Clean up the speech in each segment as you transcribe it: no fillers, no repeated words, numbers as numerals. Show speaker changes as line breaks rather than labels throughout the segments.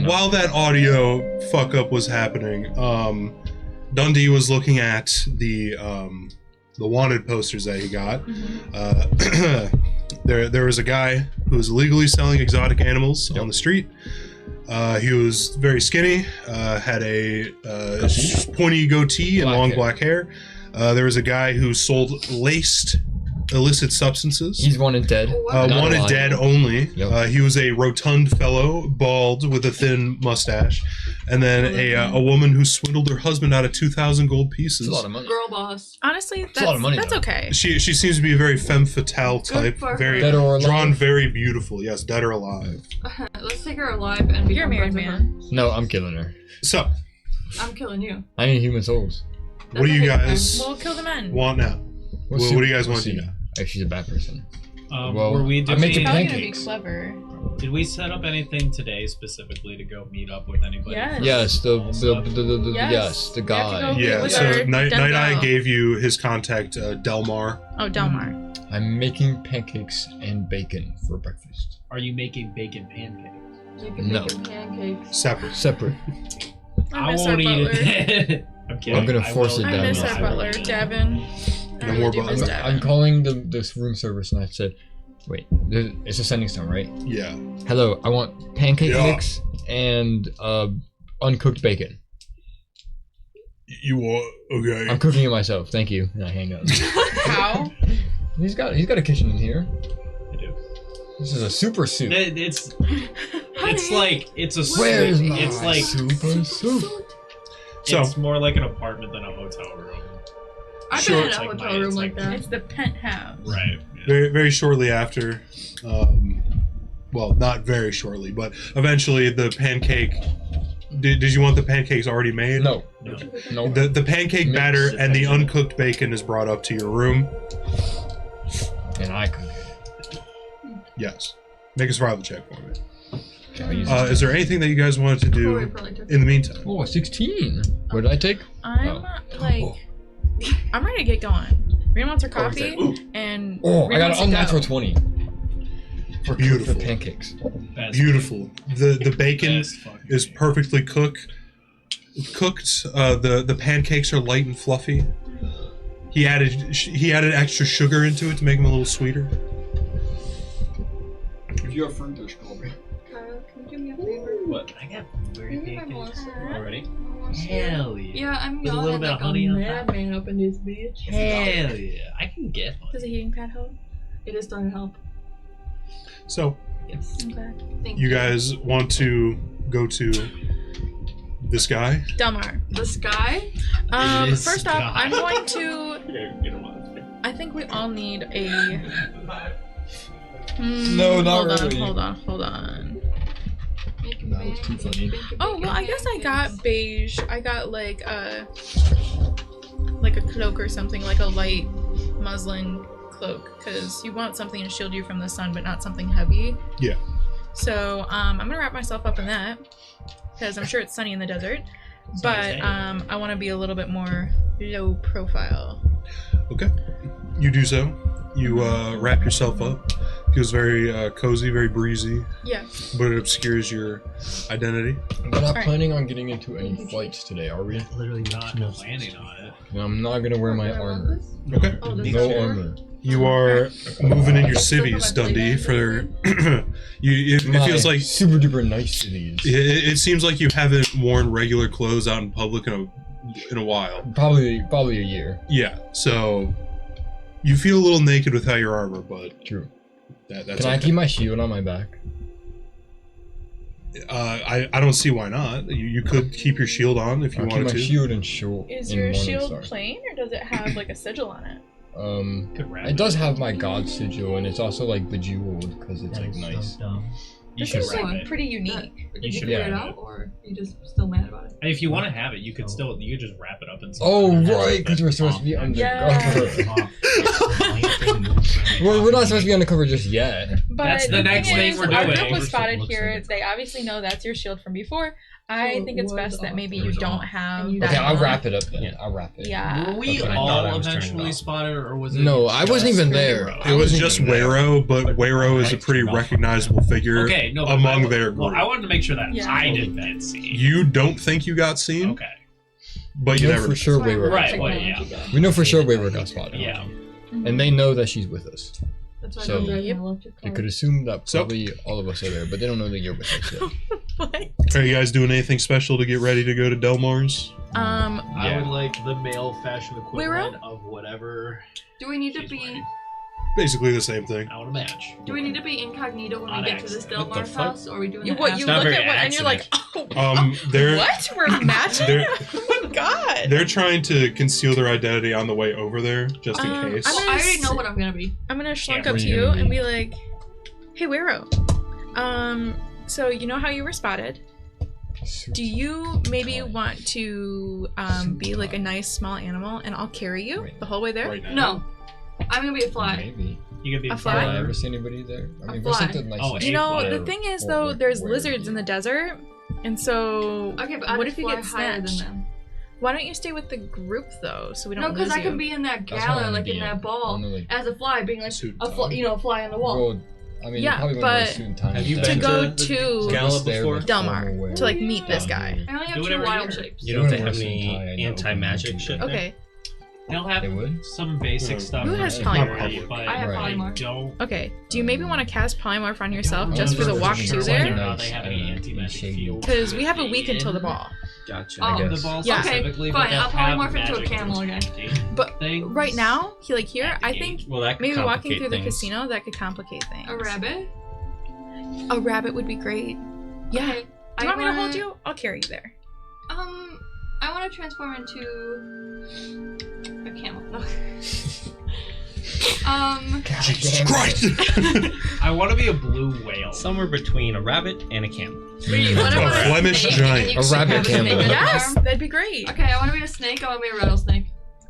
while that audio fuck up was happening, Dundee was looking at the wanted posters that he got. There was a guy who was illegally selling exotic animals on the street. He was very skinny, had a pointy goatee and long black hair. There was a guy who sold laced illicit substances.
He's wanted dead.
Wanted dead only.
Yep.
He was a rotund fellow, bald, with a thin mustache. And then a woman who swindled her husband out of 2,000 gold pieces.
That's a lot of money.
Girl boss.
Honestly,
a lot of money,
that's
though.
okay.
She seems to be a very femme fatale type. Very
Dead or alive?
drawn, very beautiful. Yes, dead or alive.
Let's take her alive and
You're a married man.
No, I'm killing her.
So,
I'm killing you.
I need human souls.
what do you guys
We'll kill the men.
want now? What do you guys want to do now?
If she's a bad person.
Well, were we
I'm making
Probably gonna be
pancakes.
clever.
Did we set up anything today specifically to go meet up with anybody?
Yes.
Yes, the
Yes.
the
We have to
guy.
go
Yeah,
with
so
our
Night Eye
Denzel.
gave you his contact, Delmar.
Oh, Delmar.
I'm making pancakes and bacon for breakfast.
Are you making bacon pancakes?
You can
No.
make pancakes.
Separate.
Separate.
I miss our
won't eat
butler.
it. I'm kidding.
I'm gonna
I
force
will-
it
I
down
miss
my
our
throat.
butler, Davin. I
No
really
more
do miss
butler.
I'm
Davin.
calling this room service and I said, wait, it's a sending stone, right?
Yeah.
Hello, I want pancake
Yeah.
mix and uncooked bacon.
You want? Okay.
I'm cooking it myself. Thank you. And I hang up.
How?
He's got a kitchen in here.
I do.
This is a super soup.
It's like it's a
Where's my
it's like
super soup?
So-
it's more like an apartment than a hotel room.
I've
Sure.
been in
It's
a
like
hotel
my-
room
it's
like
like-
that.
It's the penthouse.
Right. Yeah.
Very, very shortly after, well, not very shortly, but eventually the pancake. Did you want the pancakes already made?
No.
No.
No.
The pancake
Mix
batter
it
and the
together.
uncooked bacon is brought up to your room.
And I cook it.
Yes. Make a survival check for me.
I'll use
Is there anything that you guys wanted to
Corey
do
probably took
in the meantime?
Oh, 16. What did I take?
I'm I'm ready to get going. Rena wants her coffee, and
Oh, I
Rena
got
wants
an
to go.
unnatural 20. For
Beautiful.
pancakes.
Best
Beautiful. The bacon
best fucking
is
thing.
perfectly cooked. The pancakes are light and fluffy. He added extra sugar into it to make them a little sweeter.
If you have fruit, there's strawberry.
Kyle, can you do me a favor?
What? I got blueberry
Can you give me my
pancakes
monster?
already.
Monster?
Hell yeah.
Yeah, I'm
With a
yelling
little
at
bit
like
of honey
a
on top.
madman up in this bitch.
Hell yeah. I can get one.
Does a heating pad help?
It is starting to help.
So,
Yes.
Okay.
Thank
you guys want to go to this guy?
Delmar.
The sky?
This
First off,
guy.
I'm going to.
Get him on.
I think we all need a.
No, not really.
Hold on.
Making
That was too
pancakes,
funny.
making
Oh well, I guess I got
pancakes.
beige. I got like a cloak or something, like a light muslin cloak, because you want something to shield you from the sun, but not something heavy.
Yeah.
So I'm gonna wrap myself up in that, because I'm sure it's sunny in the desert. But I want to be a little bit more low profile.
Okay. You do so. You wrap yourself up. Feels very cozy, very breezy,
Yeah.
but it obscures your identity.
We're not
Alright.
planning on getting into any fights today, are we?
Literally not planning on it.
And I'm not gonna wear my
Can I rub
armor.
this?
Okay.
Oh, this
No
is
armor.
You are moving in your civvies, Dundee. For it feels like
super duper nice cities.
it seems like you haven't worn regular clothes out in public in a while.
Probably a year.
Yeah. So you feel a little naked without your armor, but
True.
that's
Can I
okay.
keep my shield on my back?
I don't see why not. You could keep your shield on if you
I'll keep
wanted
my
to.
shield and shield.
Is
in
your
Morning
shield
Star.
plain, or does it have like a sigil on it?
Could wrap
It does have my god sigil, and it's also like bejeweled because it's like nice.
You
This
should
is
wrap
like
it.
pretty unique.
Did
You
you
should
figure
wrap
it
it.
out, or you just still mad about it?
If you want to have it, you could still you could just wrap it up in some.
Oh
other
right,
stuff
because we're supposed to be
Yeah.
undercover. we're not supposed to be undercover just yet.
But
That's the next thing
is,
we're
Our
doing.
group was spotted
Looks
here.
like it.
They obviously know that's your shield from before. I
So
think it's
it
best
was
that maybe
off.
you
It was
don't
off.
have
And you
that
Okay, I'll
on.
wrap it up then.
Yeah.
I'll wrap it.
Yeah.
Were we
That's what I thought I
all
was turning
eventually
off.
spotted, or was it?
No, I wasn't
just
even there.
Wero?
It was
wasn't
just
even there.
Wero, but Wero is a
Lights
pretty
turned off.
recognizable figure
Okay, no, but
among their
Well,
group.
I wanted to make sure that
Yeah.
I didn't see.
You don't think you got seen,
Okay.
but you
know
never
for sure
That's why I
Wayward.
Right,
checked
well,
my
yeah.
electric car.
We know for sure Wayward got spotted.
Yeah.
And they know that she's with us.
That's why I
So-
don't drive my
Yep.
electric
They
car.
could assume that
So-
probably all of us are there, but they don't know that you're with us yet.
What?
Are you guys doing anything special to get ready to go to Delmar's?
I
Yeah.
would like the male fashion equivalent
Wero?
of whatever
Do we need to
she's
be?
wearing.
Basically the same thing.
I want to match.
Do we need to be incognito when
On
we get to this
accident.
What the
Delmar's
fuck?
house, or are we doing
You
that
what?
after?
You
not
look
very
at one and you're like,
They're
what? We're matching?
they're
Oh my god.
they're trying to conceal their identity on the way over there, just in case.
I'm
Well, I already know what I'm gonna be.
I'm gonna slunk
Yeah,
up
what
to
are you
you
gonna
and
be?
be like, "Hey, Wero. So you know how you were spotted? Do you maybe want to be like a nice small animal, and I'll carry you
Right.
the whole way there?
Right now.
No, I'm gonna be a fly.
Maybe.
You could be
A
Have
fly?
I ever seen anybody there? I
A
mean, what's
fly.
something nice?
Oh,
and
a
You know,
fly.
the thing is
Or
though, there's
where
lizards
you-
in the desert, and so
Okay, but I
what
just
if you
fly
get
higher than
snatched?
them.
Why don't you stay with the group though, so we don't
No,
lose
because I
you?
can be in that
That's what I
gala,
wanna
like
be
in that
I
ball,
wanna, like,
as a fly, being like
Suit
a fly,
tie.
you know, a fly on the wall.
Well, I mean,
Yeah,
you probably wouldn't wear a
but
suit and tie
Have you
and
been
to
tie.
go
to the
to
Gala
Unless they're,
before?
like,
Delmar
formal wear.
to like meet this
down
guy.
here.
I only have
Do
two
whatever
wild
you-
shapes.
You don't
They
have
wear
any
suit and tie and
anti-magic
open
shit
boot.
there?
Okay,
They'll have
They would?
some basic
Yeah.
stuff.
Who has
already,
polymorph?
but
I have
Right.
polymorph.
don't.
okay. Do you maybe want to cast polymorph on yourself
I'm
just for the
not
walk
sure
through
whether
there?
or not they have any
And
anti-magic
shady.
field.
Because we have a week until the ball.
Gotcha.
Oh,
I
The
guess.
ball
Yeah.
specifically,
Okay,
but
fine,
they'll
I'll
have
polymorph into a
magic
camel again.
But
things.
right now, he like here,
at the
I
gate.
think
Well, that could
maybe walking
complicate
through the
things.
casino that could complicate things.
A rabbit?
A rabbit would be great. Yeah.
Okay,
Do you want me to hold you? I'll carry you there.
I want to transform into a camel. No.
Jesus Christ!
I want to be a blue whale.
Somewhere between a rabbit and a camel.
Wait, what
A
about
Flemish
snake?
giant.
And you
A
can
rabbit
have a snake
camel.
on your
Yes,
arm?
that'd be great.
Okay, I want to be a snake. I want to be a rattlesnake.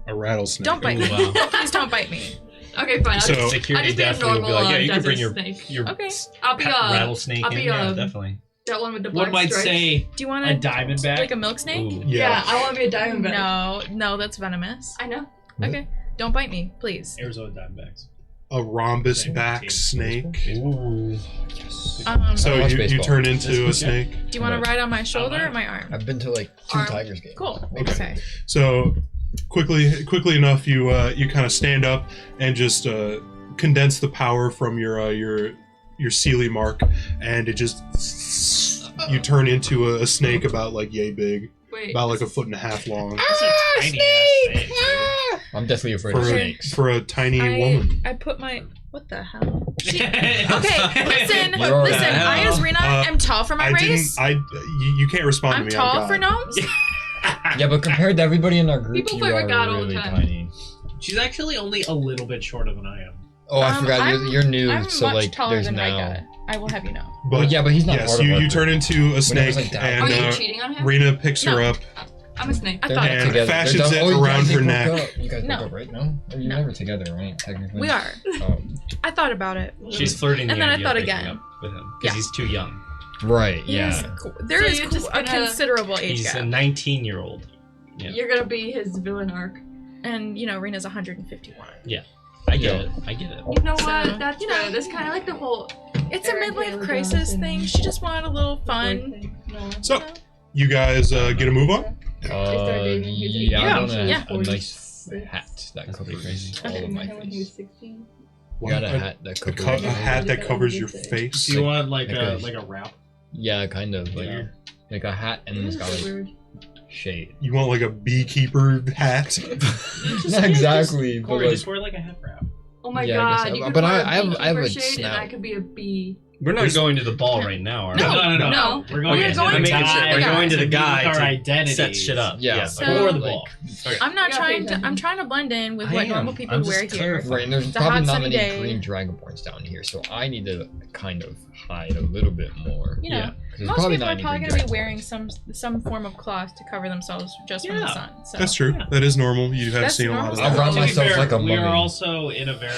A rattlesnake.
Don't bite
Ooh,
me.
wow.
Please don't bite me.
Okay, fine. I'll
So-
just, I'll
Security
just be a
definitely will
normal
be like, yeah, you can
desert
bring your
snake.
Okay.
I'll be
rattlesnake
I'll
in.
be,
Yeah, definitely.
that one with the black
One might
stripes.
say
Do you want
a
to
diamondback.
like a milk snake?
Ooh.
Yeah, I want to be a diamondback.
No, that's venomous.
I know.
Okay, don't bite me, please.
Arizona Diamondbacks.
A rhombus
Same
back
team.
snake.
Ooh. Yes.
So
I watch
you
baseball.
turn into a
That's
snake.
Do you want to ride on my shoulder or
mind.
my arm?
I've been to like 2
Arm.
Tigers games.
Cool.
Maybe.
Okay.
So quickly enough, you kind of stand up and just condense the power from your Sealy mark, and it just you turn into a snake about like yay big,
Wait.
about like a foot and a half long
That's a tiny ass snake.
I'm definitely afraid of
for
snakes.
for a tiny woman.
I put my what the hell?
Okay,
Okay, listen,
You're all
listen.
right.
I as Rena am tall for my
I
race.
didn't. You can't respond to
I'm
me.
tall
I'm
for
God.
gnomes.
Yeah, but compared to everybody in our group,
People
you
play with
are
God all the
really
time.
tiny.
She's actually only a little bit shorter than I am.
Oh, I forgot. You're new,
I'm
so
much
like
taller
there's
than
now.
Rika. I will have you know.
But
Well, yeah, but he's not
yes,
part of
you
our
you
group.
turn into a snake,
like that.
and
Are you cheating on him?
Rena picks her
No.
up.
I'm a snake.
I
They're
thought
not
And
it.
together.
fashions
They're
it
done- oh, you
around
guys
her
broke
neck.
up. You guys
No.
broke up, right? No? Or you're
No.
never together, right? Technically.
We are.
Oh.
I thought about it.
She's flirting
And
the
then I
idea
thought
of breaking
again.
up with him
Yeah.
because he's too young.
Right.
Yes,
Yeah.
cool. There
So
is
you're just
a
gonna-
considerable age
He's a
gap.
19-year-old. Yeah.
You're gonna be his villain arc.
And, Rena's 151.
I get it. I get it.
You know
So,
what? That's
you know.
good. That's kind of like the whole.
It's a
Aaron
midlife
Taylor
crisis
Johnson.
thing. She just wanted a little fun.
No.
So you guys get a move on.
started dating, he was
Yeah, I
18.
want
Yeah.
a nice hat that covers all of my
When he was
face.
16.
You got a
A-
hat that
A,
covers.
a hat that covers your face.
Do you want like
Like
a wrap?
Yeah, kind of
Yeah.
like a hat, and it's got like
Weird.
shade.
You want like a beekeeper hat?
Not exactly, but
Corey,
like
just wear like a head wrap.
Oh my
Yeah, I guess
god,
so.
you could
But
wear
I have
beekeeper
a
shade
snout.
and I could be a bee.
We're not
There's-
going to the ball right now, are we?
No.
No.
No.
We're going
Okay,
to
so
going
the
to the
guy.
We're
guy.
going to the guy
our
to
identities.
set shit up.
Yeah,
Yeah.
So-
Before the
like-
ball. Okay.
I'm not
You gotta pay
trying to. I'm
attention.
trying to blend in with
I
what
am.
normal people
I'm
wear
just
here.
clarifying.
right, and there's
It's a
probably
hot,
not
sunny
many
day.
green dragonborns down here, so I need to kind of hide a little bit more.
You know,
Yeah.
'Cause there's
most
probably
people
not
are
any
probably
green
going to be
dragonborns.
wearing some form of cloth to cover themselves just from the
Yeah.
sun. So
That's true.
Yeah.
That is normal. You have
That's
seen a lot of
normal.
I'll
that.
wrap
To be
myself
fair,
like a
we are
mummy.
also in a very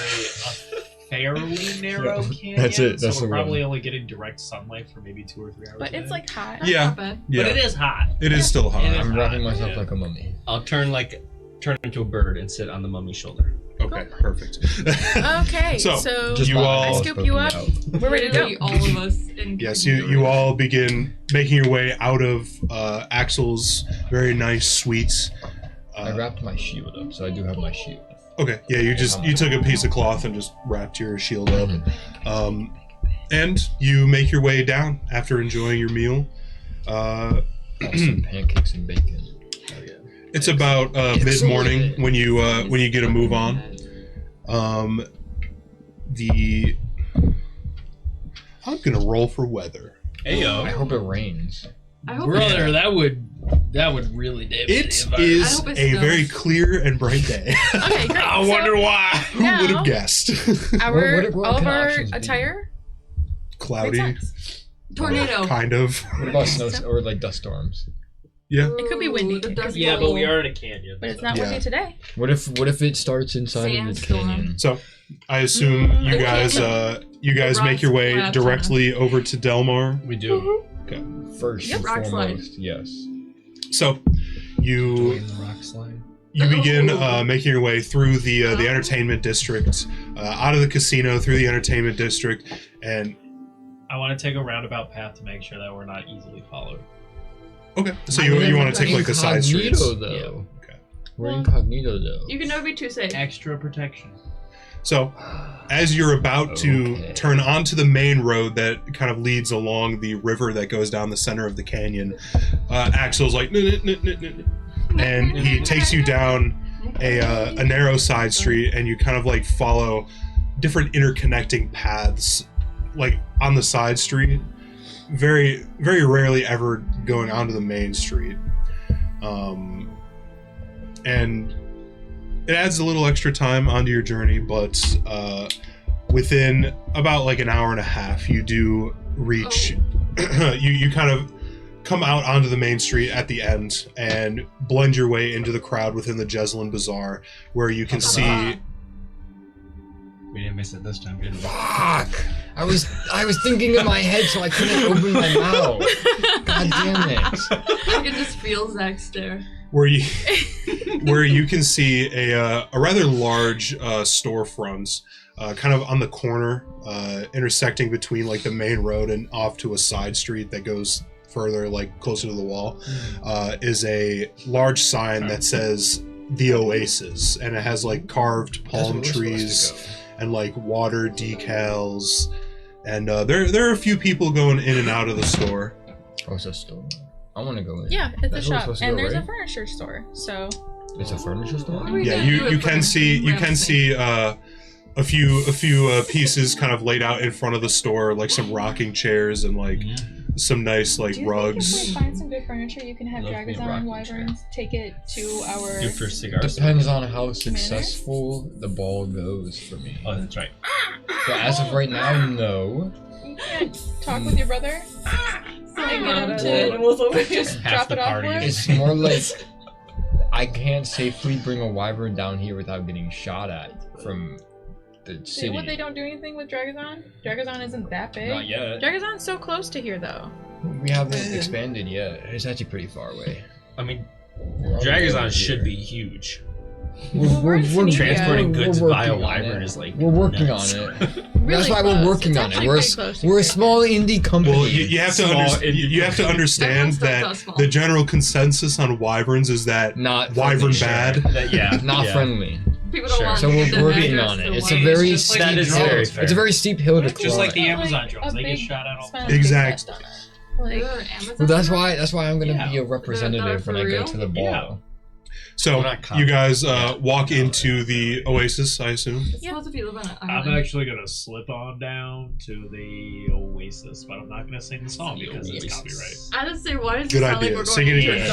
fairly narrow canyon.
That's it, that's
so we're
the
probably
one.
only getting direct sunlight for maybe 2 or 3 hours.
But
a
it's
day.
like hot.
Yeah.
Not bad.
Yeah.
But it is hot.
It is still hot.
It is
I'm wrapping
hot,
myself
yeah.
like a mummy.
I'll turn into a bird and sit on the mummy's shoulder.
Okay, perfect.
Okay,
So,
so
you
my
all-
I
eyeballs
scoop you
poking
up.
out.
We're ready to go.
Literally all of us in
Yes, you all begin making your way out of Axel's very nice suite.
I wrapped my shield up, so I do have my shield.
Okay, yeah, you took a piece of cloth and just wrapped your shield up. And you make your way down after enjoying your meal.
Some pancakes and bacon.
It's about mid-morning when you get a move on. I'm gonna roll for weather.
I
Ayo.
hope it rains.
I hope
Brother, that would really damage the
It
environment.
is
I hope it
a
snows.
very clear and bright day.
Okay, great.
I wonder why.
Who
Now-
would have guessed?
What
All of
can
our
options be?
attire
Cloudy,
makes sense.
tornado.
kind of.
What about snow or like dust storms?
Yeah.
It could be windy.
Ooh, the
It could
dust
be
Yeah,
bowl.
but we are in a canyon.
But it's
so-
not
Yeah.
windy today.
What if it starts inside of the
Sandstorm.
canyon?
So, I assume you
The
guys
canyon.
make your way
Rocks
directly over to Delmar.
We do.
First
Yep.
and
Rock slide.
foremost, yes.
So, you
In the rock slide.
begin making your way through the entertainment district, out of the casino, through the entertainment district, and
I want to take a roundabout path to make sure that we're not easily followed.
okay. So you want to take like the side streets.
Incognito, though.
Okay.
We're incognito though.
You can never be too safe.
Extra protection.
So, as you're about to
Okay.
turn onto the main road that kind of leads along the river that goes down the center of the canyon, Axel's like, and he takes you down a narrow side street, and you kind of like follow different interconnecting paths, like on the side street. Very, very rarely ever going onto the main street, and it adds a little extra time onto your journey, but within about like an hour and a half, you do reach. You kind of come out onto the main street at the end and blend your way into the crowd within the Jeslin Bazaar, where you can see.
We didn't miss it this time, did we?
Fuck! I was thinking in my head, so I couldn't open my mouth. God damn it!
I can just feel Zach stare.
where you can see a rather large storefront, kind of on the corner, intersecting between like the main road and off to a side street that goes further, like closer to the wall, is a large sign that says the Oasis, and it has like carved palm trees and like water decals, and there are a few people going in and out of the store.
Oh, it's a store. I want to go in.
Yeah, it's a
That's where we're
shop,
supposed to
and
go,
there's a
right?
furniture store. So
It's a furniture store.
What are we
Yeah,
gonna do
you
it
can
for
see
Ramsey?
a few pieces kind of laid out in front of the store, like some rocking chairs and like some nice like
do you
rugs.
think if we find some good furniture, you can have
Love me a
Dragazon
rocking
wyverns take it to our?
Do for cigars.
Depends on how successful the ball goes for me.
Oh, that's right.
But as of right now, no.
You can't talk with your brother. And get him to
Animals over
just
Half
drop
the
it off
party
for us.
It's more like I can't safely bring a wyvern down here without getting shot at from the
See,
city.
what, they don't do anything with Dragazon? Dragazon isn't that big.
Not yet.
Dragazon's so close to here, though.
We haven't expanded yet. It's actually pretty far away.
I mean,
We're on the
Dragazon
road
should
here.
be huge.
We're in Tunisia.
Transporting goods
we're
via
working on
wyvern
it.
is like
We're working
nuts.
on it.
Really
That's why
close.
we're working
It's
on it.
actually
We're
pretty close to
we're a
here.
small indie company.
Well, you have to you have to understand
Everyone's
that the general consensus on wyverns is that
not
wyvern
friendly.
bad.
That- yeah,
Not
yeah.
friendly.
People don't
Sure.
want
So
to
we're
give them
working
address
on
to
it. It's
why
a very
It's just like
That
the
is
drones.
very
It's
fair.
a very steep hill to
It's just like the
climb.
Amazon
Like,
drones.
a
They get
big-
shot at all the
spend a
time.
big
Exact-
bet on it. Like,
Amazon
Well, that's
drones?
why I'm gonna
Yeah.
be a representative
for
when I go
real?
to the ball.
Yeah.
So
We're not
you guys
confident.
walk into the Oasis, I assume.
It's supposed to be live on an
I'm
island.
actually gonna slip on down to the Oasis, but I'm not gonna sing the song because it's copyright.
I just say, why does it
Good
sound
idea.
like we're
Sing
going
it
to
in
a
your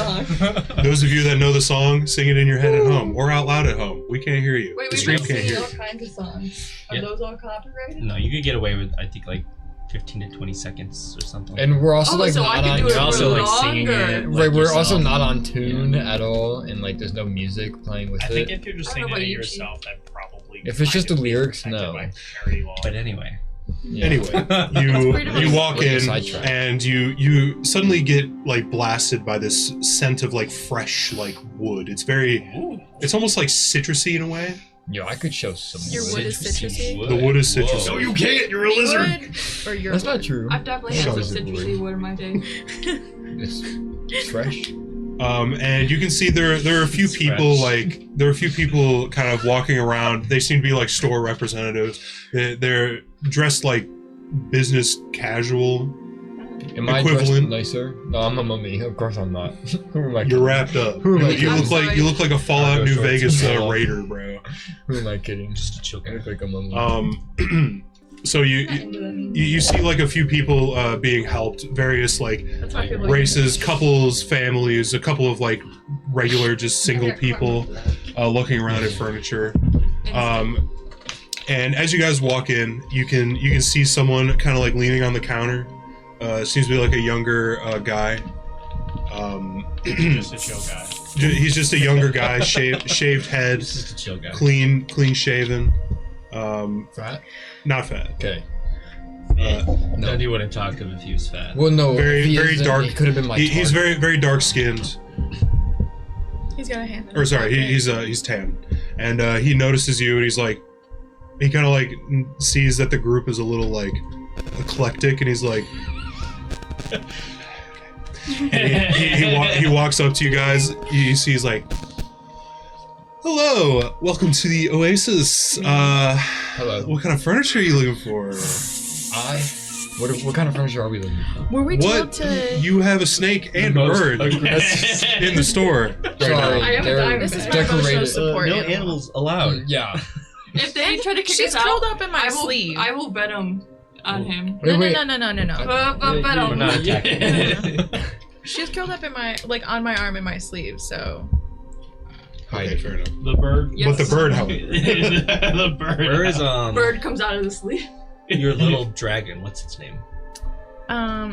song?
Those of you that know the song, sing it in your head at home or out loud at home. We can't hear you.
Wait,
The
we've
stream
been
can't
singing
hear
all
you.
kinds of songs. Are
Yeah.
those all copyrighted?
No, you could get away with I think like 15 to 20 seconds or something.
And we're also
Oh,
like
so I
not
can
on
do it
You're
for
also like singing
longer.
it.
Right,
like,
we're also
yourself.
not on tune
Yeah.
at all, and like there's no music playing with
I
it.
think if you're just
I don't
singing
know
it
about you,
yourself, that probably simply.
If it's just the
kind of being
lyrics,
protected
no.
by fairy law.
But anyway.
Yeah.
Anyway, you walk
We're
in
sidetracked.
and you suddenly get like blasted by this scent of like fresh like wood. It's almost like citrusy in a way.
Yo, I could show some.
Your wood is citrusy?
The wood is citrusy.
Whoa.
No, you can't. You're a lizard.
Wood or your
That's
wood?
not true.
I've definitely
Yeah,
had
it's
some citrusy wood in my day.
It's fresh.
And you can see there are a few
It's
people
fresh.
kind of walking around. They seem to be like store representatives. They're dressed like business casual.
Am I dressed
Equivalent.
nicer? No, I'm a mummy. Of course I'm not. Who am I
You're
kidding?
wrapped up.
Who am I
You
kidding?
look like a Fallout
Cargo
New
shorts
Vegas
and all.
raider, bro.
Who am I kidding?
Just a chill
I
guy.
look like a mummy.
So you see like a few people being helped, various like
That's why people
races, couples, families, a couple of like regular just single people looking around at furniture. And as you guys walk in, you can see someone kind of like leaning on the counter. Seems to be like a younger guy.
Just a chill guy.
He's just a younger guy, shaved head,
This is a chill guy.
clean shaven.
Fat?
Not fat.
Okay.
No.
No.
Then you wouldn't talk to him if he was fat.
Well, no.
Very-
if he
very
isn't,
dark.
He could have been my
He's
target.
very dark skinned.
He's got a hand. in
Or
his
sorry,
pocket.
he's tan, and he notices you, and he's like, he kind of like sees that the group is a little like eclectic, and he's like, he walks up to you guys. You see, he's like, "Hello, welcome to the Oasis.
Hello.
What kind of furniture are you looking for?
What kind of furniture are we looking for?
Were we told
What?
to?
You have a snake and a bird in the store right
Sorry,
now."
I have a
they're
diamond.
This is my
decorated.
emotional support
no
animal.
animals allowed.
Yeah.
If they try to kick
She's
us
curled
out,
up in my
I will,
sleeve.
I will bet him on him.
No,
Wait.
no.
Bet
We're
him.
not attacking.
She's curled up in my on my arm in my sleeve. So
Okay, fair enough.
The bird.
Yes.
But the bird, however,
The bird.
Where is
Bird comes out of the sleeve.
your little dragon? What's its name?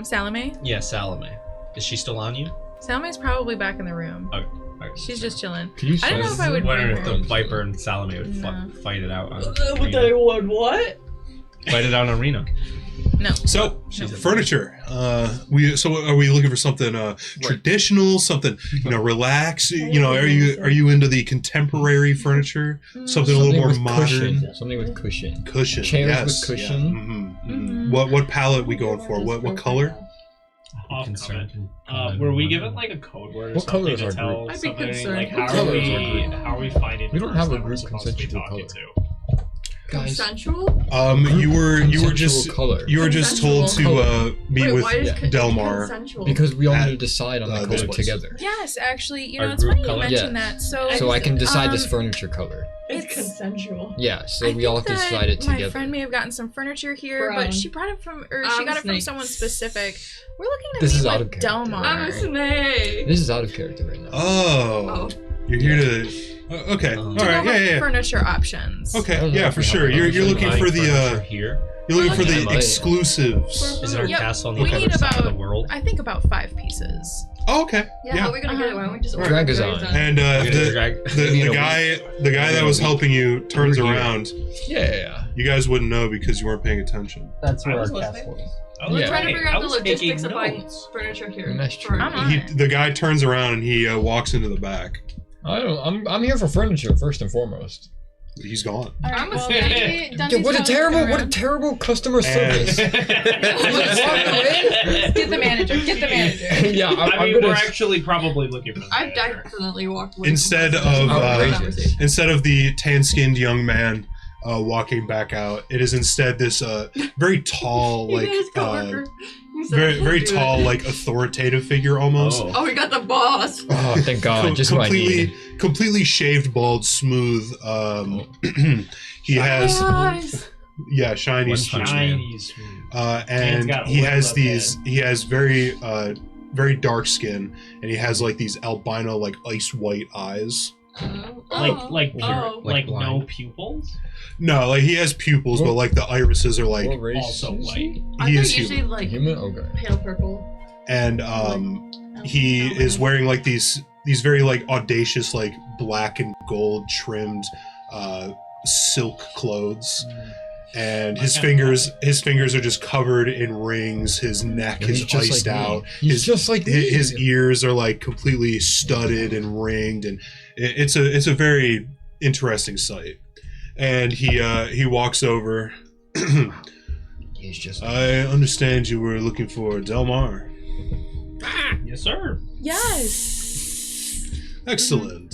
Salome.
Yeah, Salome. Is she still on you?
Salome's probably back in the room.
Alright,
She's just chilling.
Can you
I don't know if I would
wondering
bring
if
her.
the Viper and Salome would
No.
fight it out on
What?
Fight it out on Arena.
No.
So,
She's a-
furniture. Are we looking for something traditional, something relax? Are you into the contemporary furniture? Something a little more
with
modern.
Cushion. Something with cushion.
Cushion.
Chairs
yes,
with cushion.
Yeah. Mhm, mhm.
Mhm.
What palette we going for? What color?
Off
Concerned.
Were we given like a code word? Or
What color
something
is
to
our
tell
group?
I'd be
somebody,
concerned.
Like,
What
how are
color is our group?
how are we finding?
We don't
the
have a
person we're
group
supposed to be
consensual
talking
color.
to?
Guys,
Consensual?
You were
consensual
just
color.
you were just told to
Consensual.
meet
Wait,
with
why is con-
Delmar.
consensual?
Because we all
At,
need to decide on the
this
color
place.
together.
Yes, actually,
Our
it's
group
funny you
color?
mentioned
Yeah.
that. So,
So I can decide this
Um,
furniture color.
It's
it's-
consensual.
Yeah, so
I
we all have
think
to
that
decide it
My
together.
friend may have gotten some furniture here,
Brown.
but she brought it from, or she
I'm
got it from
snake.
someone specific. We're looking to
This
meet
is out
with
of character.
Delmar.
I'm a snake.
This is out of character right now.
Oh, you're here to. Okay, all
To
To
right,
go over
yeah.
furniture options.
I
Okay,
don't know
yeah,
if
for
we have
sure.
another
You're looking
Buying
for the
furniture here.
you're looking for
Yeah,
the
might.
exclusives.
Is our
Yep,
castle on
we
the
need
other side of
about-
the world?
I think about 5 pieces.
Oh, okay.
Yeah, how are we gonna get it? Why don't we just order
Drag
it?
is on.
And
We're gonna
the
drag-
the guy that was helping you turns
Over here.
around.
Yeah.
You guys wouldn't know because you weren't paying attention.
That's
where our
castle is.
We're
Yeah.
trying to figure
I
out the
was
logistics
taking
of buying
notes.
furniture here.
That's true.
I'm on it.
The guy turns around and he walks into the back.
I'm here for furniture first and foremost.
He's gone.
I'm a
well,
snake.
Yeah, what a terrible customer service.
And-
Get the manager. Get the manager.
Yeah,
I
I'm
mean,
gonna.
we're actually probably looking for the
I've
manager.
definitely walked away.
Instead
from
of,
Outrageous.
Instead of the tan-skinned young man walking back out, it is instead this very tall,
He
like
said his coworker. He said,
very very
"Do
tall,
it."
like authoritative figure almost.
Oh.
Oh, we got the boss.
Oh, thank God, just what I need.
completely shaved, bald, smooth. He has
Guys.
shiny,
One
smooth.
punch.
Shiny smooth.
And
Man's got
he
a
has
lip
these.
head.
He has very dark skin, and he has like these albino, like ice white eyes.
Like
oh.
Like
no
blind.
pupils.
No, like he has pupils, but like the irises are like
What race
Also
is
white.
I
he
think
is
usually
human.
like
Human? Okay.
pale purple.
And he is wearing like these very like audacious like black and gold trimmed silk clothes. And his fingers are just covered in rings. His neck is iced out.
He's just like me.
His ears are like completely studded and ringed, and it's a very interesting sight. And he walks over.
He's just.
I understand you were looking for Delmar.
Yes, sir.
Yes.
Excellent.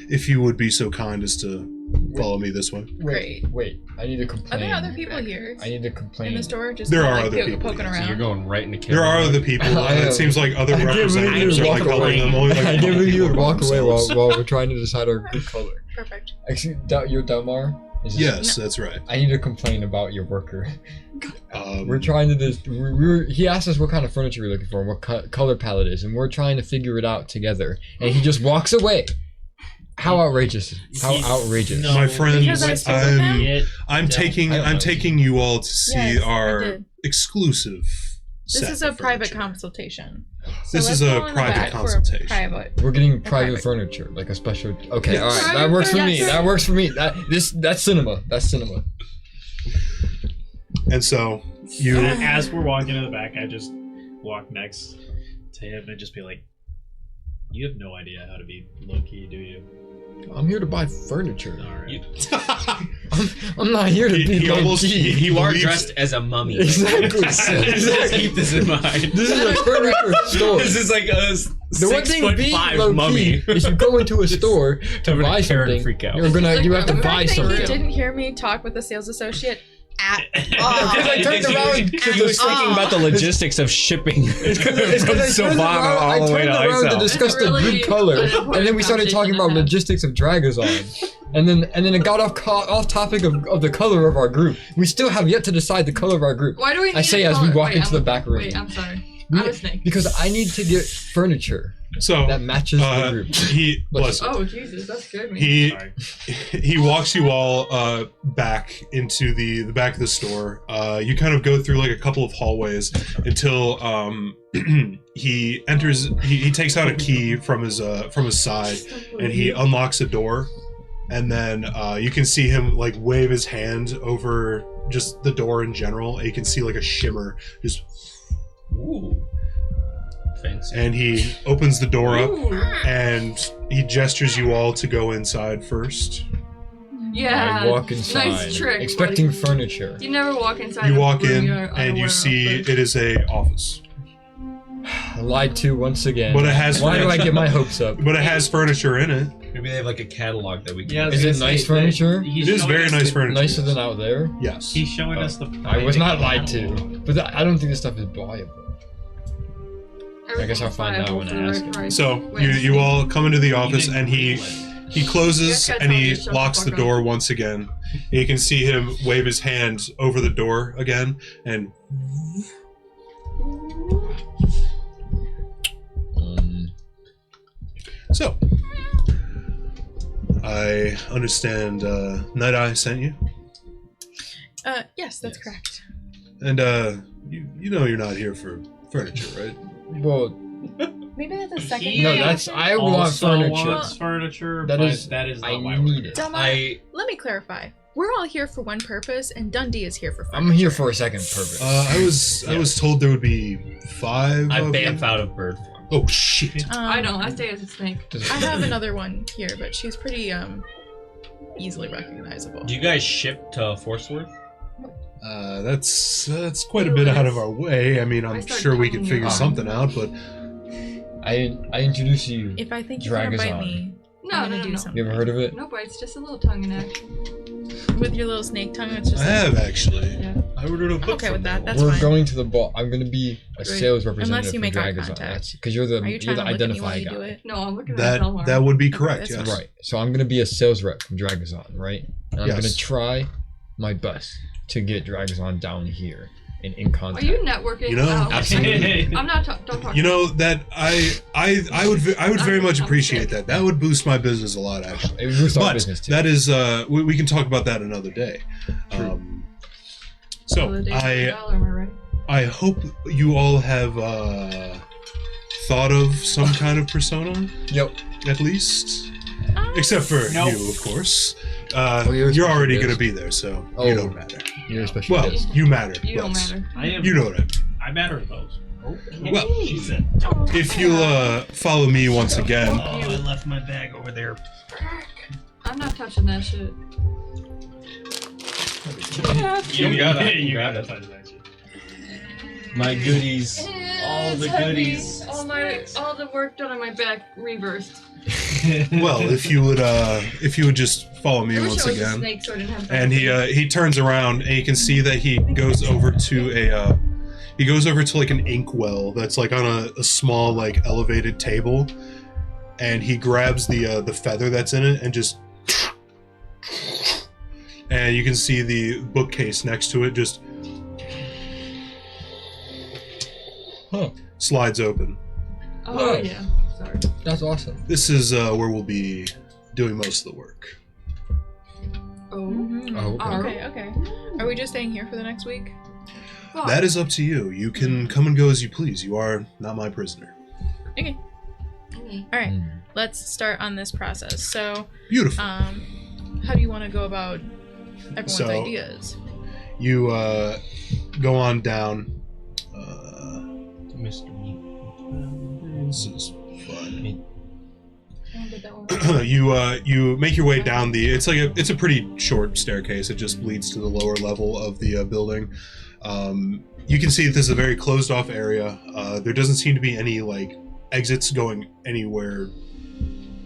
If you would be so kind as to follow me this way.
Great.
Wait, I need to complain.
Are there other people here
I need to complain.
in the store? Just
There
kind of,
are
like,
other people,
poking
yes.
around.
You're going right into
There are other people. It seems like other representatives are like calling them. Only like
I can't believe you would walk away while
themselves.
we're trying to decide our group color.
Perfect.
Actually, you're Delmar? Is this-
Yes, that's right.
I need to complain about your worker.
Um,
We're trying to he asked us what kind of furniture we're looking for and what color palette is, and we're trying to figure it out together. And he just walks away. How outrageous! How outrageous!
No,
My friends,
Because I spoke with him?
I'm taking
I don't know.
taking you all to see
Yes, I
our
did.
exclusive.
This
set
is a
of
private
furniture.
consultation.
This
let's
is a
go in the
private
back for a
consultation.
private.
We're getting
private.
private furniture, like a special. Okay,
Yes.
all right, that
Private
works for me.
furniture.
That works for me. That's cinema. That's cinema.
And so you,
As we're walking in the back, I just walk next to him and just be like, "You have no idea how to be low key, do you?"
I'm here to buy furniture.
All right.
I'm not here to be
he almost
low-key.
You are
believes-
dressed as a mummy.
Exactly.
Just keep this in mind.
This is a furniture store.
This is like a
The one thing being
6'5"
low
mummy.
key is you go into a store to
I'm gonna
buy
care and
something.
freak out.
You have to
The
buy
fact that
something.
he didn't hear me talk with the sales associate at
Because
all.
I turned around.
He was thinking about the logistics of shipping
It's because I
from
turned around,
Savannah all the way to
to
Isel.
discuss the
It's really
group color,
an important
and then we started talking about
conversation to have.
logistics of Dragazon, and then it got off topic of the color of our group. We still have yet to decide the color of our group.
Why do we need
I say
a
as we
color?
walk
Wait,
into
I'm
the back room.
Wait, I'm sorry.
We-
I'm listening.
Because I need to get furniture
so
that matches the group.
he bless
Oh, Jesus, that scared me.
he
Sorry.
he walks you all back into the back of the store. You kind of go through like a couple of hallways until he enters. He takes out a key from his side and he unlocks a door. And then you can see him like wave his hand over just the door in general. And you can see like a shimmer just.
Ooh. Fancy.
And he opens the door up
Ooh.
and he gestures you all to go inside first.
Yeah.
I walk inside,
Nice trick.
expecting
buddy.
furniture.
You never walk inside.
You
of a
walk
room
in
you're
and
unaware
you
of,
see
but-
it is a office.
Lied to once again.
But it has
Why do I
furniture.
get my hopes up?
But it has furniture in it.
Maybe they have like a catalog that we can.
Yeah, I was
Is it
gonna
nice
say,
furniture?
he's
It is
showing
very
us
nice
the-
furniture.
Nicer than out there?
Yes.
He's showing us the.
I was not lied
catalog.
to, but I don't think this stuff is buyable. I guess I'll
Everything's
find out
viable
when
for
I
the
ask
right
him.
price.
So
Wait,
you all come into the office
Even
and he
You
closes
just gotta
and
tell me
he
to shut the
locks the
fuck
door once again. And you can see him wave his hand over the door again and so I understand Night Eye sent you.
Yes, that's
Yes.
correct.
And you know you're not here for furniture, right?
Well,
Maybe that's a second.
He
no, that's I want
Also
furniture.
wants furniture,
That
but
is-
that is not
I
why
need
we're
it.
Delmar, let me clarify. We're all here for one purpose, and Dundee is here for furniture.
I'm here for a second purpose.
I was told there would be 5
I
of you.
bamf out of bird form.
Oh shit.
I don't. I stay as a snake.
Does-
I have another one here, but she's pretty easily recognizable.
Do you guys ship to Forceworth?
That's quite a bit out of our way. I mean,
I
I'm
start
sure we
telling
could
you.
figure something out, but
I introduce you.
If I think you're gonna bite
Dragazon.
me,
No,
I'm
no,
gonna
no,
do
no.
something.
You ever heard of it?
No bites, just a little tongue in action.
With your little snake tongue, it's just
I have actually.
Yeah.
I ordered a book.
okay
from
with that.
them.
That's
We're
fine.
going to the ball. I'm going to be a
Great.
sales representative
Unless you
for
make eye
Dragazon.
contact.
Because you're the
Are you trying to look at me while
identify
you
guy.
do it?
No, I'm looking at Delmar.
That would be
Okay,
correct.
that's
Yes.
Right. So I'm going to be a sales rep from Dragazon, right? And I'm
Yes.
going to try my best to get Dragazon down here and in
Are
contact.
you networking?
You know,
Oh,
absolutely.
I'm not. Don't talk.
You know that I would very much
I'm
appreciate
scared.
that. That would boost my business a lot, actually.
It was our
But
business too.
that is we can talk about that another day.
True.
So
The day of the dollar, am I right?
I hope you all have thought of some kind of persona
Yep.
at least. Except for
Nope.
you, of course.
you're a
You're already
special
going to be there, so
Oh.
you don't matter.
You're a special
Well,
guest.
you matter.
You don't
but
matter.
I am.
You know what I mean.
I matter the most.
Well,
She said.
if you'll follow me once again.
Oh, I left my bag over there.
I'm not touching that shit.
You gotta
touch that shit.
My goodies. All the
It's heavy.
goodies.
All the work done on my back reversed.
Well, if you would just follow me
I wish
once
I was a
again.
snake so I didn't have
And he turns around and you can see that he goes over to like an inkwell that's like on a small like elevated table, and he grabs the feather that's in it and just, and you can see the bookcase next to it just slides open.
Oh yeah. Sorry.
That's awesome.
This is where we'll be doing most of the work.
Oh.
Mhm.
Oh, okay.
Okay. Are we just staying here for the next week?
Fuck.
That is up to you. You can come and go as you please. You are not my prisoner.
Okay.
Mm.
All right.
Mm.
Let's start on this process. So,
Beautiful.
how do you want to go about everyone's
So-
ideas?
You go on down.
Mr. Meat.
This is fun.
I'll get that one.
You make your way down the. It's a pretty short staircase. It just leads to the lower level of the building. You can see that this is a very closed off area. There doesn't seem to be any like exits going anywhere.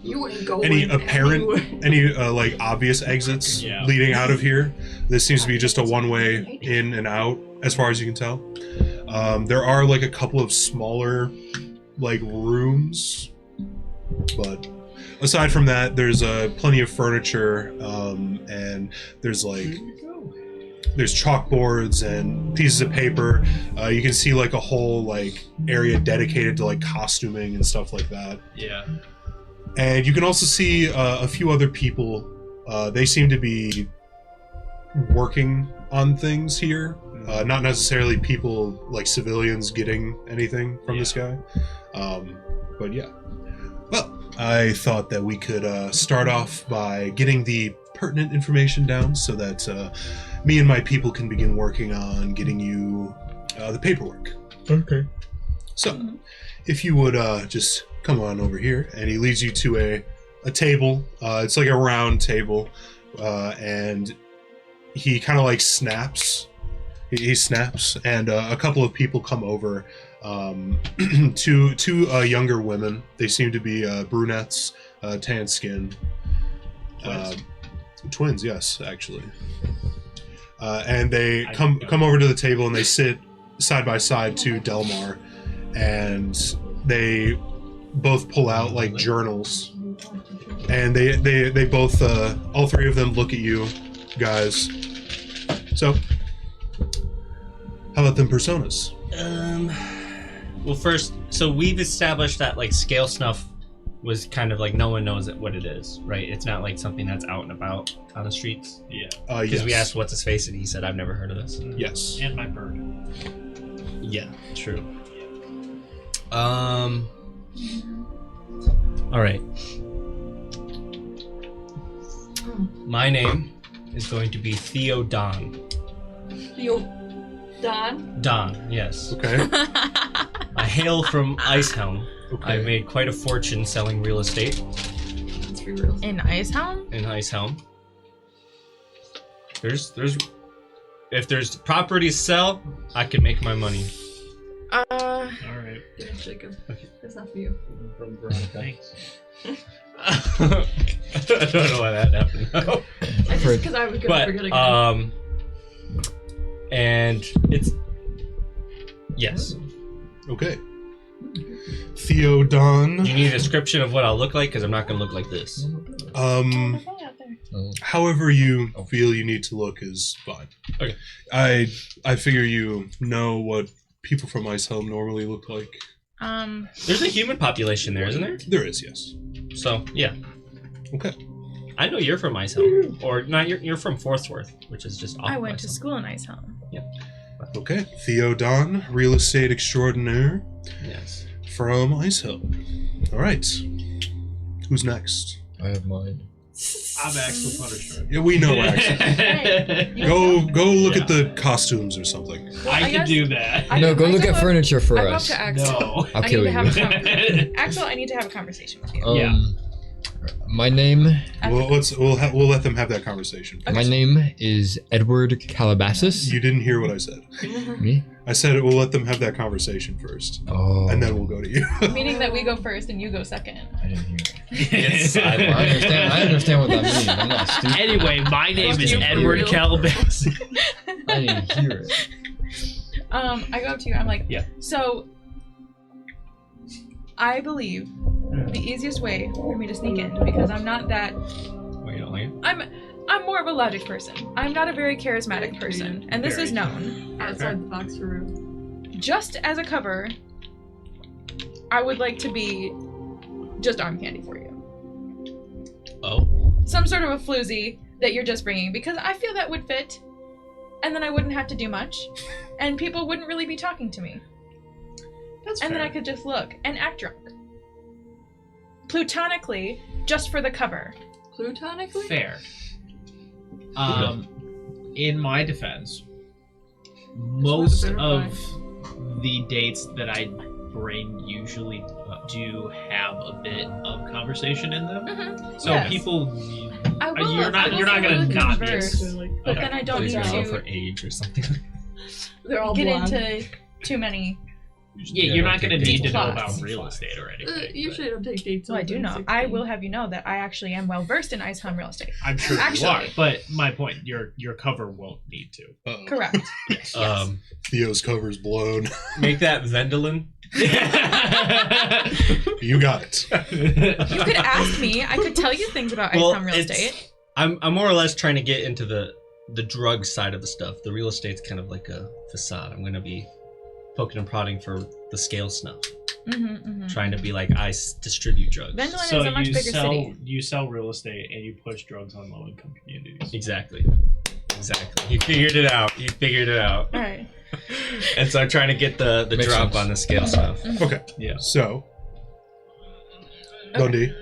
You ain't going
Any apparent,
anywhere.
any like obvious exits
Yeah.
leading out of here. This seems to be just a one-way in and out, as far as you can tell. There are like a couple of smaller, like rooms, but aside from that, there's plenty of furniture, and there's chalkboards and pieces of paper. You can see like a whole like area dedicated to like costuming and stuff like that.
Yeah.
And you can also see a few other people. They seem to be working on things here. Not necessarily people like civilians getting anything from this guy. But yeah. Well, I thought that we could start off by getting the pertinent information down so that me and my people can begin working on getting you the paperwork.
Okay.
So, if you would just come on over here, and he leads you to a table. It's like a round table, and he kind of like snaps. He snaps, and a couple of people come over. Two younger women. They seem to be brunettes, tan skin. Twins, yes, actually. And they come over to the table, and they sit side by side to Delmar, and they both pull out like journals, and they both all three of them look at you guys. So how about them personas?
Well, first, so we've established that like scale snuff was kind of like no one knows what it is, right? It's not like something that's out and about on the streets.
Yeah.
Because
Yes.
we asked what's his face and he said I've never heard of this.
Yes.
And my bird.
Yeah, true. All right. My name is going to be Theo Don.
Theo Don.
Don, yes.
Okay.
I hail from Icehelm.
Okay.
I made quite a fortune selling real estate
Let's be real.
In Icehelm?
in Icehelm. If there's property to sell, I can make my money.
All right.
Damn, Jacob.
Okay.
That's not for you.
From Veronica. Thanks.
I don't know why that happened.
Just because I was gonna forget
But
again.
and it's yes.
Okay. Theo Don.
You need a description of what I'll look like because I'm not gonna look like this.
However you feel you need to look is fine.
Okay.
I figure you know what people from Icehelm normally look like.
There's a human population there, isn't there?
There is, yes.
So yeah.
Okay.
I know you're from Icehelm, or not. You're from Forthworth, which is just off
I
of
went to
Icehelm.
school in Icehelm.
Okay. Theo Don, real estate extraordinaire
Yes.
from Icehelm. All right. Who's next?
I have mine.
I'm Axel Punisher.
Yeah, we know Axel.
Hey, you
Go look
Yeah.
at the costumes or something.
Well,
I can
guess-
do that.
I-
No, go
I
look
go
at
up-
furniture for
I go up
us.
to Axel.
No.
I'll
I
kill
need to have a
you.
conversation. Axel, I need to have a conversation with you.
Yeah.
My name.
We'll let them have that conversation.
My name is Edward Calabasas.
You didn't hear what I said.
Me?
I said we'll let them have that conversation first,
Oh.
and then we'll go to you.
Meaning that we go first and you go second.
I didn't hear it.
Yes,
I understand what that means. I'm not stupid.
Anyway, my name is
you for
Edward
real?
Calabas.
I didn't hear it.
I go up to you. I'm like,
Yeah.
So, I believe the easiest way for me to sneak in, because I'm not that.
Wait, you don't like it?
I'm more of a logic person. I'm not a very charismatic person, and this is
Very.
known.
Outside the box for room.
Just as a cover, I would like to be just arm candy for you.
Oh.
Some sort of a floozy that you're just bringing, because I feel that would fit, and then I wouldn't have to do much, and people wouldn't really be talking to me.
That's
And
fair.
then I could just look and act drunk. Plutonically, just for the cover.
Plutonically?
Fair. In my defense, most
better
of the dates that I bring usually do have a bit of conversation in them.
Mm-hmm.
So
Yes.
people,
I will.
you're not
I will
gonna not be.
converse, but
Okay.
then I don't
Please
need
go
to
for age or something.
They're all
get
blonde.
into too many.
Yeah, you're not gonna need to know
Plots.
about real estate or anything.
Usually I don't take dates.
So I
older
do
than
know.
16.
I will have you know that I actually am well versed in Ice Home real estate.
I'm sure
Actually.
you are, but my point, your cover won't need to.
Uh-oh.
Correct.
Theo's cover's blown.
Make that Vendelin.
You got it.
You could ask me. I could tell you things about Ice Home real estate.
I'm more or less trying to get into the drug side of the stuff. The real estate's kind of like a facade. I'm gonna be poking and prodding for the scale snuff. Trying to be like, distribute drugs.
Vendolin
So
is a much
you
bigger
sell
city.
you sell real estate and you push drugs on low income communities.
Exactly. You figured it out.
All right.
And so I'm trying to get the
Makes
drop
sense.
on the scale stuff.
Okay.
Yeah.
So, Dundee.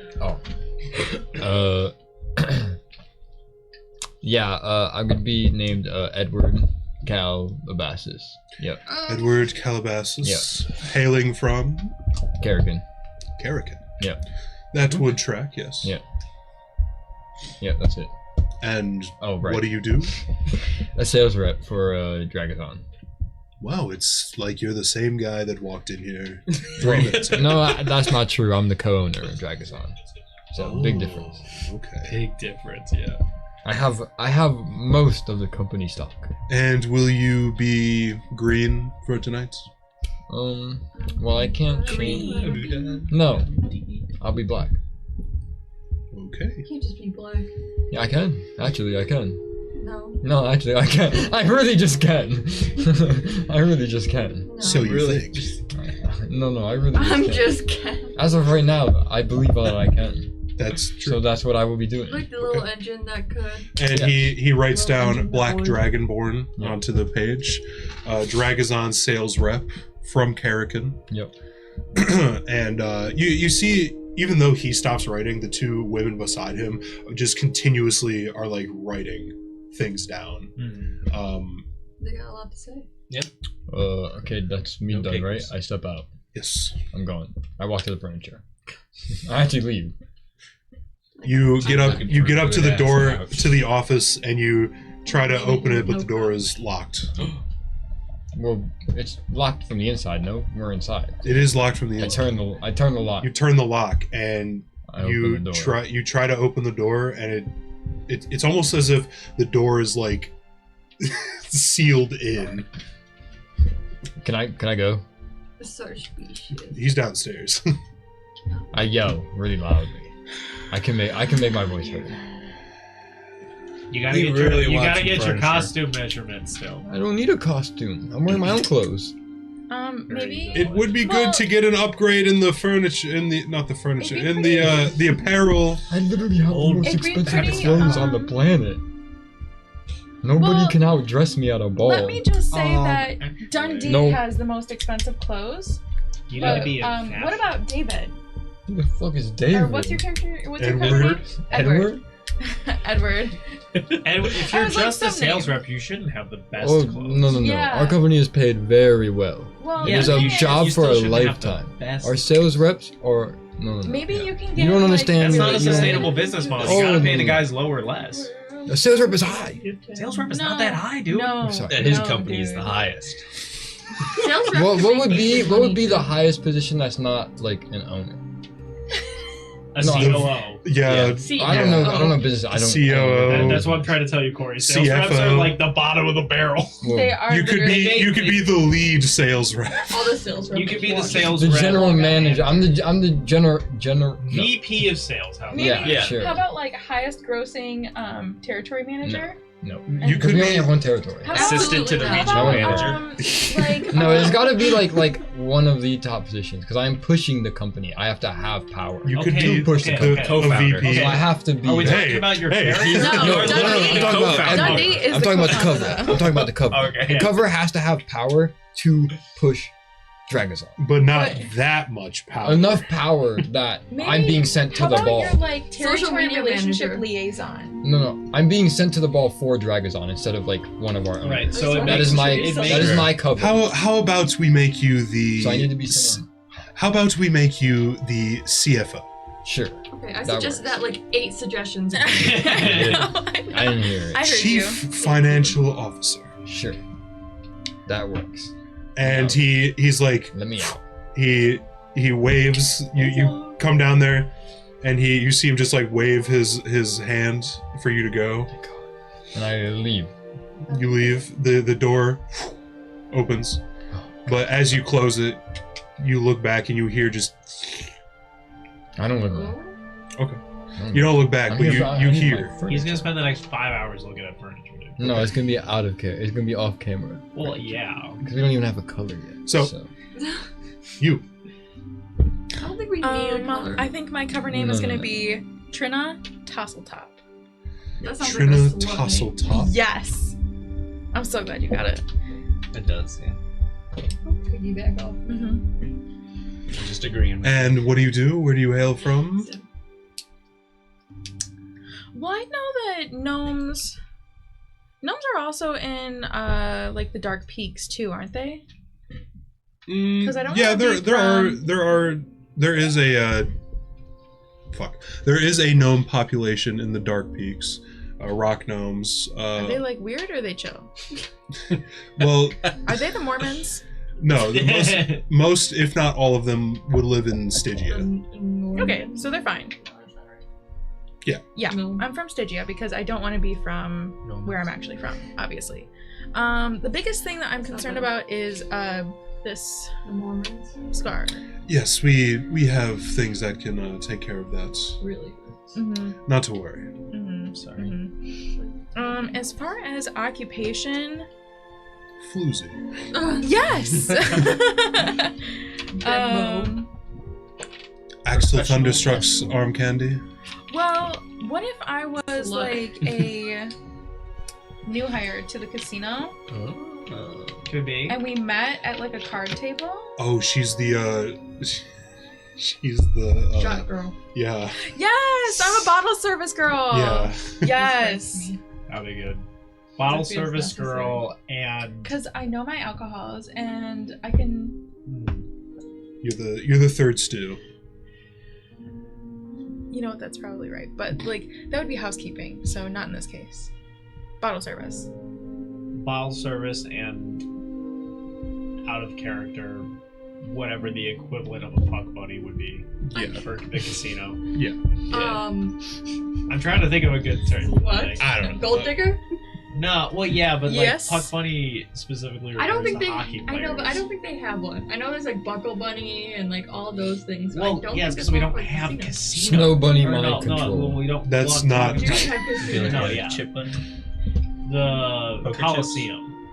I'm gonna be named Edward Calabasas. Yep.
Edward Calabasas, hailing from
Kerrigan.
Carrican.
Yep.
That would track, yes.
Yeah. Yep, that's it.
And
Oh, right.
what do you do?
A sales rep for Dragathon.
Wow, it's like you're the same guy that walked in here 3 minutes ago.
No, that's not true. I'm the co-owner of Dragathon. So big difference.
Okay.
Big difference, yeah.
I have most of the company stock.
And will you be green for tonight?
Well, I can't change. No, I'll be black.
Okay.
You can't just be black.
Yeah, I can. Actually, I can.
No.
No, actually, I can. I really just can. I really just can.
No.
So you
Really?
think.
No, I really just
I'm
can.
just kidding.
As of right now, I believe that I can.
That's true.
So that's what I will be doing.
Like the little engine that could.
And
Yeah.
he writes
Well,
down
engine
Black
board.
Dragonborn
Yeah.
onto the page. Dragazon sales rep from Carrican.
Yep.
And you see, even though he stops writing, the two women beside him just continuously are like writing things down.
They got a lot to say.
Okay, that's me
Okay.
done, right? I step out.
Yes.
I'm gone. I walk to the furniture. I actually leave.
You get up.
looking
You
for
get up to the
good-ass
door
couch.
to the office, and you try to open it, but the door is locked.
Well, it's locked from the inside. No, we're inside.
It is locked from the
I
inside.
turn the lock.
You turn the lock, and
I open
you
the door.
try to open the door, and it's almost as if the door is like sealed in.
Can I go?
So species.
He's downstairs.
I yell really loudly. I can make my voice heard.
You gotta
We
get
really
you
want
gotta
some
get your
furniture.
costume measurements still.
I don't need a costume. I'm wearing my own clothes.
Maybe.
It would be
Well-
good to get an upgrade in the furniture, not the furniture,
It'd be
in the apparel.
I literally have the most
It'd be
expensive
pretty,
clothes on the planet. Nobody
Well,
can outdress me at a ball.
Let me just say that Dundee
No.
has the most expensive clothes.
You need
But
to be a
what about David?
Who the fuck is David?
Or what's your character? What's your
Edward.
character name?
Edward?
And if
I
you're
was like,
just a
some
sales
name.
rep, you shouldn't have the best
Oh,
clothes.
no.
Yeah.
Our company is paid very well.
Well,
It is
the
a
thing
job
You
for
still
a
shouldn't have the
lifetime.
best
Our sales reps are no.
Maybe you can get.
You don't
like,
understand.
That's not a
you know-
sustainable business model. You gotta pay the guys low or less.
A sales rep is high.
Sales rep is
No.
not that high, dude.
No.
I'm sorry.
And his
No,
company is
dude.
the highest.
Sales reps
What
make
would be
decent
what would
money,
be the
too.
highest position that's not like an owner?
A
No,
COO.
Yeah.
I don't know. I don't know business. I don't.
COO.
And that's what I'm trying to tell you, Corey. Sales reps
CFO.
are like the bottom of the barrel.
Well,
They are.
You could be the lead sales rep.
All the sales reps.
You could be the
want.
sales
the
rep.
general manager. I'm the general. No.
VP of sales. How about
Maybe.
that?
Yeah.
Sure.
How about like highest grossing territory manager?
No.
You could
We only have
be.
one territory.
How
Assistant to the
Absolutely
regional
about,
manager.
like
No, it's got to be like one of the top positions because I'm pushing the company. I have to have power.
You could
Okay,
be
push the
the
co-founder.
a VP.
So I have to be.
Are we
Hey,
talking about your
hey.
character?
No,
You're
Dundee.
literally the
I'm talking about
co-founder.
Dundee is
I'm
the
talking about the cover.
co-founder.
I'm talking about the cover.
Okay.
The cover has to have power to push Dragazon.
But not
But-
that much power.
Enough power that
Maybe-
I'm being sent to
How
the
about
ball.
your like
Social
territory
media
relationship
manager.
liaison?
No, I'm being sent to the ball for Dragazon instead of like one of our own.
Right. So
That
it
That
makes,
is my
it
that
makes-
is my cover.
How about we make you the?
So I need to be someone.
How about we make you the CFO?
Sure.
Okay, I
That
suggested
works.
that like 8 suggestions.
I
I didn't hear it.
heard
Chief
you.
Financial Officer.
Sure. That works.
And he's like
Let me out.
he waves. You come down there, and you see him just like wave his hand for you to go.
And I leave.
You leave. The door opens, but as you close it, you look back and you hear just.
I don't live there.
Okay. You don't look back,
I'm
but
here
you
for- I
you
need my
hear.
He's
furniture.
gonna spend the next 5 hours looking at furniture, dude.
No, it's gonna be out of care. It's gonna be off camera
Well, yeah.
because we don't even have a color yet.
So- You.
I don't think we need a color.
I think my cover name is
No,
gonna
no.
be Trina Tosseltop.
That sounds
Trina
like a slut name.
Tosseltop.
Yes. I'm so glad you got it.
It does, yeah.
Piggyback off.
Mm-hmm.
I'm just agreeing with
And what do you do? Where do you hail from?
Well, I know that gnomes are also in like the Dark Peaks too, aren't they? 'Cause I don't
Yeah,
wanna be
there is a there is a gnome population in the Dark Peaks, rock gnomes.
Are they like weird or are they chill?
Well,
Are they the Mormons?
no, most if not all of them would live in Stygia.
Okay, so they're fine.
Yeah.
Yeah,
No.
I'm from Stygia because I don't want to be from where I'm actually from, obviously. The biggest thing that I'm concerned about is this
The Mormons.
scar.
Yes, we have things that can take care of that.
Really.
Mm-hmm.
Not to worry.
Mm-hmm.
Sorry.
Mm-hmm. As far as occupation,
Floozy.
yes.
Demo.
Axel
Professional
Thunderstruck's arm candy.
Well, what if I was
Slut.
like a new hire to the casino
Could be.
and we met at like a card table?
Oh, she's the she's the
Shot girl.
yeah.
Yes, I'm a bottle service girl.
Yeah.
Yes.
That'd be good. Bottle
That feels
service
necessary.
girl and
Because I know my alcohols and I can.
You're the third stew.
You know what? That's probably right. But like that would be housekeeping, so not in this case. Bottle service.
bottle service and out of character, whatever the equivalent of a fuck buddy would be
Yeah.
for the casino.
Yeah.
I'm trying to think of a good term.
What?
Like,
I don't know.
Gold digger?
no, well, yeah, but
Yes.
like puck bunny specifically.
I don't
refers
think
to
they.
hockey
I know, but I
players.
don't think they have one. I know there's like Buckle Bunny and like all those things. But I
Well,
don't
yeah,
think
because
it's
we
all
don't
for
have
casino.
casino.
Snow bunny
Or
mind
no,
control.
No, we don't.
That's
well,
not-
We do have
I feel
casino.
like
No,
a
yeah.
chip bunny.
The
Poker
Coliseum,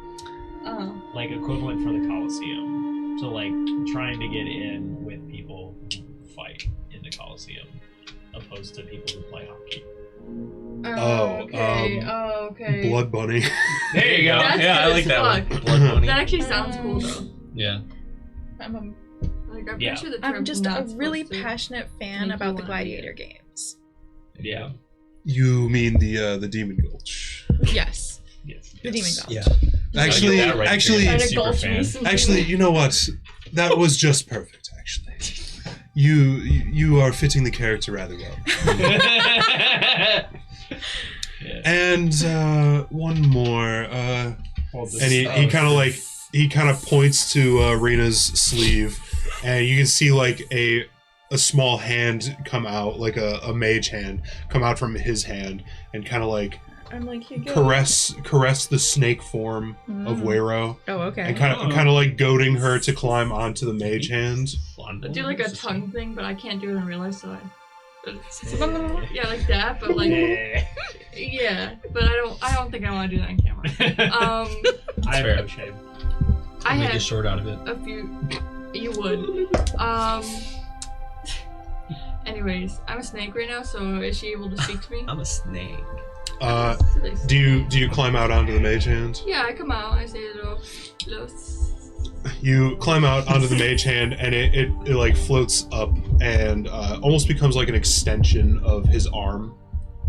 Oh.
like equivalent for the Coliseum. So like trying to get in with people who fight in the Coliseum, opposed to people who play hockey.
Oh,
Okay. Oh, okay.
Blood bunny.
There you go.
That's
Yeah, I
good
like
as
that one.
fuck.
Blood bunny.
That actually sounds cool though.
Yeah.
I'm a
I Like, I'm
Yeah.
pretty sure the
I'm
term's
just a
not
really
supposed to
passionate fan
make
about
you
the
wanna be
Gladiator games.
Yeah.
You mean the Demon Gulch?
Yes,
Yes.
the Demon Gulch.
Yeah.
Actually,
Get that right,
actually,
you're
Trying
a
to
super
gulch
fan.
me some-
actually, you know what? That was just perfect. Actually, you are fitting the character rather well.
Yeah.
And one more.
Well, this-
And he kind of points to Rena's sleeve, and you can see like a small hand come out, like a mage hand come out from his hand, and kind of like
I'm like, here you go.
caress the snake form of Wero,
Oh, okay.
and kind of like goading her to climb onto the mage hand.
I do like a tongue thing, but I can't do it in real life, so yeah, like that, but like yeah, but I don't think I want to do that on camera.
I have
fair.
no shame.
I
Make a
had
short out of it.
a few. You would. Anyways, I'm a snake right now, so is she able to speak to me?
I'm a snake.
Do you climb out onto the mage hand?
Yeah, I come out. I say hello.
You climb out onto the mage hand, and it like floats up and almost becomes like an extension of his arm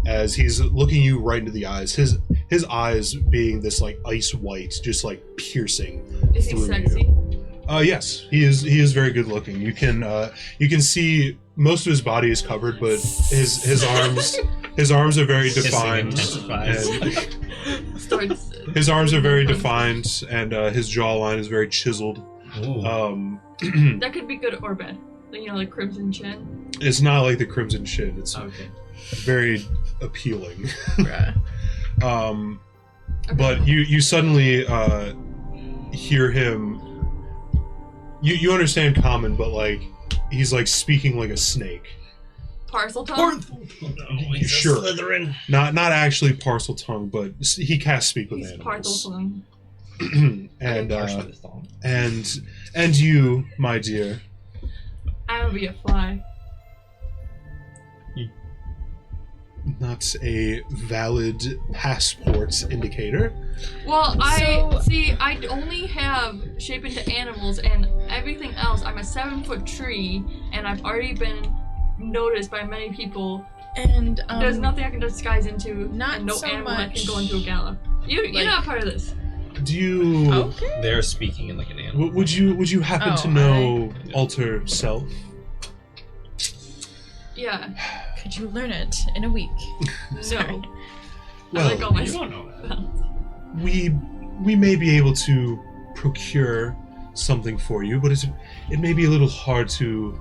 as he's looking you right into the eyes. His eyes being this like ice white, just like piercing.
Is he
through
sexy?
you. Yes, he is very good looking. You can see most of his body is covered, but his arms are very defined.
intensifies.
And
Starts.
his arms are very defined, and his jawline is very chiseled.
Ooh.
That could be good or bad. Like, you know, like Crimson Chin.
It's not like the Crimson Chin. It's
Okay.
very appealing.
Bruh.
But you suddenly hear him. You understand common, but like he's like speaking like a snake.
Parcel tongue.
Sure. Not actually parcel tongue, but he casts speak with
He's
animals.
parcel tongue.
and you, my dear.
I'm gonna be a fly.
Not a valid passport indicator.
Well,
So-
I only have shape into animals, and everything else, I'm a 7-foot tree, and I've already been noticed by many people.
And
There's nothing I can disguise into,
not
and no
so
animal I
much-
can go into a gallop. You're
like-
not part of this.
Do you
Okay.
They're speaking in like an animal.
would you happen
Oh,
to know alter self?
Yeah.
Could you learn it in a week?
No.
Well,
I like all my
You don't know that.
we may be able to procure something for you, but it may be a little hard to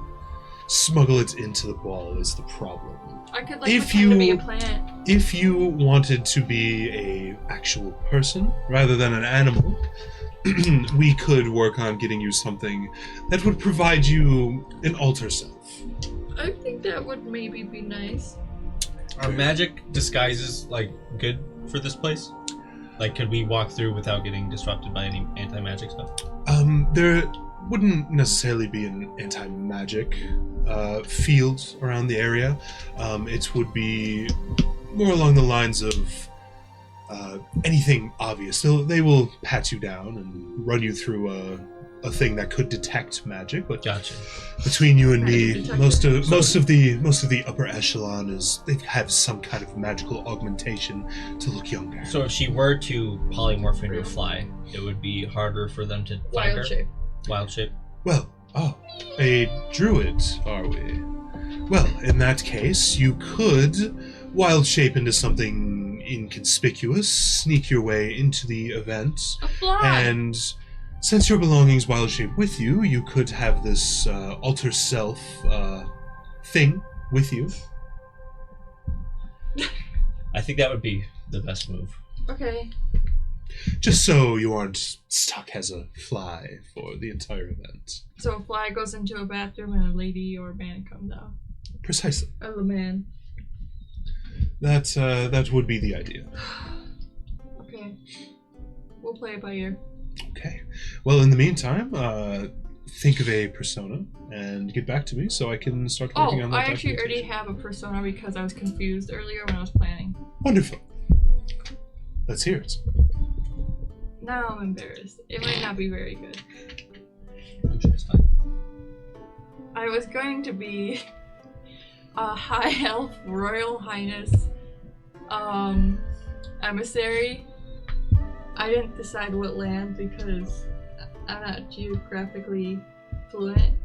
smuggle it into the ball is the problem.
I could like
If
pretend to be
you-
a plant.
If you wanted to be a actual person rather than an animal, we could work on getting you something that would provide you an alter self.
I think that would maybe be nice.
Are magic disguises like good for this place? Like, could we walk through without getting disrupted by any anti-magic stuff?
There wouldn't necessarily be an anti-magic field around the area. It would be more along the lines of anything obvious. They will pat you down and run you through a thing that could detect magic, but
Gotcha.
between you and
Magic
me,
detector.
most of the upper echelon is they have some kind of magical augmentation to look younger.
So if she were to polymorph into a fly, it would be harder for them to find her?
Wild shape.
Wild shape.
Well, a druid, are we? Well, in that case, you could wild shape into something inconspicuous, sneak your way into the event,
A fly.
and since your belongings wild shape with you, you could have this alter self thing with you.
I think that would be the best move.
Okay.
Just so you aren't stuck as a fly for the entire event.
So a fly goes into a bathroom and a lady or a man comes out.
Precisely.
Oh, the man.
That would be the idea.
Okay. We'll play it by ear.
Okay. Well, in the meantime, think of a persona and get back to me so I can start working on that.
I actually already
documentation.
have a persona because I was confused earlier when I was planning.
Wonderful. Let's hear it.
Now I'm embarrassed. It might not be very good.
I'm sure it's fine.
I was going to be a high elf royal highness emissary. I didn't decide what land because I'm not geographically fluent.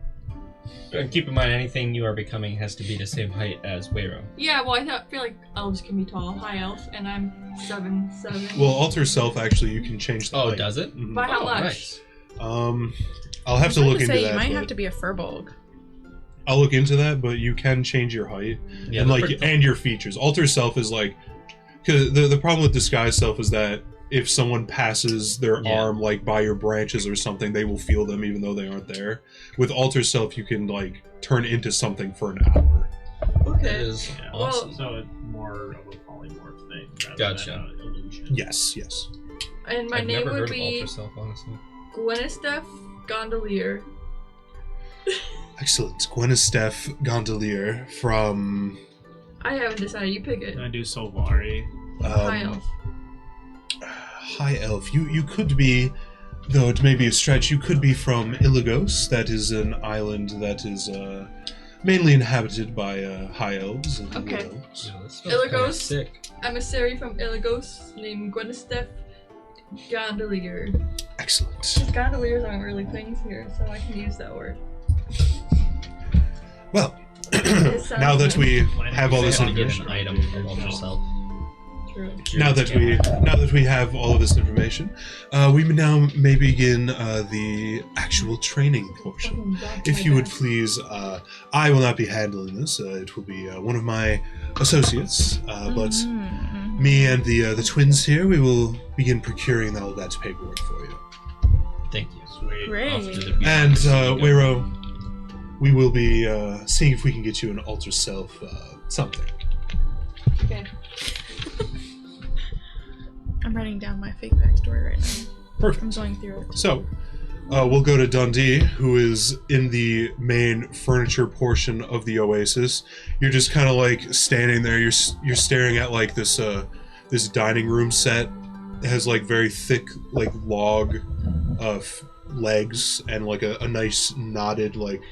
And keep in mind, anything you are becoming has to be the same height as Wero.
Yeah, well, I feel like elves can be tall, high elf, and I'm 7'7".
Well, alter self actually you can change the
Oh,
height.
does it?
Mhm.
By how much?
Nice.
I'll have to look into
say
that.
you might
but-
have to be a furbolg.
I'll look into that, but you can change your height
Yeah,
and
they're
like
pretty-
and your features. Alter self is like, cause the problem with disguise self is that if someone passes their
Yeah.
arm like by your branches or something, they will feel them even though they aren't there. With alter self, you can like turn into something for an hour.
That
Okay.
is
Yeah.
awesome.
So it's more of a polymorph thing rather
Gotcha.
than an illusion.
Yes, yes.
And my
I've
name
never
would
heard of
be
Ultra Self, honestly.
Gwenesteph Gondolier.
Excellent. Gwenesteph Gondolier from
I haven't decided. You pick it.
I do Solvari.
High elf.
High Elf. You could be, though it may be a stretch, you could be from Illigos. That is an island that is mainly inhabited by High Elves and
Okay.
Low Elves.
Yeah, that smells kinda
Illigos.
sick.
Emissary from Illigos named Gwenesteph Gondolier.
Excellent.
Because gondoliers aren't really things here, so I can use that word.
Well,
It sounds
now that
good.
we
Why don't
have
you
all
say
this
how
To
to
get
information,
an item from Ultra Self.
True.
now that we have all of this information, we now may begin the actual training portion. If you would please, I will not be handling this. It will be one of my associates. But
Mm-hmm.
me and the twins here, we will begin procuring all that paperwork for you.
Thank you.
Sweet.
Great.
Off to the
And
beginning.
Wero, we will be seeing if we can get you an alter self something.
Okay.
I'm writing down my fake backstory right now.
Perfect.
I'm going through it.
So, we'll go to Dundee, who is in the main furniture portion of the oasis. You're just kind of like standing there. You're staring at like this this dining room set. It has like very thick like log legs and like a nice knotted like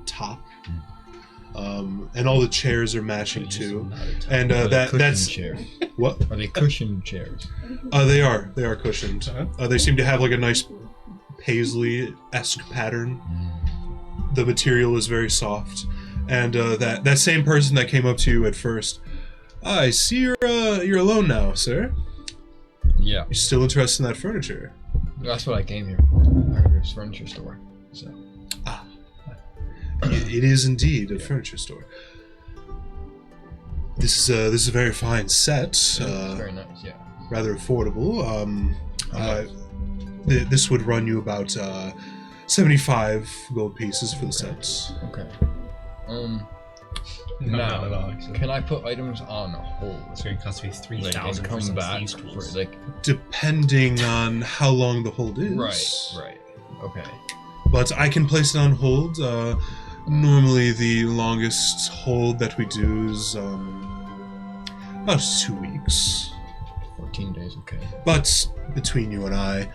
top. And all the chairs are matching too. And
Are they
that's
cushioned chairs?
what
Are they cushioned chairs?
they are cushioned. They seem to have like a nice paisley-esque pattern. The material is very soft, and that same person that came up to you at first, I see you're alone now, sir.
Yeah,
You're still interested in that furniture.
that's what I came here for. I heard it was a furniture store. So
It is indeed a furniture store. This is a very fine set.
it's very nice. Yeah.
Rather affordable. This would run you about 75 gold pieces for the sets.
Okay.
No,
Now,
not at all, actually.
can I put items on hold?
It's going to cost me
Like,
3,000
and
for
come
some
back
thieves'
for,
tools.
like,
Depending on how long the hold is.
right. Okay.
But I can place it on hold. Normally, the longest hold that we do is about 2 weeks.
14 days. Okay.
But between you and I,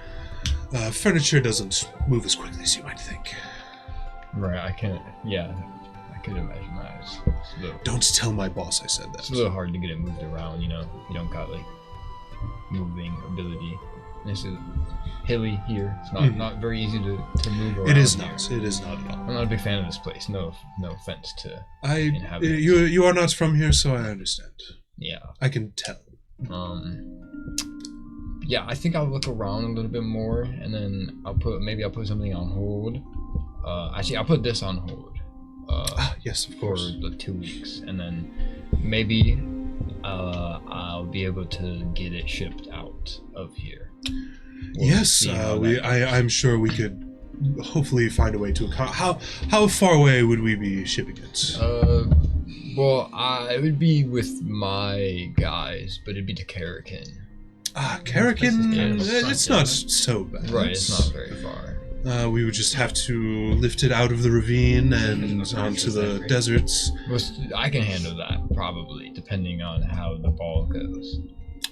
furniture doesn't move as quickly as you might think.
Right. I can. Yeah. I could imagine that. It's a little,
Don't tell my boss I said
it's a
that.
little hard to get it moved around. You know, if you don't got like moving ability. This is hilly here. It's not
Mhm.
not very easy to move around.
It is
here.
not. It is not at all.
I'm not a big fan of this place. No offense to.
I you are not from here, so I understand.
Yeah.
I can tell.
Yeah, I think I'll look around a little bit more, and then I'll put something on hold. Actually, I'll put this on hold.
Yes, of
For
course.
the 2 weeks, and then maybe I'll be able to get it shipped out of here. We'll
Yes,
see how that goes.
I'm sure we could hopefully find a way to how far away would we be shipping it?
Well, it would be with my guys, but it'd be to Karakin.
Karakin,
This is
it's not so bad.
Right, it's not very far.
We would just have to lift it out of the ravine and onto the deserts.
Well, I can handle that, probably, depending on how the ball goes.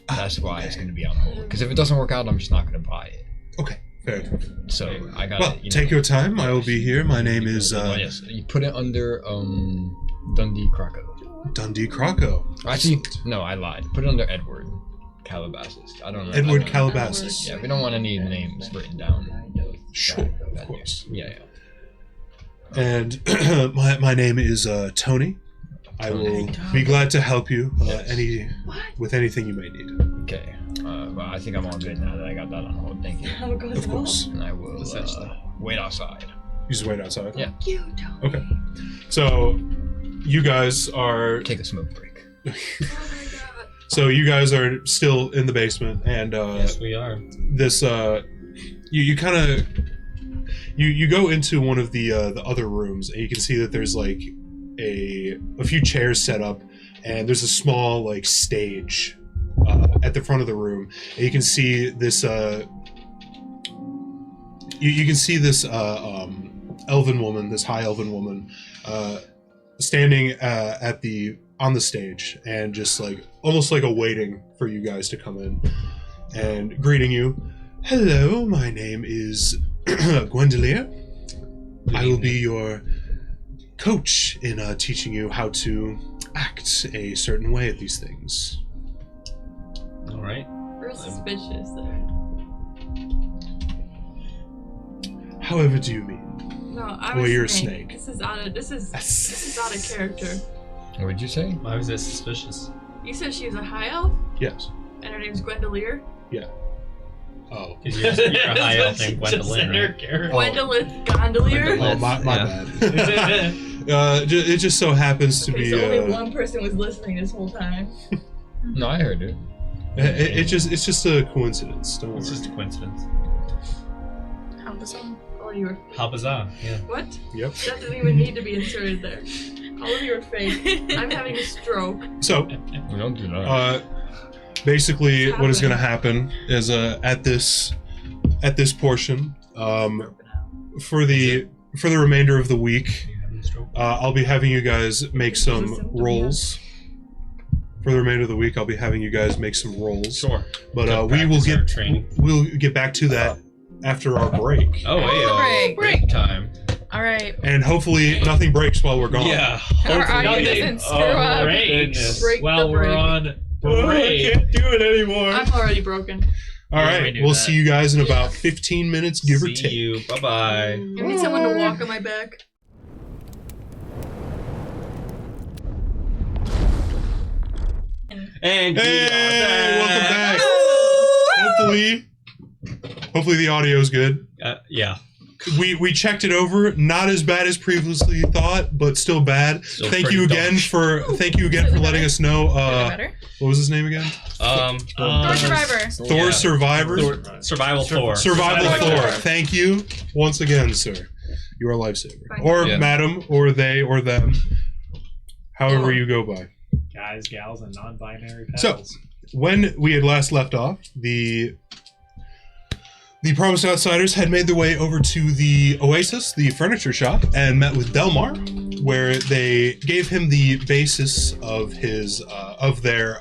That's why it's going to be on hold. Because if it doesn't work out, I'm just not going to buy it.
Okay, Fair enough.
So I got
Well, take your time. I will be here. My name is
yes, you put it under Dundee Krakow.
Dundee Krakow.
Actually, no, I lied. Put it under Edward Calabasas. I don't know.
Edward Calabasas.
Yeah, we don't want any names written down.
Sure, of course.
Yeah.
And my name is Tony. I will be glad to help you with anything you may need.
Okay. Well, I think I'm all good now that I got that on hold. Thank you.
Of course.
And I will wait outside.
You just wait outside?
Yeah.
Okay. So, you guys are...
Take a smoke break.
So, you guys are still in the basement, and...
yes, we are.
This, you kind of... You go into one of the other rooms, and you can see that there's, like, a few chairs set up, and there's a small, like, stage at the front of the room, and you can see this you can see this elven woman, this high elven woman, standing on the stage, and just like almost like awaiting for you guys to come in and greeting you. Hello, my name is Gwendolyn. I will be your coach in teaching you how to act a certain way at these things.
All right.
We're suspicious there.
However do you mean?
No, I'm
Well,
a
you're a
snake.
snake.
This is out of character.
What did you say?
Why was that suspicious?
You said she was a high elf,
Yes.
and her name's Gwendolyn.
Oh.
Because you're a high elf named Gwendolyn, right?
Gwendolyn Gondolier.
Oh, my
Yeah.
bad. It just so happens to
Okay,
be.
so only one person was listening this whole time.
No, I heard it.
It's just a coincidence. Don't
It's
worry.
just a coincidence.
How bizarre.
All of you are.
How bizarre, yeah.
What?
Yep.
That doesn't even need to be inserted there. All of you are fake. I'm having a stroke.
So,
We don't do that.
basically,
What's
what is going to happen is at this portion, for the remainder of the week,
Are you having a stroke?
I'll be having you guys make some rolls. For the remainder of the week, I'll be having you guys make some rolls.
Sure.
But
Good
we will
practice our
get
training.
we'll get back to that after our break.
Oh, hey,
Break.
time.
All right.
And hopefully nothing breaks while we're gone.
Yeah.
Our audio
Nothing.
doesn't screw up.
Breaks.
Break
Well,
the
we're
break.
on break.
do it anymore.
I'm already broken.
All
Yeah,
right,
we do
we'll
that.
see you guys in about 15 minutes, give or
See
take.
you. Bye-bye.
I need someone to walk on my back.
And
Hey, welcome back. Hopefully the audio is good.
Yeah.
We checked it over. Not as bad as previously thought, but still bad.
Still
Thank
pretty
you again for letting us know.
Better?
What was his name again?
Thor Survivor.
Thor
Yeah.
Survivor.
Survival Thor.
Survival
Survival
Thor.
Thor.
Thank you once again, sir. You are a lifesaver,
Fine.
or
Yeah.
madam, or they, or them. However you go by.
Guys, gals, and non-binary
So-
pals.
When we had last left off, the Promised Outsiders had made their way over to the Oasis, the furniture shop, and met with Delmar, where they gave him the basis of his of their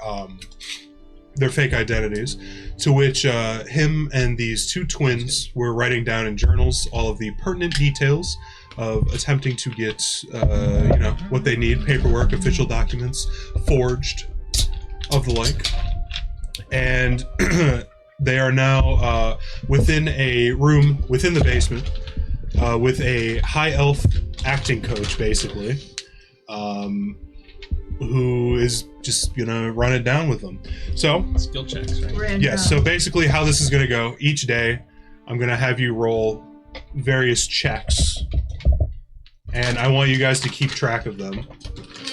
fake identities, to which him and these two twins were writing down in journals all of the pertinent details of attempting to get what they need, paperwork, official documents, forged, of the like. And they are now within a room within the basement with a high elf acting coach, basically, who is just gonna run it down with them. So,
Skill checks, right?
Random.
yes, so basically how this is gonna go, each day I'm gonna have you roll various checks, and I want you guys to keep track of them.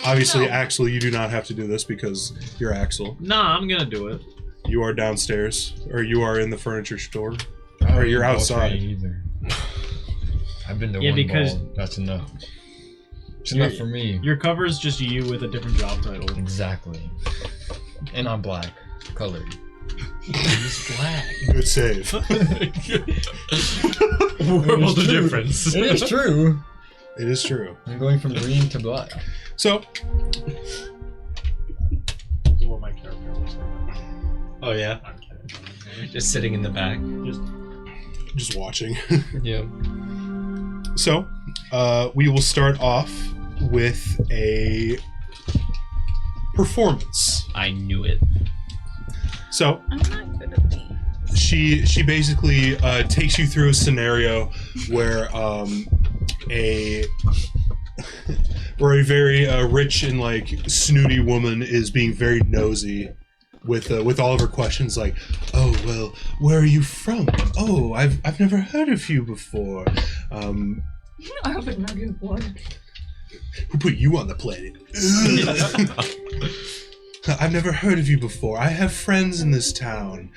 Obviously,
No.
Axel, you do not have to do this because you're Axel.
Nah, I'm gonna do it.
You are downstairs, or you are in the furniture store.
I
Or
don't
you're
even go
outside.
for it either. I've been to
Yeah,
one
because-
ball. That's enough. It's
You're-
enough for me.
Your cover is just you with a different job title.
Exactly. And I'm black. Colored.
He's black.
Good save.
World
It's
of
true.
difference.
It is true.
It is true.
I'm going from green to black.
So,
This is what my character looks like.
Oh, yeah.
I'm kidding.
Just sitting in the back.
Just
just watching.
Yeah.
So, we will start off with a performance.
I knew it.
So,
I'm not good at these.
she basically takes you through a scenario where a very rich and like snooty woman is being very nosy with all of her questions, like, oh well, where are you from? Oh, I've never heard of you before.
I have a nugget one.
Who put you on the planet? I've never heard of you before. I have friends in this town.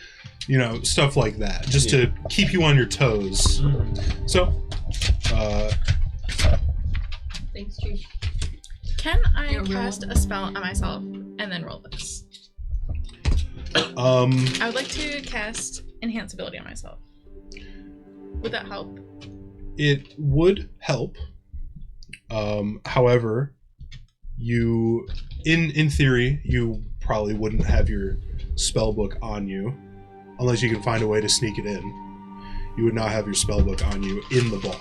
You know, stuff like that, just to keep you on your toes. So,
Thanks, Chief.
Can I
Yeah, roll.
cast a spell on myself and then roll this? I would like to cast enhance ability on myself. Would that help?
it would help. However, you, in theory, you probably wouldn't have your spell book on you, unless you can find a way to sneak it in. You would not have your spell book on you in the ball.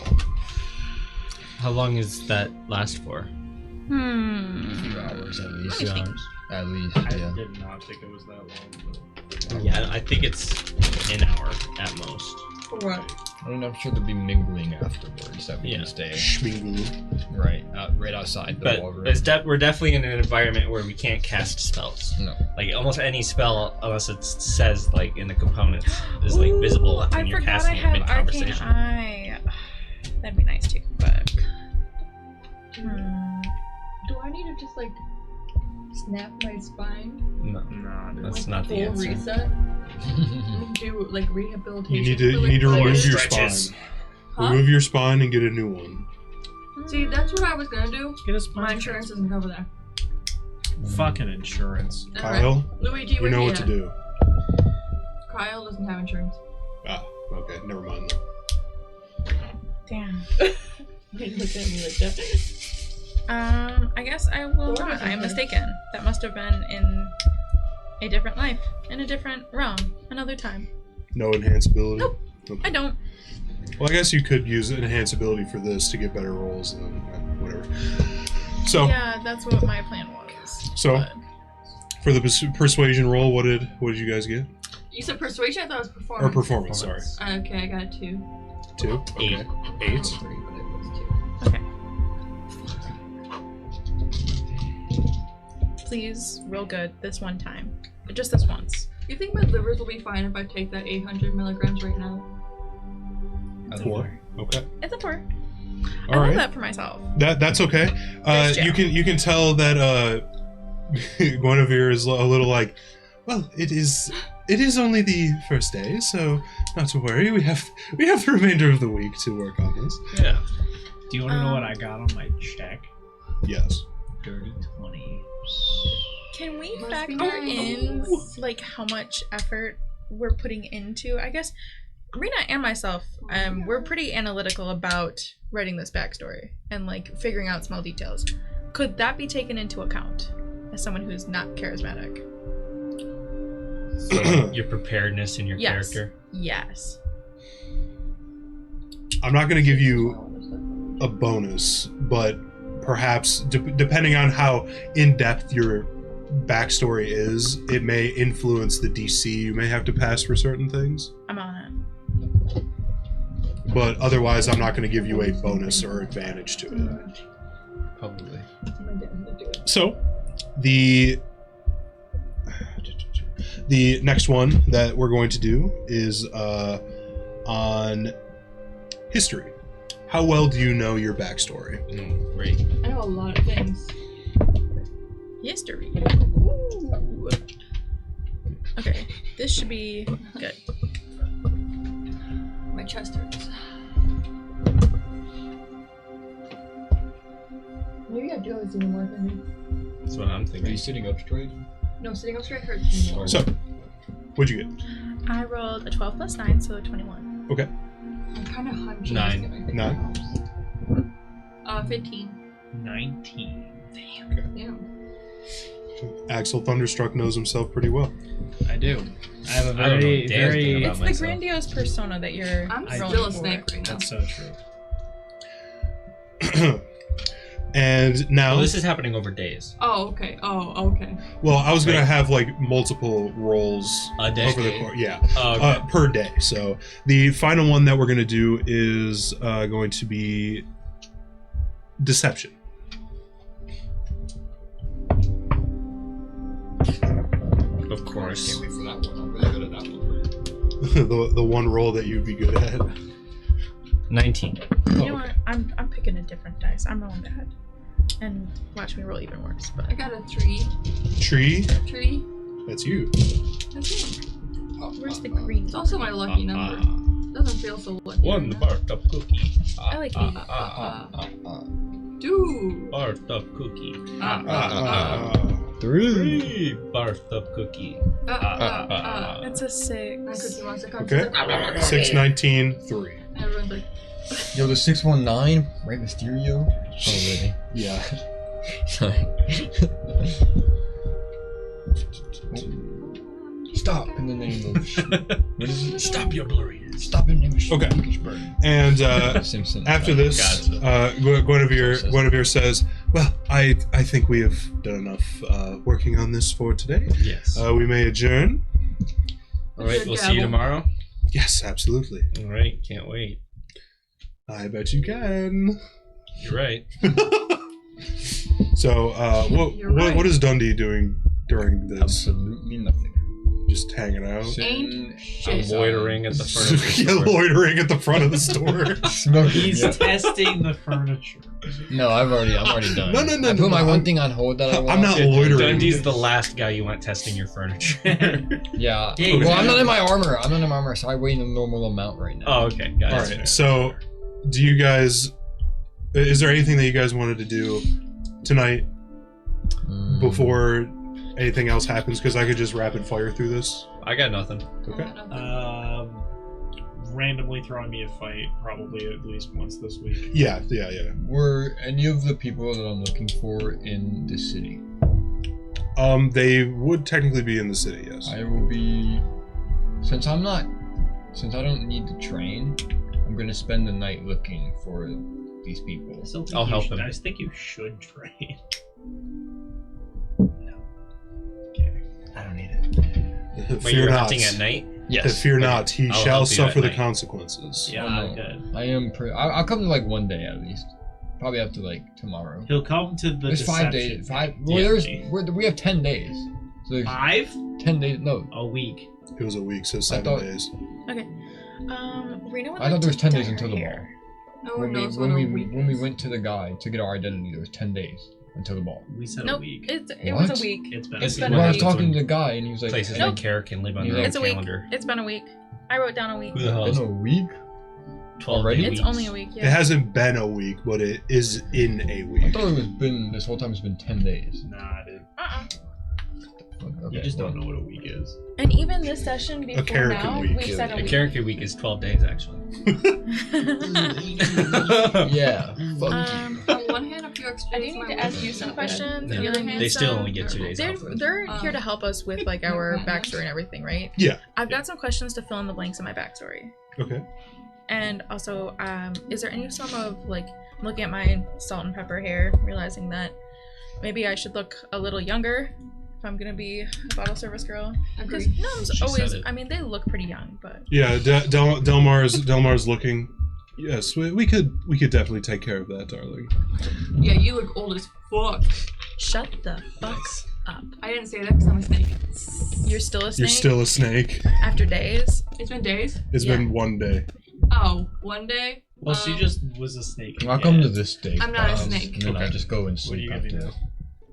How long does that last for?
A few hours at least.
Few hours.
At least,
I
yeah.
did not think it was that long.
Yeah, I think it's an hour at most.
Right.
I mean, I'm sure there'll be mingling afterwards that we can stay
Schmingle.
right outside the
But
ballroom.
we're definitely in an environment where we can't cast spells.
No.
Like almost any spell, unless it says like in the components, is like visible
Ooh,
when
I
you're
forgot
casting
I
it
have
mid
arcane
conversation.
eye. That'd be nice too, but
Do I need to just like snap my spine?
No,
Nah, dude.
that's
Like,
not the
full
answer.
reset? Do like rehabilitation?
You need
for, like,
to
the-
remove your
stretches.
spine.
Huh?
Remove your spine and get a new one.
See, that's what I was gonna do.
Get his
My insurance doesn't cover that.
Fucking insurance.
Kyle,
Luigi,
you know what to do.
Kyle doesn't have insurance.
Ah, okay, never mind then.
damn.
He looked at me like that.
I guess I will
Or
not. I am
different.
mistaken. That must have been in a different life, in a different realm, another time.
No enhanceability?
Nope.
Okay.
I don't.
Well, I guess you could use enhanceability for this to get better rolls and whatever. So,
Yeah, that's what my plan was.
So?
but-
for the persuasion roll, what did you guys get?
You said persuasion? I thought it was
Or
performance.
performance, sorry.
Okay, I got 2.
2? Okay. 8.
3, but it was 2.
Okay. Please roll good this one time. Just this once.
You think my livers will be fine if I take that 800 milligrams right now?
It's a
4. Okay.
It's a 4. I
All
love
right.
that for myself.
That's okay.
Nice job.
You can tell that Guinevere is a little like, well, it is only the first day, so not to worry. We have the remainder of the week to work on this.
Yeah.
Do you want to know what I got on my check?
Yes.
Dirty 20.
Can we
Must
factor
be nice.
in like how much effort we're putting into? I guess Rena and myself, we're pretty analytical about writing this backstory and like figuring out small details. Could that be taken into account as someone who's not charismatic?
So like, your preparedness and your
Yes.
character.
Yes.
I'm not going to give you a bonus, but perhaps depending on how in-depth your backstory is, it may influence the DC you may have to pass for certain things.
I'm on it.
But otherwise, I'm not going to give you a bonus or advantage to it.
Probably.
So, the next one that we're going to do is on history. How well do you know your backstory?
Great.
I know a lot of things.
History. Ooh. Okay, this should be good.
My chest hurts. Maybe I do have seen more than me.
That's what I'm
Are you
thinking.
sitting up straight?
No, sitting up straight hurts me more.
So, what'd you get?
I rolled a 12 plus 9, so 21.
Okay.
I'm kind of hunching.
9.
9.
15.
19.
Damn.
Axel Thunderstruck knows himself pretty well.
I do. I have a
I don't know
very,
a damn thing
very.
about
It's the
myself.
grandiose persona that you're.
I'm
I
still a
rolling
snake
for.
right now.
That's so true.
And now,
Well, this is happening over days.
Oh, okay. Oh, okay.
well, I was gonna
Right.
have like multiple rolls
A day?
over the course. Yeah.
Oh, okay.
Per day. So the final one that we're going to do is going to be deception.
Of course.
Can't wait for that one. I'm really good at that one.
the one roll that you'd be good at.
19.
You know what? I'm picking a different dice. I'm rolling bad, and watch me roll even worse. But
I got a 3.
Tree.
Tree.
That's you.
That's it.
where's the green?
It's also my lucky number. Doesn't feel so lucky.
One
right now.
barked up cookie.
I like it.
Dude.
Barked up cookie.
Three.
Barked up cookie.
It's a 6.
My cookie wants to come
Okay.
to the
6, 19, 3.
Everyone's like,
Yo, the 619, right, Mysterio? Oh, really?
Yeah.
Sorry. Stop in the name of. What is it?
Stop your blurriness.
Stop in the name of.
Okay.
Smokey'sburg.
And
Simpsons.
after this, Guinevere says, "Well, I think we have done enough working on this for today.
Yes.
We may adjourn."
All right, we'll see you tomorrow.
Yes, absolutely.
All right, can't wait.
I bet you can.
You're right.
So,
You're right.
what is Dundee doing during this?
Absolutely nothing.
Just hanging out,
Ain't
I'm
shit.
loitering at the front of the
Yeah,
store.
loitering at the front of the store.
Smoking.
He's
Yeah.
testing the furniture.
No, I'm already done.
No,
I put my one thing on hold that I want.
I'm not loitering.
Dundee's the last guy you want testing your furniture.
Yeah.
Yeah,
Well, I'm
exactly.
not in my armor. I'm not in my armor, so I weigh the normal amount right now.
Oh, okay. Got it.
All
That's
right.
fair.
So, do you guys? Is there anything that you guys wanted to do tonight before anything else happens? Because I could just rapid fire through this.
I got nothing.
Okay.
Randomly throwing me a fight probably at least once this week.
Yeah.
Were any of the people that I'm looking for in the city?
They would technically be in the city. Yes.
I will be. Since I don't need to train, I'm gonna spend the night looking for these people.
I still think
I'll
you
help
should,
him.
I think you should train.
I don't need it.
Wait,
Fear
you're
not.
hunting at night?
Fear not. He
I'll
shall
help you
suffer
at
the
night.
consequences.
Yeah,
Oh, no.
good.
I am. I'll come to like one day at least. Probably up to like tomorrow.
He'll come to the
There's 5 days.
deception.
Well,
Yeah.
we have 10 days. So there's
5?
10 days. No,
A week.
It was a week, so 7
thought-
days.
Rena would
I
like
thought there was
to
10
dye
days
her
until the
hair.
No one knows what
when
a
we
week
when we
is.
went to the guy to get our identity, there was 10 days until the ball.
We said a
Nope,
week.
it was
What?
a week.
It's been
It's
a
been
week.
Well, I
a
was
week.
talking to the guy and he was like,
Places
Nope.
like Kara can live on
He's
their
like-
own
It's a week.
calendar.
It's been a week. I wrote down a week.
Who the hell
"In
is
a week?"
12
Already?
It's only a week.
It
Yeah.
hasn't been a week, but it is in a
I
week.
thought it was been this whole time. It's been 10 days.
Nah, dude.
Okay,
You just don't
well,
know what a week is.
And even this session before
Karakin
now,
week.
we've said a
A
week.
character week is 12 days, actually.
Yeah. Fuck
On one hand, a few extra
I do
days
need
might
to
work.
ask you some questions.
Yeah.
On the other hand,
They still
some-
only get 2 days
They're,
off.
they're here to help us with like our backstory and everything, right?
Yeah.
I've got some questions to fill in the blanks in my backstory.
Okay.
And also, is there any form of like looking at my salt and pepper hair, realizing that maybe I should look a little younger if I'm gonna be a bottle service girl? Because
Agreed.
gnomes
She
always,
said it.
I mean, they look pretty young, but
Yeah. Delmar's looking. Yes, we could definitely take care of that, darling.
Yeah, you look old as fuck.
shut the fuck up.
I didn't say that because I'm a snake.
You're still a snake
You're still a snake.
after days.
It's been days.
It's
Yeah.
been 1 day.
Oh, one day.
Well, she just was a snake.
I'll come to
again.
this day.
I'm not a snake.
And then I
Okay.
just go and
What are
sleep
you gonna do
after.
now?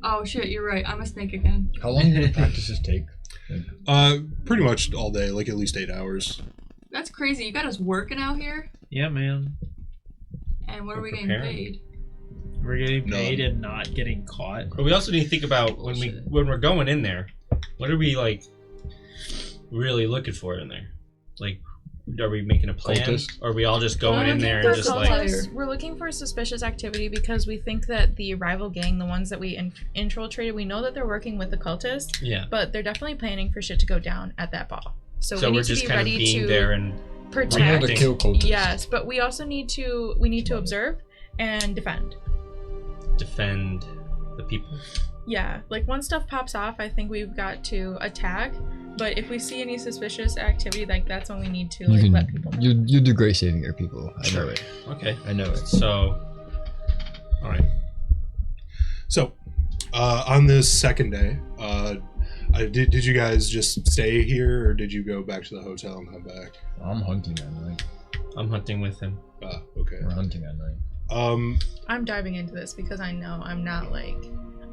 Oh shit, you're right. I'm a snake again.
How long do the practices take?
Pretty much all day, like at least 8 hours.
That's crazy. You got us working out here,
Yeah, man.
and what are we
We're
getting
preparing.
paid?
We're getting
No.
paid and not getting caught.
But we also need to think about when we're going in there, what are we like really looking for in there? Like are we making a plan?
Cultist.
Or are we all just going
We're
in there
looking
and
for
just
cultists.
like?
We're looking for suspicious activity because we think that the rival gang, the ones that we infiltrated, we know that they're working with the cultists,
Yeah.
but they're definitely planning for shit to go down at that ball. So we
So
need
we're
to
just
be
kind of
ready
being
to
there and
We know
protect.
to kill cultists.
Yes, but we also need to observe and defend.
defend the people.
Yeah, like once stuff pops off, I think we've got to attack. But if we see any suspicious activity, like that's when we need to like let people know.
You do great saving your people. I know it.
Okay.
I know it.
So, all right.
So, on this second day, did you guys just stay here, or did you go back to the hotel and come back?
I'm hunting at night.
I'm hunting with him.
Okay.
We're hunting at night.
I'm diving into this because I know I'm not like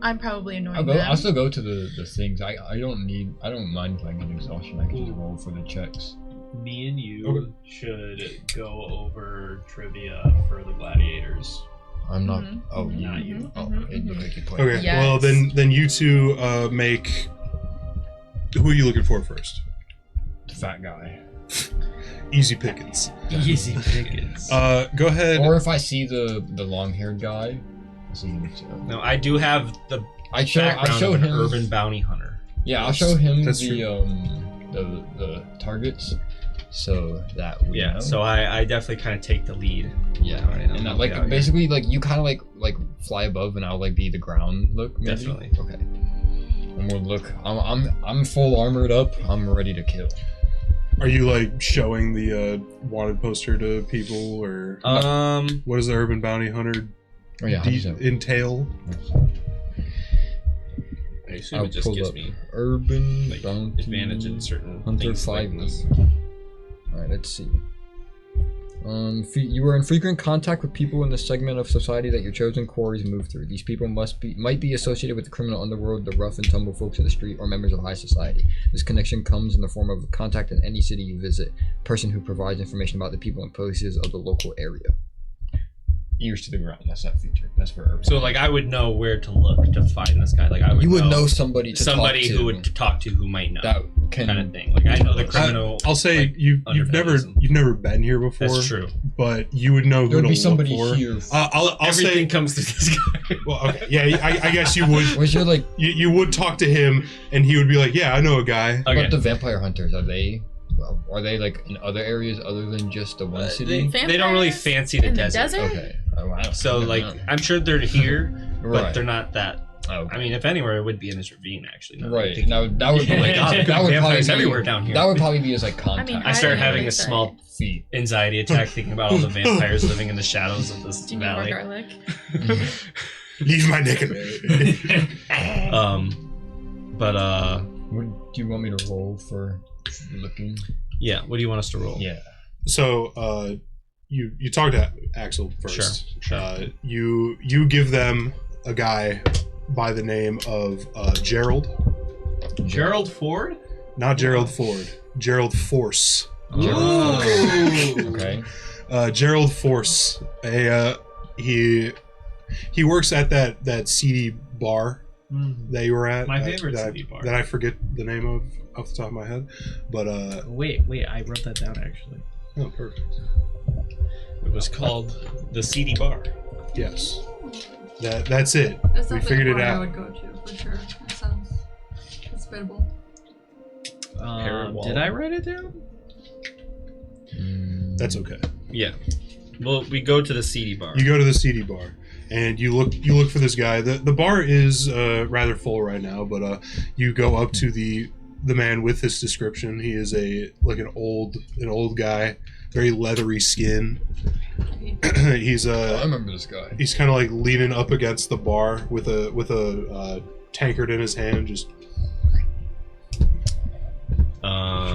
I'm probably annoying
I'll
them.
still go to the things. I don't mind if I get exhaustion. I can just roll for the checks.
Me and you
Okay.
should go over trivia for the gladiators.
I'm not.
Mhm.
Oh,
Mhm.
not you. Oh, it looked like you played.
Okay.
Yes.
Well, then you two make. Who are you looking for first?
The fat guy.
Easy pickings.
Easy pickings.
Go ahead.
Or if I see the long-haired guy. I see him too.
No, I do have the
I show
background of an
him.
urban bounty hunter.
Yeah, I'll show him
That's
the targets, so that we
Yeah,
know.
so I definitely kind of take the lead.
Yeah,
Alright,
and
I'll
like
be out here.
basically like you kind of like fly above, and I'll like be the ground look. Maybe?
Definitely.
Okay. And we'll look. I'm full armored up. I'm ready to kill.
Are you like showing the wanted poster to people, or what does the urban bounty hunter
Oh yeah.
entail?
I assume
I'll
it just
pull
gives
up
me
urban
like
bounty
advantage in certain
hunter
things like
5e.
this.
All right, let's see. You are in frequent contact with people in the segment of society that your chosen quarries move through. These people might be associated with the criminal underworld, the rough and tumble folks of the street, or members of high society. This connection comes in the form of contact in any city you visit. Person who provides information about the people and places of the local area. Ears to the ground. That's that feature. That's for urban.
So like I would know where to look to find this guy. Like I would.
you would know somebody to
somebody
talk to
who would talk to who might know
that can
kind of thing. Like I know the criminal.
I'll say
like,
you've never been here before.
That's true.
But you would know
There
who
would
to
be somebody
look for.
here.
I'll
Everything
say.
comes to this guy.
Well, okay, yeah, I guess you would.
Was your like?
You would talk to him, and he would be like, "Yeah, I know a guy."
Okay.
But the vampire hunters are they? Well, are they like in other areas other than just the one city?
they don't really
Vampires
fancy the
in the
desert.
desert?
Okay. Oh, wow.
So
I don't
like
know.
I'm sure they're here, but
Right.
they're not that.
Oh, okay.
I mean, if anywhere, it would be in this ravine actually. now that I
Right.
think-
Now that would
Oh my
be
God,
that would probably
vampires
be
everywhere down here.
That would probably be his like contact.
I mean,
I started
I
having a
really
small
feet.
anxiety attack thinking about all the vampires living in the shadows of this
Do you need more
valley.
garlic?
Leave my neck in there.
Do you want me to roll for looking?
Yeah. What do you want us to roll?
Yeah.
So, you talk to Axel first.
Sure.
You give them a guy by the name of Gerald.
Gerald Ford?
Not Gerald Ford. Gerald Force.
Okay.
Gerald Force. He works at that seedy bar that you were at.
My favorite
that
seedy bar.
that I forget the name of off the top of my head. But
Wait, I wrote that down actually.
oh, perfect.
It was called the Seedy Bar.
Yes. That's it.
That's
We
definitely
figured
a
it
bar I
out.
would go to for sure. That sounds hospitable.
Did I write it down?
That's okay.
Yeah. Well, we go to the Seedy Bar.
You go to the seedy bar, and you look for this guy. The bar is rather full right now, but you go up to the man with this description. He is an old guy, very leathery skin. He's
I remember this guy.
he's kind of like leaning up against the bar with a tankard in his hand. Just
Should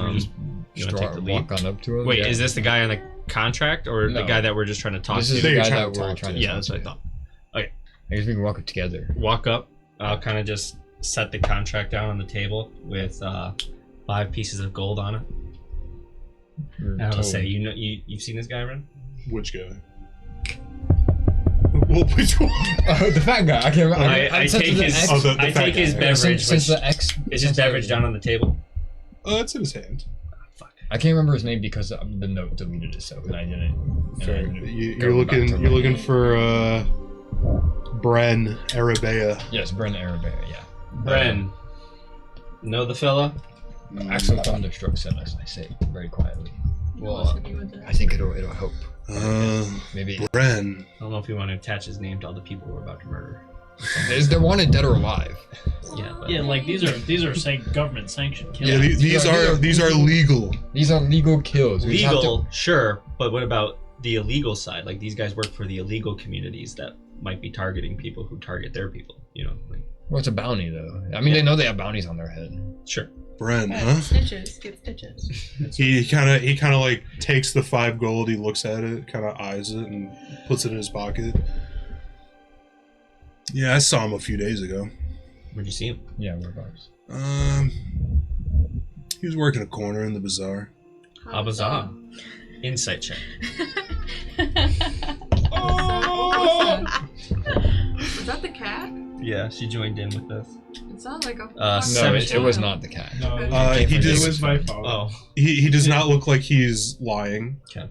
we just
you wanna take
start
the lead?
walk on up to him?
Wait,
Yeah.
is this the guy on the contract or the
No.
guy that we're just trying to talk
This
to?
is
They
the
were
guy
trying
that
to
we're
talk
trying
to.
to
Yeah,
talk
that's what I
to.
thought.
I guess we can walk up together.
Walk up. I'll kind of just set the contract down on the table with 5 pieces of gold on it. And I'll say, you've seen this guy run?
which guy? Well, which one?
The fat guy. I can't remember.
I
since
take
the
his-
X-
Oh, the
I
fat
take his
guy.
beverage,
since
which
the X
is his beverage down on the table.
Oh, it's in his hand.
Fuck.
I can't remember his name because the note deleted it, so I didn't.
Fair. You're looking for Bren Arabea.
Yes, Bren Arabea. Yeah.
Bren, know the fella?
Axel Thunderstruck sent us. I say very quietly.
Well,
I think it'll help. Maybe.
Bren.
I don't know if you want to attach his name to all the people we're about to murder.
They're wanted dead or alive.
Yeah, but
Yeah, like these are government sanctioned kills.
Yeah, these are legal.
These are legal kills. We have
legal, sure, but what about the illegal side? Like these guys work for the illegal communities that might be targeting people who target their people. You know, like,
Well, it's a bounty, though. I mean, they know they have bounties on their head.
sure.
Bren,
Yeah,
huh?
Stitches. Get stitches.
He kind of like takes the 5 gold. He looks at it, kind of eyes it, and puts it in his pocket. Yeah, I saw him a few days ago.
Where'd you see him?
Yeah, whereabouts?
He was working a corner in the bazaar.
Abazah. Insight check.
Was that the cat?
Yeah, she joined in with us.
It sounds like a.
No, it was not the cat.
No,
He
it
just-
was my fault.
Oh,
He does not look like he's lying.
Okay.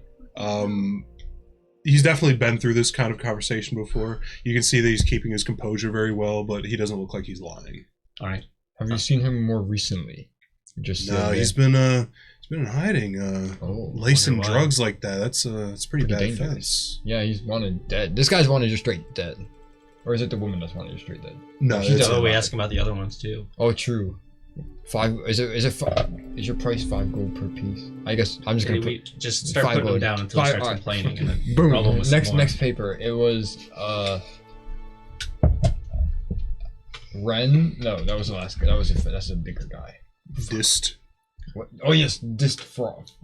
He's definitely been through this kind of conversation before. You can see that he's keeping his composure very well, but he doesn't look like he's lying.
all right.
Have you seen him more recently? Just the
No,
other
he's
day?
been in hiding.
Oh,
Lacing
wonder why.
drugs like that. That's pretty bad
dangerous.
offense.
Yeah, he's wanted dead. This guy's wanted just straight dead. Or is it the woman that's wanted just straight dead?
No,
He
it's
does.
Oh, we ask him about the other ones too.
Oh, true. 5. Is your price 5 gold per piece? I guess I'm just gonna
We
put.
just start
5
putting them
gold.
down until he
5,
starts
alright.
complaining, and then
Boom.
roll him with some more.
Next paper. It was Ren. No, that was the last guy. That's a bigger guy.
Dist.
What? Oh yes, Dist Frost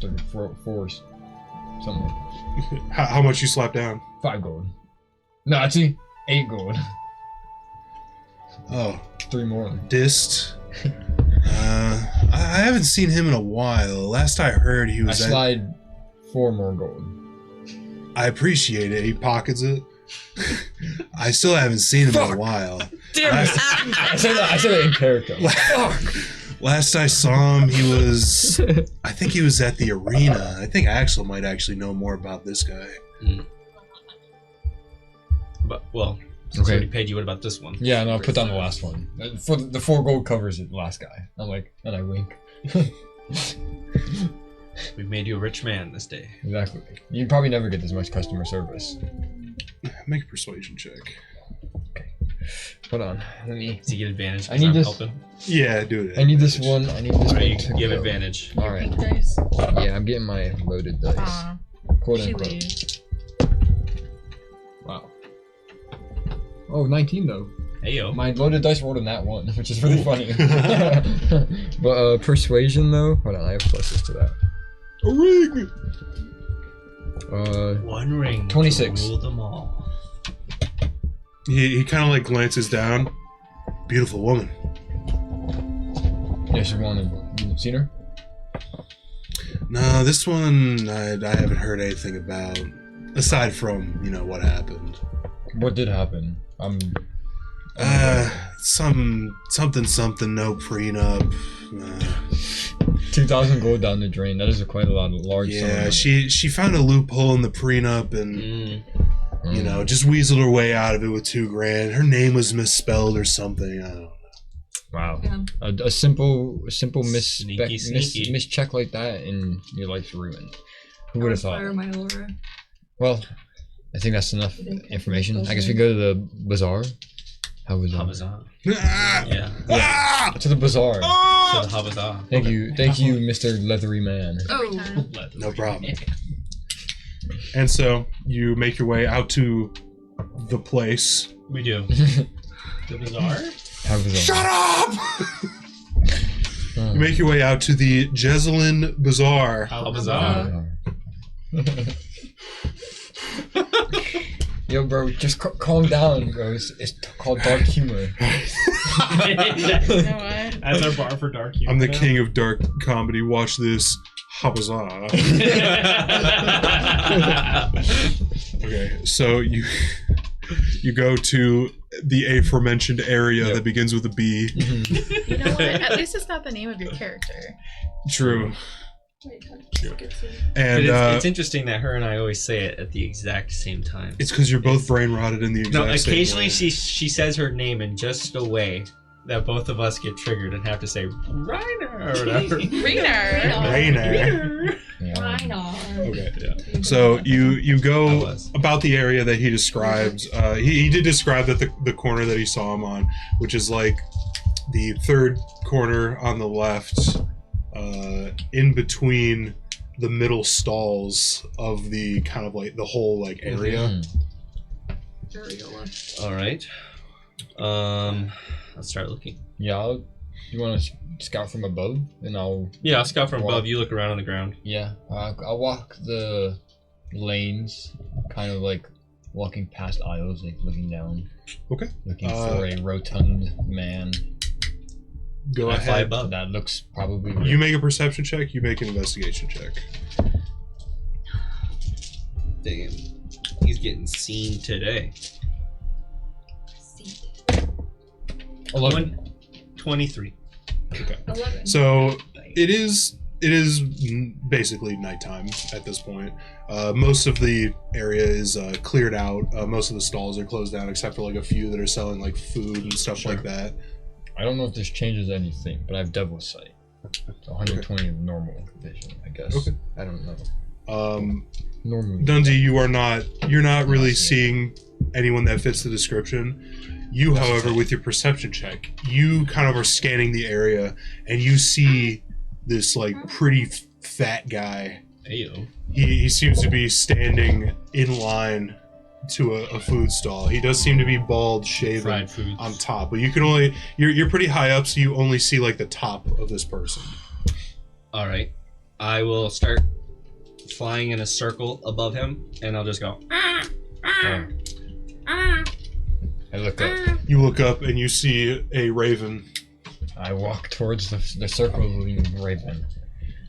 or Force. Something.
How much you slap down?
5 gold. No, actually 8 gold.
Oh,
3 more.
Dist. I haven't seen him in a while. Last I heard, he
I
was.
slide 4 more gold.
I appreciate it. He pockets it. I still haven't seen him in
Fuck.
a while.
Damn it! I said that in character.
Last I saw him, he was. I think he was at the arena. I think Axel might actually know more about this guy.
But well, since
Okay.
I already paid you, what about this one?
Yeah, no, I'll put down the last one. For the 4 gold covers it, the last guy. I'm like, and I wink.
We've made you a rich man this day.
Exactly. You probably never get this much customer service.
Make a persuasion check.
Hold on, let me.
Does he get advantage? 'cause
I need
I'm
this-
helping?
Yeah, do it.
I need this one. I need this
Alright,
one
you
to
give
go.
advantage.
All right.
Pink dice.
Yeah, I'm getting my loaded dice. Quote
She
unquote.
leaves.
Wow. Oh, 19 though.
Hey yo.
My loaded dice rolled in that one, which is really funny. But persuasion though. Hold on, I have pluses to that.
A ring.
One ring.
26.
To rule them all.
He kind of like glances down. Beautiful woman.
Yeah, she wanted. You seen her?
No, this one I haven't heard anything about. Aside from what happened.
What did happen?
Something, no prenup.
2,000 gold down the drain. That is quite a large sum. of
Yeah,
money.
she found a loophole in the prenup and just weaseled her way out of it with $2,000. Her name was misspelled or something. I don't know.
Wow.
Yeah.
A simple
Sneaky.
mischeck like that, and your life's ruined. Who would have thought?
Fire my aura.
Well, I think that's enough information. I guess we go to the bazaar. How was that?
Habazah.
Ah!
Yeah.
Ah!
To the bazaar.
To the Habazah.
Thank you, Mr. Leathery Man.
Oh.
No problem. And so you make your way out to the place.
We do. The bazaar?
How was that?
Shut up!
Oh.
You make your way out to the Jezelin Bazaar.
Habazah.
Yo, bro, just calm down, bro. It's called dark humor.
You know what?
That's our bar for dark humor.
I'm the
now.
king of dark comedy. Watch this. Habazah. Okay, so you go to the aforementioned area
Yep.
that begins with a B.
Mhm.
You know what? At least it's not the name of your character.
True. And
it's interesting that her and I always say it at the exact same time.
it's because you're both brain rotted in the exact
No,
same
occasionally
way.
she says her name in just a way that both of us get triggered and have to say Reiner or whatever.
Rainer. Okay, yeah. So you go about the area that he described. He did describe that the corner that he saw him on, which is like the third corner on the left, in between the middle stalls of the kind of like the whole like area.
All right. Let's start looking.
Yeah, you want to scout from above, and I'll
scout from above. You look around on the ground.
Yeah, I'll walk the lanes, kind of like walking past aisles, like looking down.
Okay.
Looking for a rotund man.
Go
Fly
ahead.
above.
That looks probably.
You make a perception check. You make an investigation check.
Damn, he's getting seen today.
11.
23.
Okay.
11.
So it is basically nighttime at this point. Most of the area is cleared out. Most of the stalls are closed down except for like a few that are selling like food and stuff like that.
I don't know if this changes anything, but I have Devil's Sight. So 120 of normal vision, I guess.
Okay.
I don't know. Normally.
Dundee, you're not really seeing anyone that fits the description. You, however, with your perception check, you kind of are scanning the area and you see this like pretty fat guy.
Ayo.
He seems to be standing in line to a food stall. He does seem to be bald, shaven
Fried foods.
on top, but you can only you're pretty high up, so you only see like the top of this person.
All right. I will start flying in a circle above him, and I'll just go.
I look up.
You look up and you see a raven.
I walk towards the circle of the raven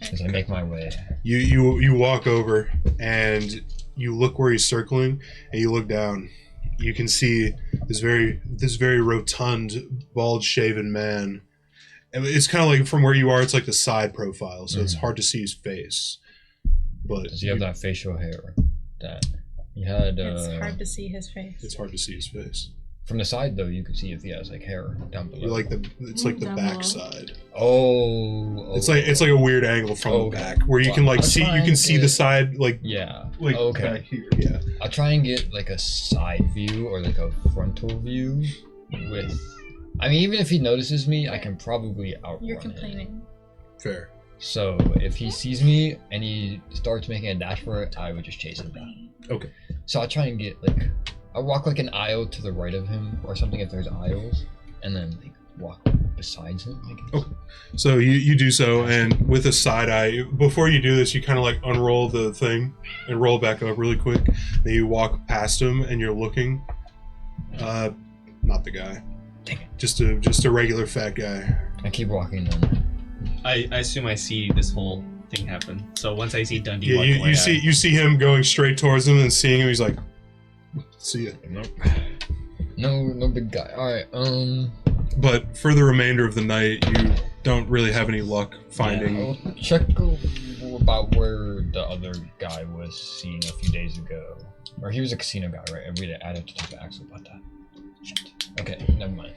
as I make my way.
You walk over and you look where he's circling, and you look down. You can see this very rotund, bald-shaven man. And it's kind of like from where you are, it's like the side profile, so it's hard to see his face. But
Does he have that facial hair that he had?
It's hard to see his face.
It's hard to see his face.
From the side, though, you can see if he has like hair down below.
You like it's like the
Down
back
below.
side.
Oh.
It's like a weird angle from the back where you can like
I'll
see
try
you can
and
see
get-
the side like
Yeah.
like
Okay.
back here. Yeah.
I'll try and get like a side view or like a frontal view with. I mean, even if he notices me, I can probably outrun
You're
him.
complaining.
Fair.
So if he sees me and he starts making a dash for it, I would just chase him down.
Okay.
So I'll try and get like, I'll walk like an aisle to the right of him or something if there's aisles, and then like walk besides him, I guess.
Okay. So you do so, and with a side eye, before you do this, you kind of like unroll the thing and roll back up really quick. Then you walk past him, and you're looking. Not the guy.
Dang it.
Just a regular fat guy.
I keep walking then.
I assume I see this whole thing happen. So once I see Dundee
Yeah,
walking away,
you see him going straight towards him, and seeing him, he's like, "See ya."
Nope. No big guy. All right.
But for the remainder of the night, you don't really have any luck finding.
I'll check about where the other guy was seen a few days ago. Or he was a casino guy, right? I'd have to talk to Axel about that. Shit. Okay, never mind.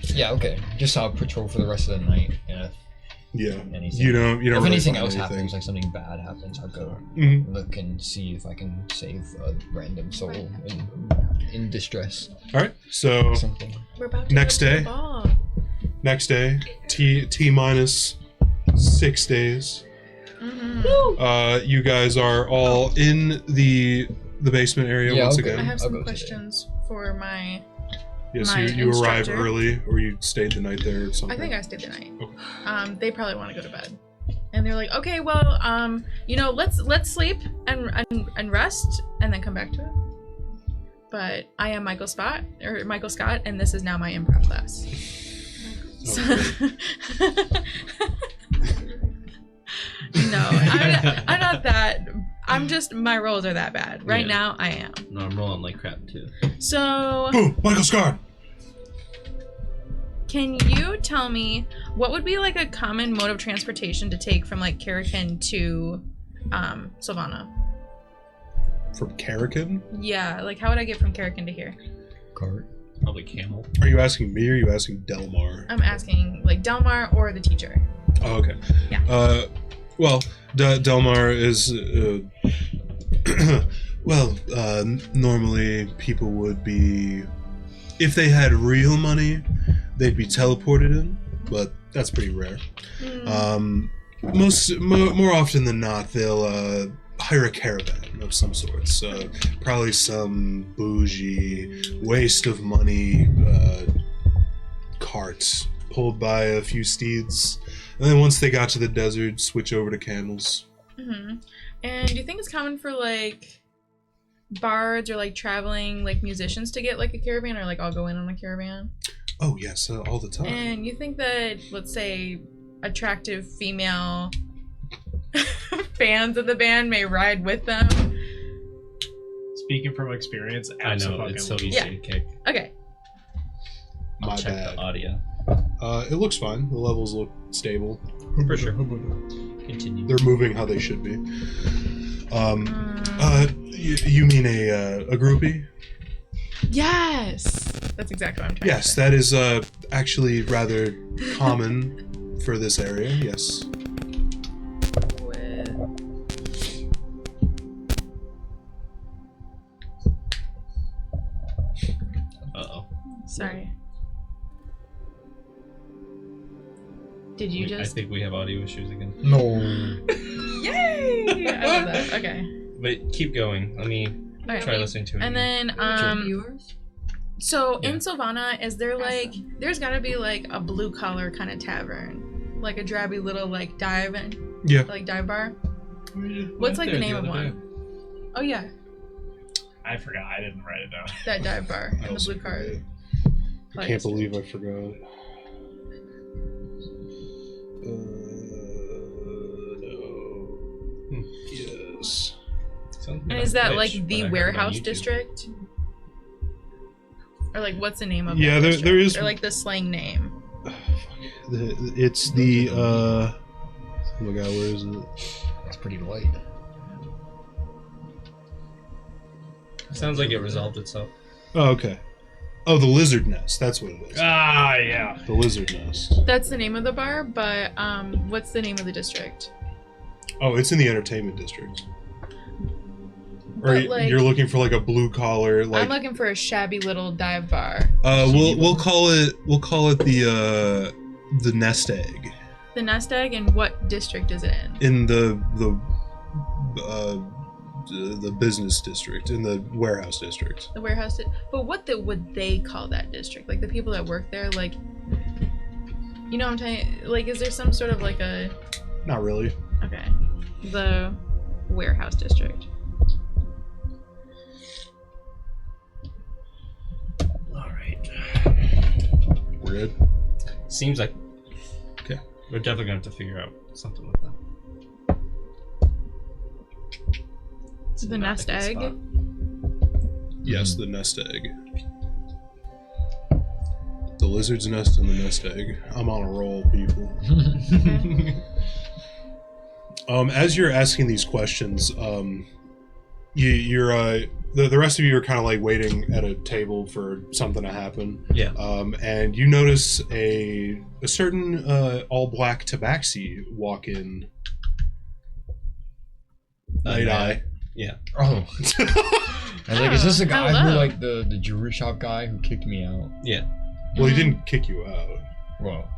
Yeah, okay. Just I'll patrol for the rest of the night. And
Yeah,
anything,
you don't
if
really
anything
find
else
anything.
happens, like something bad happens, I'll go
Mhm.
look and see if I can save a random soul in distress.
All right, so
Or something.
We're about to
Next
go to
day.
the ball.
next day, T minus 6 days.
Mm-hmm.
You guys are all in the basement area
Yeah,
once
okay.
I
again.
have
I'll
some
go today.
questions for my.
Yes,
my
you arrive
instructor.
early, or you stayed the night there or something.
I think I stayed the night.
Okay.
They probably want to go to bed, and they're like, okay, well, let's sleep and rest, and then come back to it. But I am Michael Scott, and this is now my improv class. So, no, I'm not that. I'm just, my roles are that bad. Right
Yeah.
now, I am.
No, I'm rolling like crap too.
So,
Boom, Michael Scott.
can you tell me What would be like a common mode of transportation to take from like Karakin to Sylvana?
From Karakin?
Yeah, like how would I get from Karakin to here?
Cart.
Probably camel.
Are you asking me or are you asking Delmar?
I'm asking like Delmar or the teacher.
Oh, okay.
Yeah.
Well, Delmar is... normally people would be... If they had real money, they'd be teleported in, but that's pretty rare. More often than not, they'll hire a caravan of some sorts. Probably some bougie, waste of money cart pulled by a few steeds. And then once they got to the desert, switch over to camels.
Mm-hmm. And do you think it's common for like bards or like traveling like musicians to get like a caravan or like all go in on a caravan?
Oh yes, all the time.
And you think that, let's say, attractive female fans of the band may ride with them?
Speaking from experience,
I know, it's so easy to kick.
Okay.
I'll
My
check
bad.
the audio.
It looks fine. The levels look stable.
For sure. Continue.
They're moving how they should be. You mean a groupie?
Yes! That's exactly what I'm trying to
Yes,
say.
that is actually rather common for this area, yes.
Uh-oh.
Sorry. Did you
I
just...
think we have audio issues again.
No.
Yay! I love that. Okay.
But keep going. Let me
Okay.
try listening to it.
And
again.
then,
Viewers?
so
Yeah.
in Sylvana, is there like, there's gotta be like a blue collar kind of tavern, like a drabby little like dive bar. What's like the name of one? Oh yeah,
I forgot. I didn't write it down.
that dive bar
I
in the
also
blue card.
forgot. I
Like-
can't believe I forgot. No. Yes.
And is that like
Glitch,
the
but I heard it on
warehouse
YouTube.
district? Or like what's the name of
Yeah,
that
there
district?
is-
Or like the slang name.
It's the oh my god, where is it?
That's pretty light.
Sounds like it resolved itself.
Oh, okay. Oh, the Lizard Nest. That's what it is.
Ah, yeah.
The Lizard Nest.
That's the name of the bar, but what's the name of the district?
Oh, it's in the entertainment district. Or
But, like,
you're looking for like a blue collar, like
I'm looking for a shabby little dive bar.
we'll call it the Nest Egg
The Nest Egg, and what district is it in?
in the business district, in the warehouse district.
The warehouse. But what would they call that district? Like the people that work there, like, you know what I'm saying? Like, is there some sort of like a...
Not really.
Okay. The warehouse district.
Alright.
We're good.
Seems like...
Okay.
We're definitely going to have to figure out something with that. It's
The
not
Nest
a good
Egg?
spot.
Yes, the Nest Egg. The Lizard's Nest and the Nest Egg. I'm on a roll, people. As you're asking these questions, you're the rest of you are kind of like waiting at a table for something to happen.
Yeah.
And you notice a certain all black tabaxi walk in. Night Eye.
Yeah.
Oh. I was like, is this the guy who,
Hello.
like, the jewelry shop guy who kicked me out?
Yeah.
Well, he didn't kick you out.
Well,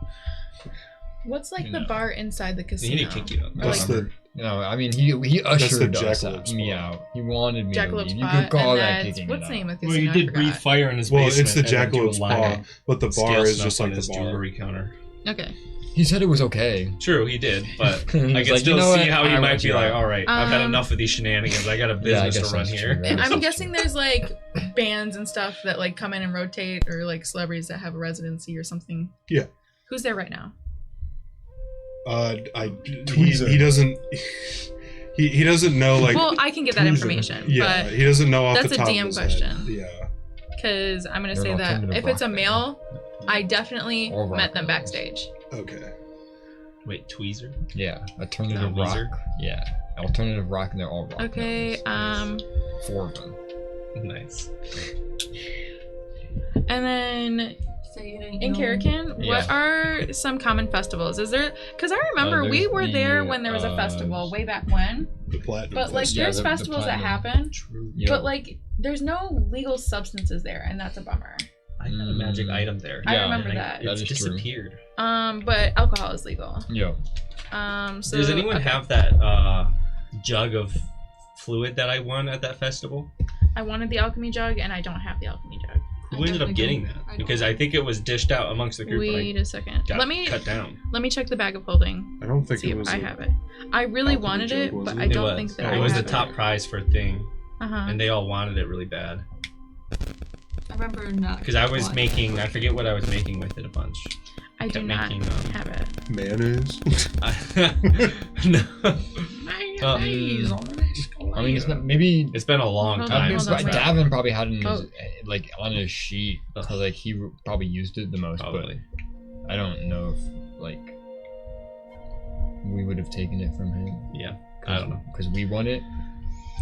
What's like the
No.
bar inside the
He
casino?
didn't kick you out.
Or,
That's
like,
the
no, I mean, he ushered
the
us
Jackalop's
me
spot.
out. He wanted me to
Jackalope's
leave. You
Paw,
could call
and
that
that's...
kicking
What's
it
the name
out.
of the
Well,
casino?
you
I
did breathe
forgot.
fire in his
well,
basement.
it's the
and then do a
Jackalop's
line
Paw,
of
but the
scale
bar is
snuff
just
on
like
his
the bar.
jewelry counter.
Okay.
He said it was okay.
True, he did, but
He
I
was
can
like,
still
you know
see
what?
how he
I
might
want
be
you
like,
out.
all right, I've had enough of these shenanigans. I got a
Yeah, I
business
guess
to run
that's
here.
true.
And
That's
I'm
true.
guessing there's like bands and stuff that like come in and rotate, or like celebrities that have a residency or something.
Yeah.
Who's there right now?
He doesn't. He doesn't know like.
Well, I can get that information.
Yeah,
But
he doesn't know off
that's
the
a
top
damn
of his
question.
head. Yeah.
because I'm gonna
They're
say
an
that
alternative
if it's a
rock band.
male, I definitely
Or rock
met them
band.
backstage.
Okay.
Wait, tweezer?
Yeah, alternative
Not
rock.
Weezer?
Yeah, alternative rock, and they're all rock.
Okay,
mountains. 4 of them.
Nice.
and then
So you didn't
in
know.
Karakin, what
Yeah.
are some common festivals? Is there? Because I remember we
there's
were
the,
there when there was a festival way back when.
The platinum.
But like,
Fest.
Yeah,
there's
the
festivals that
platinum.
happen,
True.
Yeah.
but like, there's no legal substances there, and that's a bummer.
I got a magic item there.
I
Yeah,
remember
And
that.
It's
That is true.
disappeared.
But alcohol is legal.
Yeah.
So
Does anyone
okay.
have that jug of fluid that I won at that festival?
I wanted the alchemy jug, and I don't have the alchemy jug.
Who ended up getting that? Because I think it was dished out amongst the group.
Wait
but
a second.
I got
Let me
cut down.
check the bag of holding.
I don't think
See
it
if
was.
I
a-
have it. I really
alchemy
wanted
jug,
it,
was
but
it?
I
It
don't
was.
think that I
It was
have
the top prize for a thing, and they all wanted it really bad.
I remember not.
Because I was
watching.
making, I forget what I was making with it a bunch.
I do
kept
not
making,
have it.
Mayonnaise.
No.
I mean, it's not maybe.
It's been a long
Hold on,
time.
hold on, wait.
Davin probably had it in his,
Oh.
like on his sheet, so like he probably used it the most.
Probably.
But I don't know if like we would have taken it from him.
Yeah. I don't know.
Because we won it.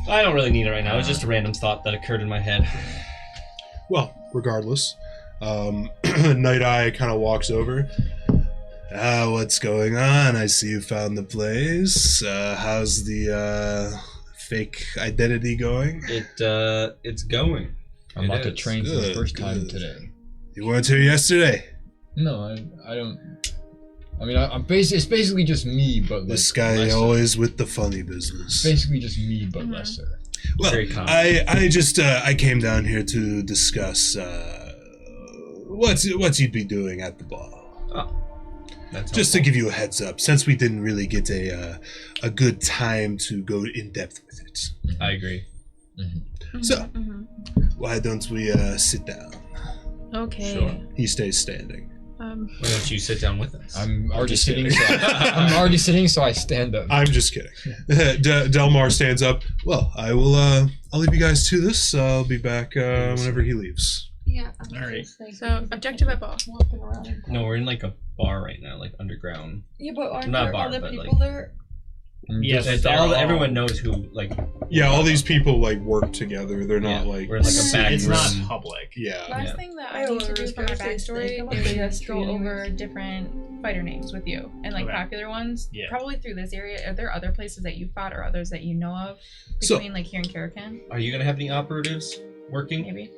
I don't really need it right now. It's just a random thought that occurred in my head.
Well, regardless, Night Eye kind of walks over. What's going on? I see you found the place. How's the fake identity going?
It's going.
I'm
It
about to
is.
train for the
Good,
first time
good.
today.
You weren't here yesterday.
No, I don't. I mean, it's basically just me, but like
This guy
lesser.
always with the funny business.
Basically just me, but
Mhm.
lesser.
Well,
Very common.
I just I came down here to discuss what you'd be doing at the ball.
That's
Just to
helpful.
give you a heads up, since we didn't really get a good time to go in depth with it.
I agree.
So-
Mhm.
Why don't we sit down?
Okay.
Sure.
He stays standing.
Why don't you sit down with us?
I'm already
just
sitting.
kidding.
So I'm already sitting, so I stand up.
I'm just kidding. Delmar stands up. Well, I will. I'll leave you guys to this. I'll be back whenever he leaves.
Yeah.
All right.
So objective at ball.
Walking around.
No, we're in like a bar right now, like underground.
Yeah, but aren't
Not
there
bar,
other
but,
people
like-
there?
Yeah,
It's
they're
all,
all-
everyone knows who, like.
Yeah, all these people like work together. They're not
Yeah,
like.
we're in, like, a
It's,
back
it's not
room.
public.
Yeah.
Last
Yeah.
thing that
I
I need to
ordered
do for my
groceries,
backstory
they come up with
is
the
go
street
over
anyways.
different fighter names with you and like
Okay.
popular ones.
Yeah.
Probably through this area. Are there other places that you fought or others that you know of
So-
between like here and Karakin?
Are you gonna have any operatives working
Maybe.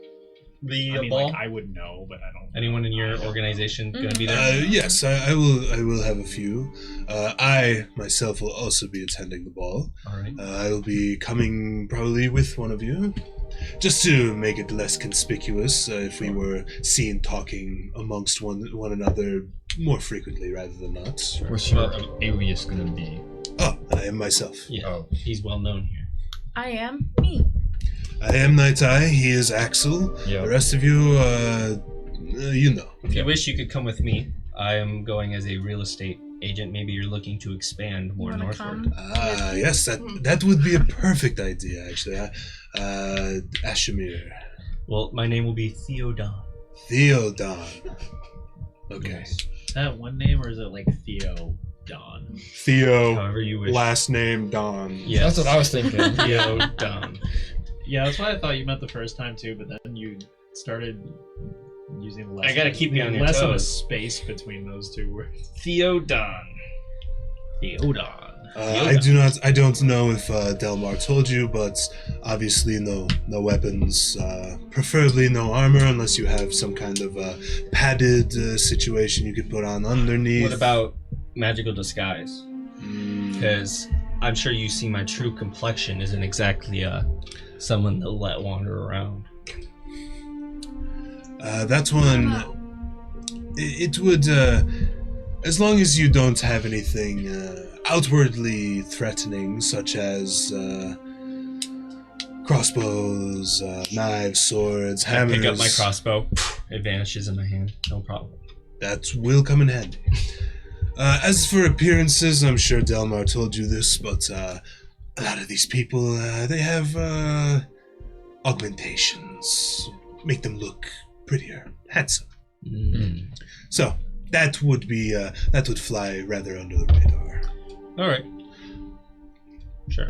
the
I mean,
ball?
like, I would know, but I don't.
Anyone in your
I don't-
organization gonna be there?
Yes, I will. I will have a few. I myself will also be attending the ball.
All right.
I will be coming probably with one of you, just to make it less conspicuous if we were seen talking amongst one another more frequently rather than not.
What's your alias gonna be?
Oh, I am myself.
Yeah.
Oh.
He's well known here.
I am me.
I am Night Eye. He is Axel.
Yeah.
The rest of you, you know.
If you wish, you could come with me. I am going as a real estate agent. Maybe you're looking to expand more
Wanna
northward.
come?
Yes, that would be a perfect idea, actually. Ashimir.
Well, my name will be Theodon.
Theodon. Okay.
Is that one name or is it like Theo Don?
Theo,
However you wish.
last name Don.
Yes.
That's what I was thinking.
Theodon.
Yeah, that's what I thought you meant the first time too, but then you started using less.
I gotta keep you on your
less of a
toes.
space between those two words.
Theodon. Theodon.
I don't know if Delmar told you, but obviously no weapons, preferably no armor unless you have some kind of padded situation you could put on underneath.
What about magical disguise?
Mm,
Because I'm sure you see my true complexion isn't exactly someone to let wander around.
that one, it would, as long as you don't have anything outwardly threatening, such as crossbows, knives, swords,
I
hammers.
pick up my crossbow. It vanishes in my hand. No problem.
That will come in handy. As for appearances, I'm sure Delmar told you this, but a lot of these people, they have augmentations. Make them look prettier, handsome.
Mm.
So, that would fly rather under the radar.
All right. Sure.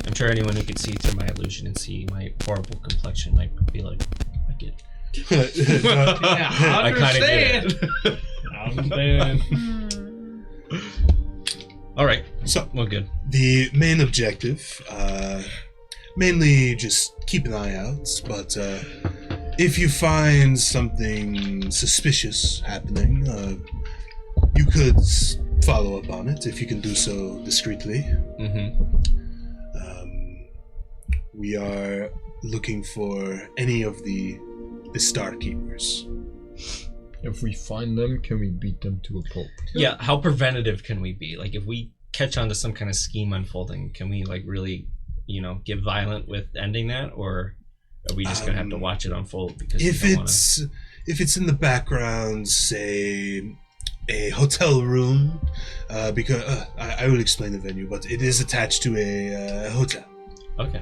I'm sure anyone who could see through my illusion and see my horrible complexion might be like, I get it.
Yeah,
I kind of get it.
Understand.
All right.
So,
Well, good.
the main objective, mainly just keep an eye out, but if you find something suspicious happening, you could follow up on it if you can do so discreetly.
Mm-hmm.
We are looking for any of the Star Keepers.
If we find them, can we beat them to a pulp?
Yeah. How preventative can we be? Like, if we catch on to some kind of scheme unfolding, can we like really, get violent with ending that, or are we just gonna have to watch it unfold? Because
if it's in the background, say a hotel room, because I will explain the venue, but it is attached to a hotel.
Okay.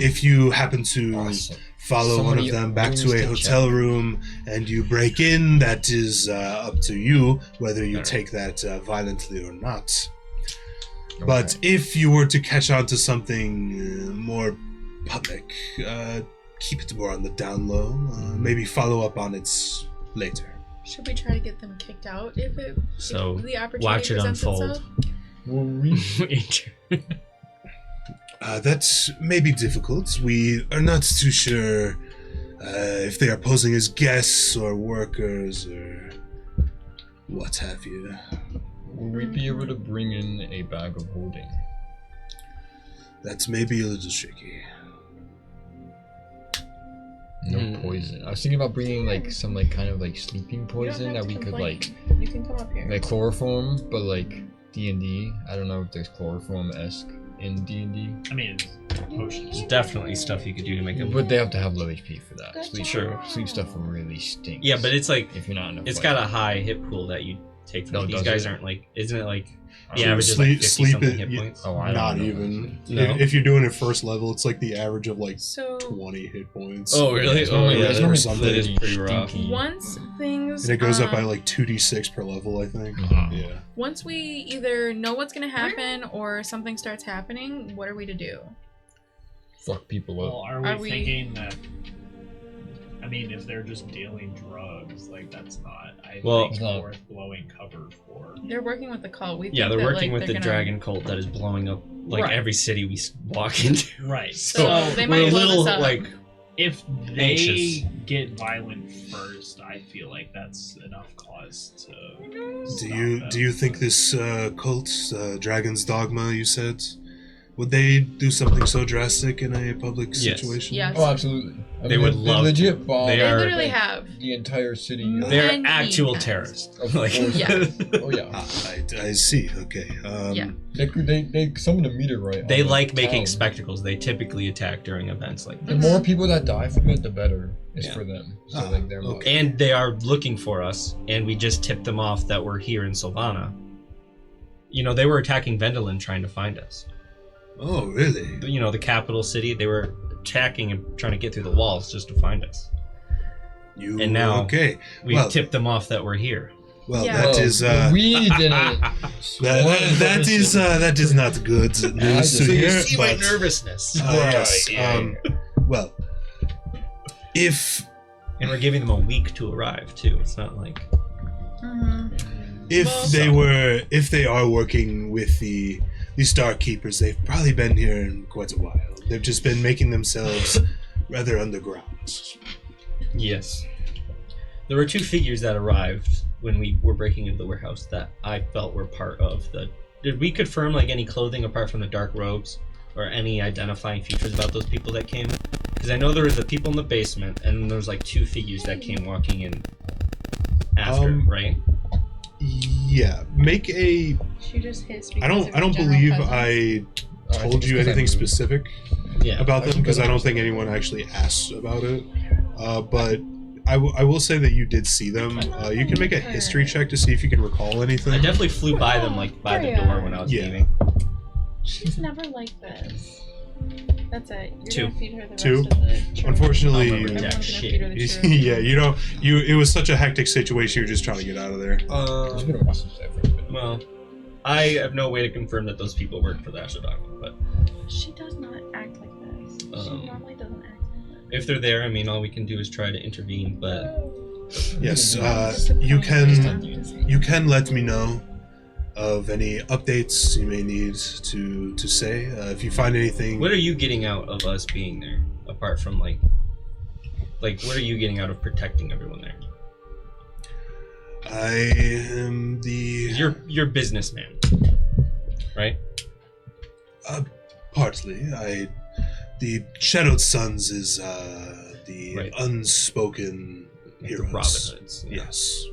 If you happen to
Awesome.
follow one of
Somebody
them back to
owns
a
the
hotel
check.
room and you break in, that is up to you whether you
Alright.
take that violently or not. But if you were to catch on to something more public, keep it more on the down low. Maybe follow up on it later.
Should we try to get them kicked out if
So
the opportunity
watch it
presents
unfold.
itself?
That may be difficult. We are not too sure if they are posing as guests or workers or what have you.
Will we be able to bring in a bag of holding?
That's maybe a little tricky.
No poison. I was thinking about bringing like some like kind of like sleeping
You don't
poison
have
that
to
we could
complain.
like
You can come up here.
chloroform, but like D&D. I don't know if there's chloroform-esque in D&D.
I mean, it's potions.
There's definitely stuff you could do to make it.
But they have to have low HP for that.
Gotcha.
Sleep,
Sure.
Sleep stuff really stinks.
Yeah, but it's like
if you're not in a
it's
fight.
got a high hit pool that you take from
No,
these
does
guys
it?
aren't like, isn't it like the
So
average is like 50 something hit
you-
points?
Oh, I don't
Not
know.
even.
No?
If you're doing it first level, it's like the average of like
So
20 hit points.
Oh really?
It's
Oh
normally-
yeah,
it's
that
normally
is- that is
pretty
pretty rough.
stinky.
once things
And it goes up by like 2d6 per level, I think.
Mhm.
Yeah.
once we either know what's gonna happen or something starts happening, what are we to do?
Fuck people up.
Well,
Are we-
thinking that? I mean, if they're just dealing drugs, like that's not. I
Well-
think
It's not.
worth blowing cover for.
They're working with the cult. We
Yeah,
think
they're
that,
working
like,
with the
they're gonna-
dragon cult that is blowing up like
Right.
every city we walk into.
Right.
So they
we're
might
a
blow
little
this up.
like
If they
Anxious.
get violent first, I feel like that's enough cause to.
Do you think this cult, Dragon's Dogma, you said, would they do something so drastic in a public
Yes.
situation?
Yes.
Oh, absolutely. I
They would love
legit
to.
bomb
They
They
are-
literally have.
the entire city.
they're
Many
actual
times.
terrorists.
Of
Like,
course.
Yeah.
Oh yeah.
I see. Okay.
Yeah.
They summoned a meteorite.
they
on the
like making
town.
spectacles. They typically attack during events like
The
this.
more people that die from it, the better is
Yeah.
for them. So
Ah,
like they're
okay.
And they are looking for us, and we just tipped them off that we're here in Sylvana. They were attacking Vendelin trying to find us.
Oh, really?
The capital city. They were attacking and trying to get through the walls just to find us. And now-
Okay.
We
Well-
tipped them off that we're here.
Well,
Yeah.
that is
we didn't.
that is not good news to
So you
hear.
see my
but,
nervousness.
yes.
yeah.
Well, if
And we're giving them a week to arrive too. It's not like
Mhm.
if they are working with the Star Keepers, they've probably been here in quite a while. They've just been making themselves rather underground.
yes. There were two figures that arrived when we were breaking into the warehouse that I felt were part of the. Did we confirm like any clothing apart from the dark robes or any identifying features about those people that came? Because I know there was the people in the basement, and then there was like two figures that came walking in after, right?
Yeah, make a.
She just hissed.
I
because
don't.
of
I don't
general
believe
presence.
I
I
told
think
you
it's 'cause I
anything
moved.
specific
Yeah.
about them because I don't
understand.
think anyone actually asked about it. But I will say that you did see them. You can make a history check to see if you can recall anything.
I definitely flew by them like by the door when I was
Yeah.
leaving.
She's never like this. That's it. You're
Two.
gonna feed her the
Two.
rest of the churros.
Unfortunately,
I'll remember
Everyone's gonna
shit.
feed her the churros.
yeah, it was such a hectic situation. You're just trying to get out of there.
It's been a while since I've read it.
Well, I have no way to confirm that those people work for the Astral Dogma, but
She does not act like this. She normally doesn't act like this.
if they're there, I mean, all we can do is try to intervene. But
Yes, you can let me know of any updates you may need to say. If you find anything,
what are you getting out of us being there, apart from like what are you getting out of protecting everyone there?
I am the
You're businessman, right?
partly. The Shadowed Sons is the
Right.
unspoken
Like
heroes.
the Robin Hoods. Yeah.
Yes,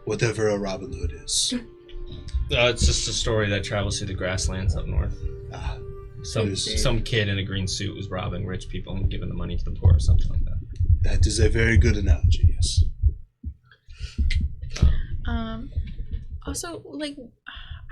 whatever a Robin Hood is.
It's just a story that travels through the grasslands up north.
Ah,
Some kid in a green suit was robbing rich people and giving the money to the poor, or something like that.
that is a very good analogy. Yes.
Also, like,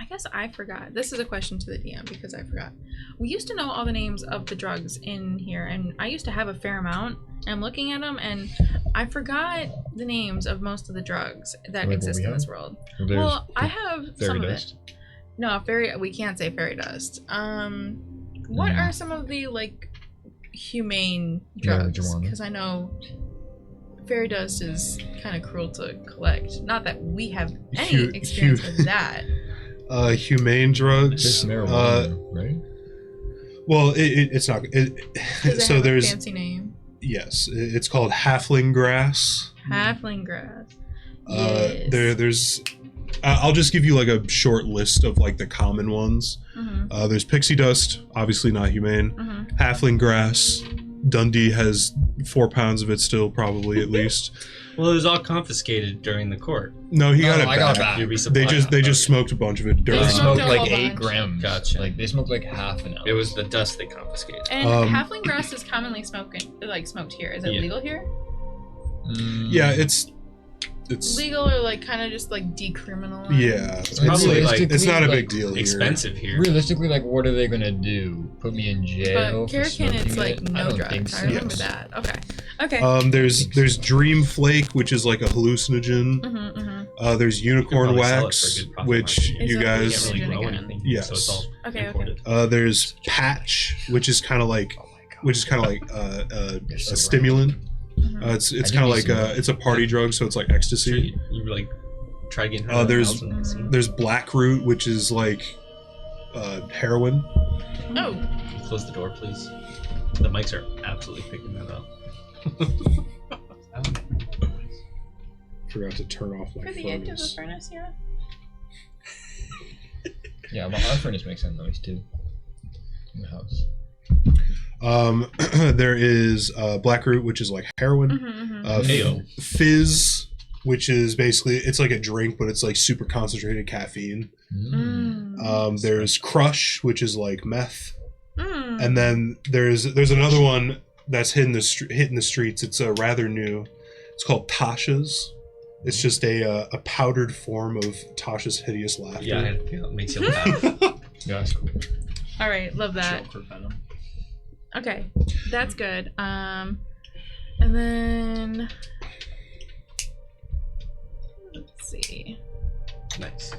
I guess I forgot. This is a question to the DM because I forgot. We used to know all the names of the drugs in here, and I used to have a fair amount. I'm looking at them, and I forgot the names of most of the drugs that
Like what
exist
we
in
have?
this world.
There's
Well, I have
fairy
some
dust.
of it. No, we can't say fairy dust. What are some of the like humane drugs?
Marijuana.
Because I know fairy dust is kind of cruel to collect. Not that we have any experience with that.
Humane drugs.
Just marijuana, right?
Well, it's not.
Does it
So
have
there's
a fancy name?
yes, it's called halfling grass.
Halfling grass. Yes.
There's. I'll just give you like a short list of like the common ones.
Mhm.
There's pixie dust, obviously not humane.
Mhm.
Halfling grass. Dundee has 4 pounds of it still, probably at least.
Well, it was all confiscated during the court.
No, he got it
I
back.
got it back.
You
They
resupply.
just smoked a bunch of it during.
They
They smoked
smoked
a
like
whole
8
bunch.
grams.
Gotcha.
Like they smoked like half an ounce.
It was the dust they confiscated.
And halfling grass is commonly smoked here. Is it
Yeah.
legal here?
Yeah, it's
Legal or like kind of just like decriminalized?
yeah.
It's probably like
It's not a
like,
big deal here.
expensive here.
Realistically, like, what are they gonna do? Put me in jail?
But
for
Karakin,
smoking
it's like
it? I
no
don't
drugs.
think so.
I remember
Yes.
that. Okay.
There's Dream Flake, which is like a hallucinogen.
Mm-hmm, mm-hmm.
There's Unicorn
probably sell it for a
wax,
good profit
which
margin.
you
Is it
You
guys.
can't really grow
Again.
anything.
Yes.
So it's all
Okay,
imported.
There's Patch, which is kind of like
Oh my god.
which is kind of like
You're
a
so right.
stimulant.
Mhm.
It's
I
kind of
didn't
like
see
it's a party drug, so it's like ecstasy.
You like try getting her.
There's-
Mhm.
There's Black Root, which is like heroin.
Oh,
Close the door, please. The mics are absolutely picking that up.
Forgot to turn off my
for the edge of the
furnace.
furnace, yeah.
Yeah, well, our furnace makes that noise too. In the house.
There is Black Root, which is like heroin.
Mm-hmm,
Ayo.
Fizz, which is basically it's like a drink, but it's like super concentrated caffeine. There's Crush, which is like meth, and then there's another one that's hitting the streets. It's rather new. It's called Tasha's. It's just a powdered form of Tasha's hideous laughter.
Yeah, it makes you laugh.
Yeah, that's cool.
All right, love that.
Joker venom.
Okay, that's good. And then let's see.
Nice.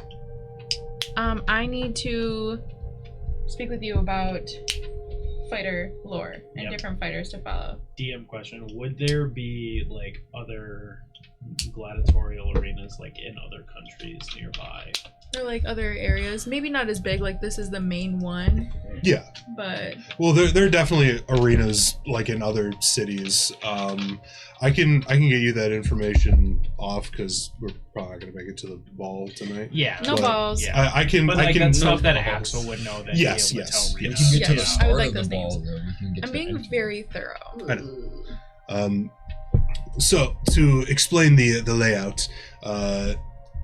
I need to speak with you about fighter lore and
Yep.
different fighters to follow.
DM question: would there be like other gladiatorial arenas like in other countries nearby?
Or like other areas, maybe not as big. Like this is the main one,
Yeah.
but
Well, there are definitely arenas like in other cities. I can get you that information off because we're probably not gonna make it to the ball tonight.
Yeah.
no
But-
balls.
Yeah.
I can
But like
I can
that stuff that
balls.
Axel would know that
Yes,
he able
yes,
to tell
yes.
We
Rita.
can get to
Yeah,
the
I would
start
like
of the
those
ball,
names.
though. We can get
I'm
to
being
the end.
very thorough.
So to explain the layout,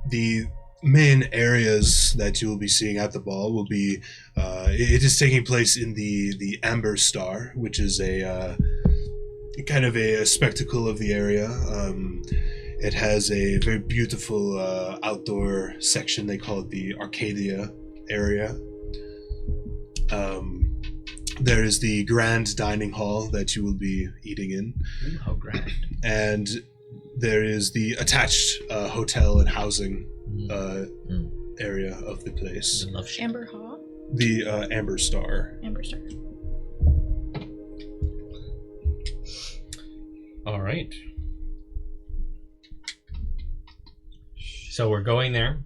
the main areas that you will be seeing at the ball will be it is taking place in the Amber Star, which is a kind of a spectacle of the area. It has a very beautiful outdoor section. They call it the Arcadia area. There is the grand dining hall that you will be eating in.
Ooh, how grand.
And there is the attached hotel and housing area of the place.
I love shit.
Amber Hall?
The Amber Star.
Amber Star.
All right. So we're going there,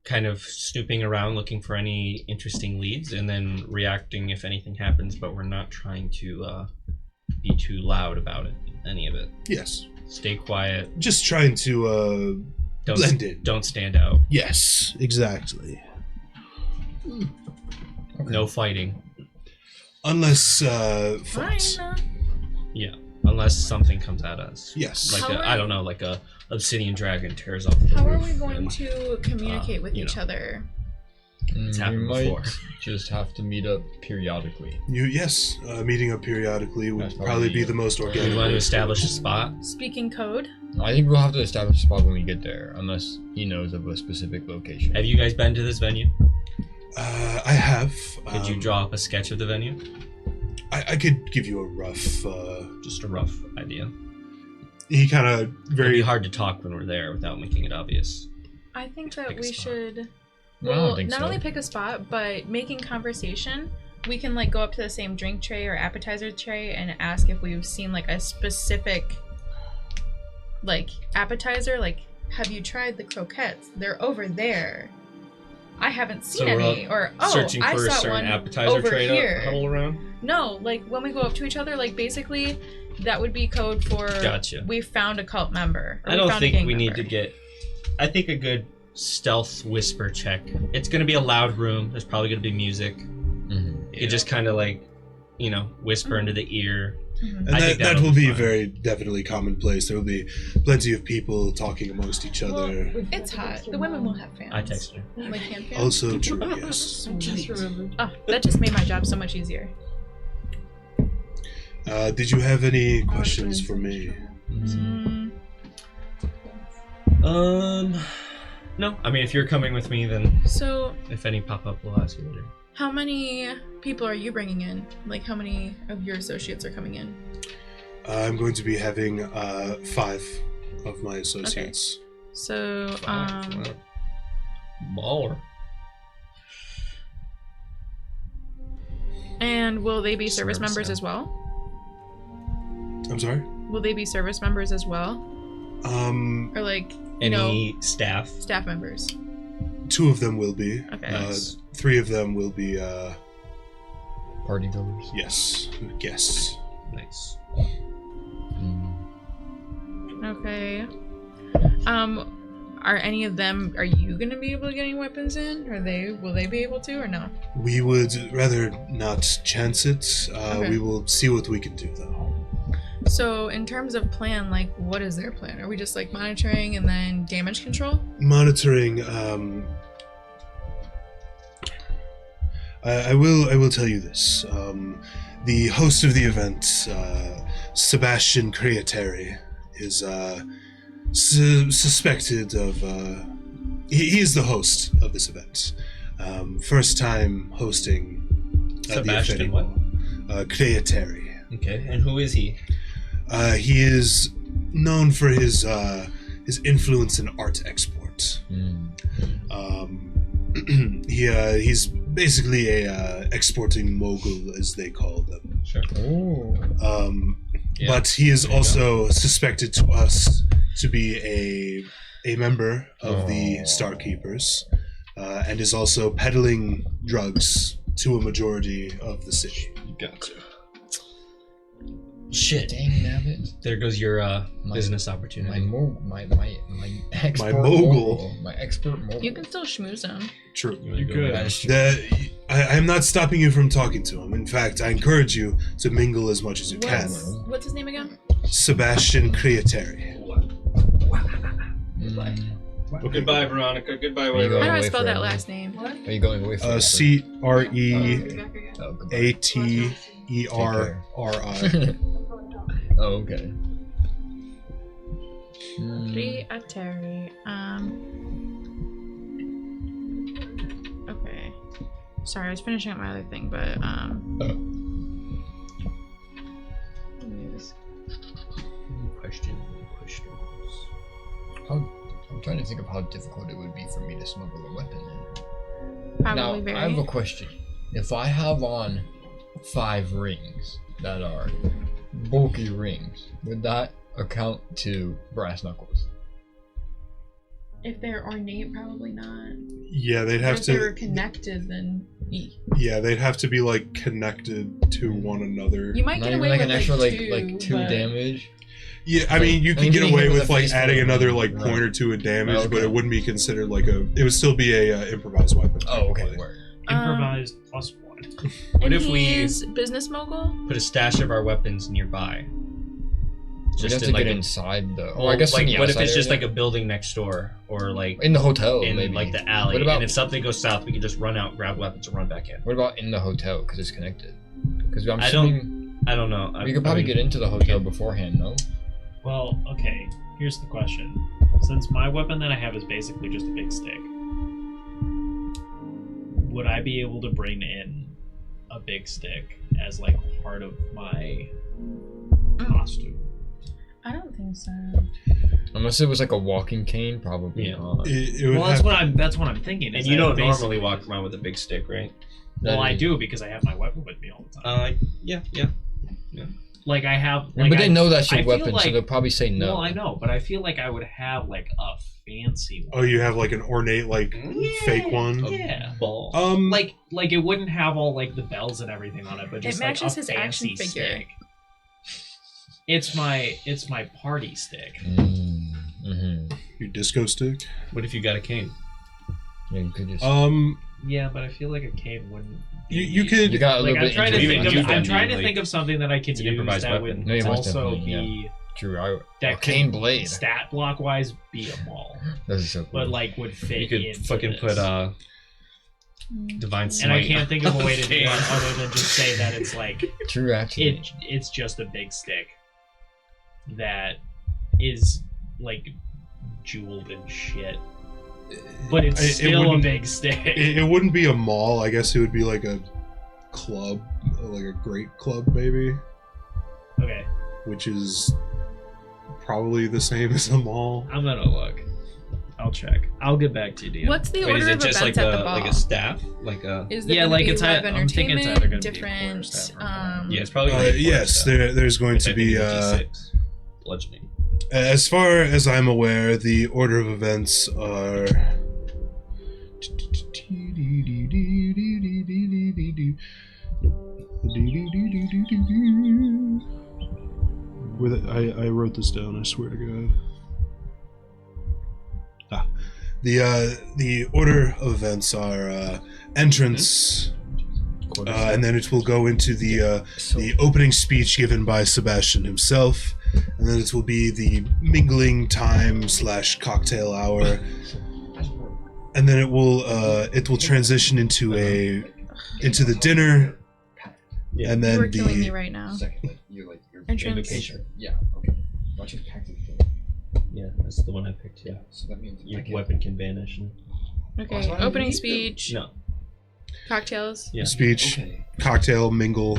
kind of snooping around, looking for any interesting leads, and then reacting if anything happens, but we're not trying to be too loud about it, any of it.
Yes.
Stay quiet.
Just trying to blend in.
Don't stand out.
Yes, exactly.
Okay.
No fighting.
Unless fights.
Fine.
Yeah, unless something comes at us.
Yes.
Like
How
I don't know, like a obsidian dragon tears off the
How are
roof
we going
and-
to communicate with
you
each
know.
other?
It's
We
happened
might
before.
just have to meet up periodically.
Yes, meeting up periodically would
That's
probably
probably
be the most
Do you
organic.
want to establish a spot?
Speaking code?
I think we'll have to establish a spot when we get there, unless he knows of a specific location.
Have you guys been to this venue?
I have.
Could you draw up a sketch of the venue?
I could give you a rough.
Just a rough idea.
He kind of
It'd be
very.
hard to talk when we're there without making it obvious.
I think that
Pick a
we
spot.
should
No, I don't
well,
think
not
so.
only pick a spot, but making conversation. We can like go up to the same drink tray or appetizer tray and ask if we've seen like a specific like appetizer. Like, have you tried the croquettes? They're over there. I haven't seen
So we're
any. Or
Searching
I
for a
saw
certain
one
appetizer
over
tray
here.
to huddle around?
No, like when we go up to each other, like basically that would be code for
Gotcha.
we found a cult member. Or
I
we
don't
found a
think
gang
we need
member.
to get... I think a good stealth whisper check. It's going to be a loud room. There's probably going to be music.
Mhm.
You could just kind of like, you know, whisper into the ear.
Mhm.
And
I think
that
that'll
will
be
be
fine.
very definitely commonplace. There will be plenty of people talking amongst each other.
It's hot. The women will have fans.
I texted her.
Like hand fans.
Also true, yes.
Just remembered.
Oh, that just made my job so much easier.
Did you have any questions for me?
Mm,
No. I mean, if you're coming with me, then
so,
if any pop up, we'll ask you later.
how many people are you bringing in? Like, how many of your associates are coming in?
I'm going to be having 5 of my associates.
So,
Baller.
and will they be service members
yeah.
as well?
I'm sorry?
Will they be service members as well? Or like, you know,
Any staff?
staff members?
2 of them will be.
Okay.
Nice.
3 of them will be,
Party goers.
yes, guests.
Nice.
Okay. Are any of them? Are you gonna be able to get any weapons in? Will they be able to, or no?
We would rather not chance it.
Okay.
We will see what we can do, though.
So, in terms of plan, like, what is their plan? Are we just like monitoring and then damage control?
Monitoring. I will tell you this. The host of the event, Sebastian Createri, is suspected of. He is the host of this event. First time hosting the
Sebastian
event.
what?
Createri.
Okay, and who is he?
He is known for his influence in art export. He's basically a exporting mogul, as they call them.
Sure.
Oh.
Yeah.
But he is
There you
also suspected to us to be a member of the
Oh.
Star Keepers, and is also peddling drugs to a majority of the city.
Gotcha. Shit.
Dang nabbit.
There goes your
My-
business
My
opportunity.
expert
mogul.
My expert mogul.
You can still schmooze them.
True.
You could.
That is true.
I am not stopping you from talking to him. In fact, I encourage you to mingle as much as you can.
What's his name again?
Sebastian Createri.
Goodbye, Veronica. Goodbye,
Are you going
How do I
away
spell that
forever?
last name?
What?
Are you going away for
CREATERRI.
Oh, goodbye. Oh, okay.
Createri. Okay. Sorry, I was finishing up my other thing, but
trying to think of how difficult it would be for me to smuggle a weapon in.
Probably
now,
very.
I have a question. If I have on 5 rings that are bulky rings, would that account to brass knuckles?
If they're ornate, probably not.
Yeah, they'd have
If they were
to.
connected, then
Yeah, they'd have to be like connected to one another.
you might
Not
get
even
away
like
with
an extra
two,
like 2
but-
damage.
Yeah, I mean, you
I
could
mean,
get
getting
away
hit with
with
a
like
face
adding
full of
another
them,
like
right.
point or 2 of damage,
Okay.
but it wouldn't be considered like a. It would still be a improvised weapon.
Oh, okay.
technically.
Word.
Improvised plus 1.
And
if we-
he's business mogul?
Put a stash of our weapons nearby.
Just
Just
have
in
to
like
get
a,
inside though.
well,
I guess
like
in the
what if
outside
it's just
area?
like a building next door or like
in the hotel
in
maybe.
like the alley?
What about-
And if something goes south, we can just run out, grab weapons, and run back in.
What about in the hotel because it's connected? Because I'm
I don't-
assuming
I don't know.
we could probably get into the hotel beforehand. No.
Well, okay. Here's the question. Since my weapon that I have is basically just a big stick, would I be able to bring in a big stick as like part of my costume?
I don't think so.
Unless it was like a walking cane, probably
Yeah.
not.
It would
Well, that's
have-
what I'm thinking.
And
is
you
that
don't
basically-
normally walk around with a big stick, right?
Well, I
That is-
do because I have my weapon with me all the time.
Yeah.
Like I have.
Yeah,
Like
but they know that's
I
your
feel
weapon, so
like-
they'll probably say no.
Well, I know, but I feel like I would have like a fancy
Oh,
one.
you have like an ornate like fake one.
Yeah.
Ball.
Like it wouldn't have all like the bells and everything on it, but just
matches
like a
his
fancy
action figure.
stick. It's my party stick.
Mm-hmm.
Your disco stick.
What if you got a cane?
Yeah, you could just.
Yeah, but I feel like a cane wouldn't.
You could.
You got a
Like
little
I'm
bit.
trying to
Even
think
you
of.
can
I'm
be,
trying to
like,
think of something that I could
it's an
use
improvised
that
weapon.
would
No, you most
also
definitely,
be
True. A
that
cane
could
blade.
stat block wise be a maul,
This is so cool.
but like would fit.
You could
into
fucking
this.
put divine
And I
smite.
can't think of a way to do
Yeah.
that other than just say that it's like
True, actually.
it's just a big stick that is like jeweled and shit, but it's
It
still a
wouldn't-
big stick.
It wouldn't be a mall. I guess it would be like a club, like a great club, maybe,
Okay,
which is probably the same as a mall.
I'm gonna look. I'll check. I'll get back to you, Dan.
What's the
Wait,
order
is
of
it just
events
like
at the
a
ball?
like a staff? Like a
Is there
Yeah,
gonna
like
be
it's
live
I'm thinking it's either
entertainment,
gonna be
different,
quarterstaff or
yeah, it's probably gonna be a
Yes,
quarterstaff,
there's going
which
to
I think
be.
is a D6 bludgeoning.
As far as I'm aware, the order of events are. I wrote this down. I swear to God. The order of events are entrance, and then it will go into the opening speech given by Sebastian himself, and then it will be the mingling time / cocktail hour, and then it will transition into the dinner,
Yeah.
and
You
then
are killing me
the
right now.
Second, you're like your
Entrance.
invocation. Yeah. Okay. Watch it packed it.
Yeah, that's the one I picked. Yeah,
So that means
your
I can-
weapon can vanish. And...
Okay,
Why do
opening
you need
speech,
No.
cocktails.
Yeah.
speech,
Okay.
cocktail, mingle,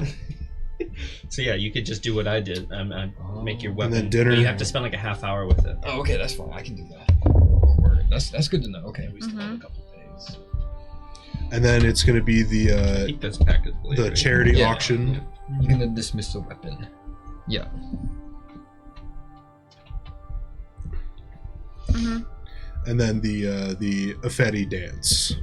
So yeah, you could just do what I did. Make your
Oh.
weapon.
and then dinner.
But you have to spend like a half hour with it.
Oh, okay, that's fine. I can do that. Oh, word. That's good to know. Okay.
We still have
Mhm.
a couple days.
And then it's going to be
I think that's packed with blade,
the
right?
charity
Yeah.
auction.
You're gonna dismiss the weapon. Yeah.
Mm-hmm.
And then the Effetti dance.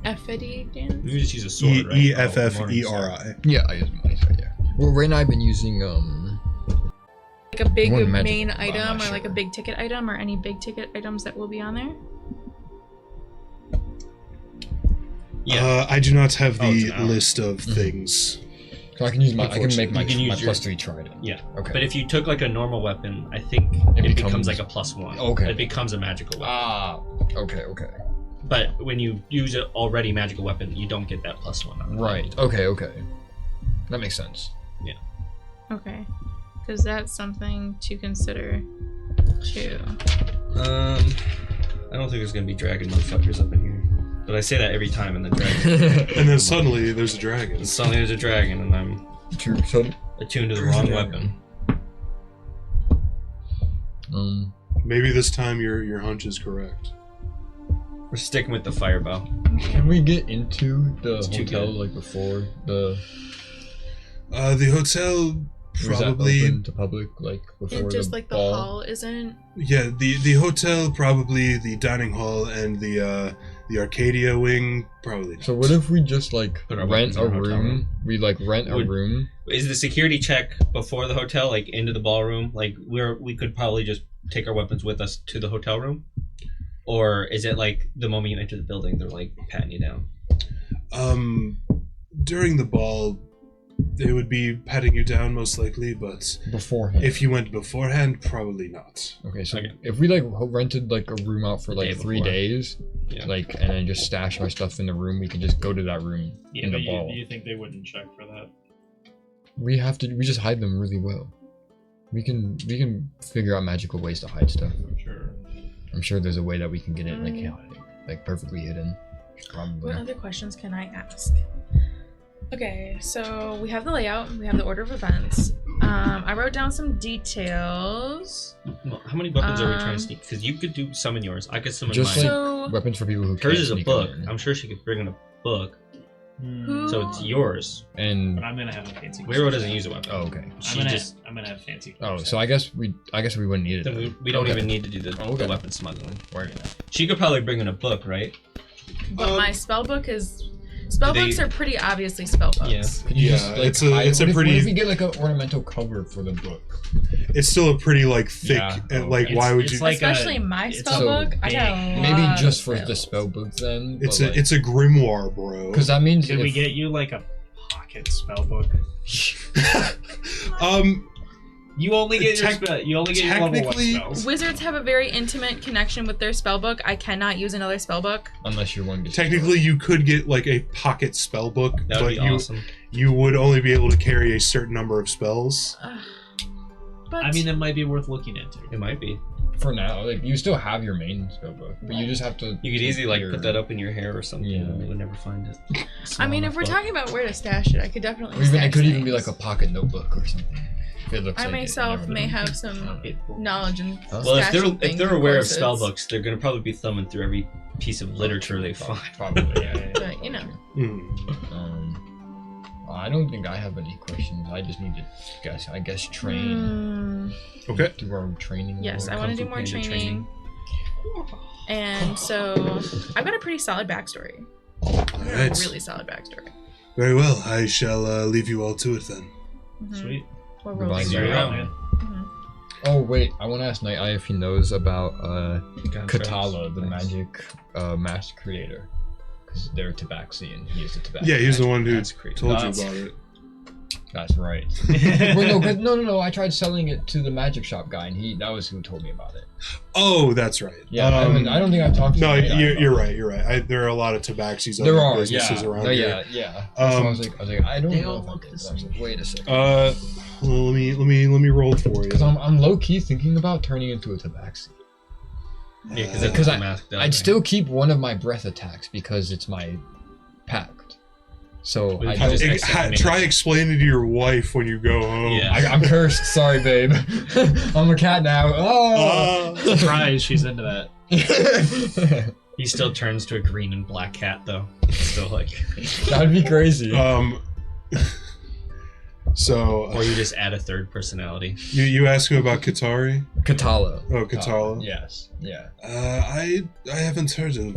Effetti dance.
You just use a sword, right?
EFFERI.
Yeah, I use my sword, yeah. Well, right now I've been using
Like a big
More magic,
main
but I'm
item
not
or like a
sure.
big ticket item or any big ticket items that will be on there?
Yeah.
I do not have
Oh, it's
the
an hour.
list of
Mhm.
things.
so I can use my I can make my,
You can use
my
your-
plus 3 trident.
Yeah.
Okay.
But if you took like a normal weapon, I think
It
it becomes
becomes-
like a +1.
Okay.
It becomes a magical weapon.
Ah, okay.
But when you use an already magical weapon, you don't get that +1 on it.
Right. Okay. That makes sense.
Okay. Because that's something to consider too.
I don't think there's gonna be dragon motherfuckers up in here. But I say that every time, and then dragon.
And then suddenly there's a dragon.
And suddenly there's a dragon, and I'm
True. So,
attuned to the wrong weapon.
maybe this time your hunch is correct.
We're sticking with the fireball.
Can we get into the
It's too
hotel
good.
like before the?
The hotel
Was that
probably.
open to public like before
And just
the
like the
ball?
hall isn't.
Yeah, the hotel probably, the dining hall and the Arcadia wing probably.
So what if we just like
Put our
rent
weapons
a
in our hotel
room?
room.
We like rent a
Would-
room.
Is the security check before the hotel, like into the ballroom? Like we could probably just take our weapons with us to the hotel room, or is it like the moment you enter the building, they're like patting you down?
During the ball, they would be patting you down most likely, but
Beforehand.
if you went beforehand, probably not.
Okay, so
Okay.
if we like rented like a room out for
The day
like 3
before.
days,
Yeah.
like and then just stash our stuff in the room, we can just go to that room
Yeah,
in
but
the ball.
you think they wouldn't check for that?
We just hide them really well. We can figure out magical ways to hide stuff.
Sure.
I'm sure there's a way that we can get it like perfectly hidden. Probably.
What other questions can I ask? Okay, so we have the layout, we have the order of events. I wrote down some details.
Well, how many weapons are we trying
Um,
to sneak? Because you could do summon yours. I could summon
Just
mine.
like
So
weapons for people who
Hers
can't
is a
sneak
book.
in.
I'm sure she could bring in a book,
Who-
so it's yours.
And
But I'm gonna have a fancy.
Weiro doesn't use a weapon.
oh, okay.
She
I'm gonna have fancy.
Oh, so I guess we wouldn't need it.
Then
Then.
we don't
Okay.
even need to do the
Okay.
weapon smuggling.
Word.
She could probably bring in a book, right?
but my spell book is. Spell
Do they-
books are pretty obviously spell books.
Yeah.
Could you
Yeah,
just, like,
it's a-
hide-
it's a
what if-
pretty-
What if we get like an ornamental cover for the book?
It's still a pretty like thick.
Yeah.
And, like,
It's-
why would
it's
you?
like
Especially
a-
my
it's
spell
so
book. I got a
big.
Maybe
lot
just
of
for the
spells.
spell book then.
It's a grimoire, bro.
because that means
Did we
if-
get you like a pocket spell book? You only get your
Tec-
spell. You only get your level one
technically-
spells.
Wizards have a very intimate connection with their spell book. I cannot use another spell book.
unless you're one to
Technically, you could get like a pocket spell book,
That would
but
be awesome.
you would only be able to carry a certain number of spells.
But
I mean, that might be worth looking into.
It might be.
for now. Like you still have your main spell book, but you just have to.
You could easily like put that up in your hair or something,
Yeah.
and they would never find it.
I mean, if we're talking about where to stash it, I could definitely.
Or even it
stash
could even be like
things.
a pocket notebook or something. If it looks
I
like it,
myself
never
may
know.
have some knowledge and.
Huh?
Well, if
stashing
they're
things in
aware of
courses.
spell books, they're gonna probably be thumbing through every piece of literature they find.
Probably. Yeah.
But you know,
I don't think I have any questions. I just need to train.
Okay.
Do our training.
Yes,
more.
I want to
Kung
do
Fu
more
Panda
training. And so, I've got a pretty solid backstory.
All
I've got a
right.
really solid backstory.
Very well. I shall leave you all to it then.
Mhm.
Sweet.
What
Goodbye,
rolls?
See you
Yeah.
around, man.
Mhm.
Oh wait, I want to ask Night Eye if he knows about
Gun
Katala,
traps.
the
Nice.
magic mask creator, because they're Tabaxi and he is the Tabaxi.
Yeah, he's the one who
That's great.
told you
That's-
about it.
That's right. Well, no. I tried selling it to the magic shop guy, and that was who told me about it.
Oh, that's right.
Yeah, I don't think I've talked to.
No,
Night Eye
you're
about
right. You're right. There are a lot of Tabaxis
There
other
are,
businesses
yeah.
around
No,
here.
yeah. So I was like, I don't
They
know.
all
if I
look
did.
the
So I was like,
same.
wait a second.
Well, let me roll for you.
Because I'm low key thinking about turning into a Tabaxi.
Yeah,
Uh,
because
I- I'd still keep one of my breath attacks because it's my pact. So
But
I
you
don't.
just-
Try explaining to your wife when you go home.
Yeah.
I'm cursed. Sorry, babe. I'm a cat now. Oh.
Surprise, she's into that.
He still turns to a green and black cat though. Still like,
That'd be crazy.
So
or you just add a third personality.
you asked him about Katari?
Katala.
Oh, Katala.
Yes. Yeah.
I haven't heard of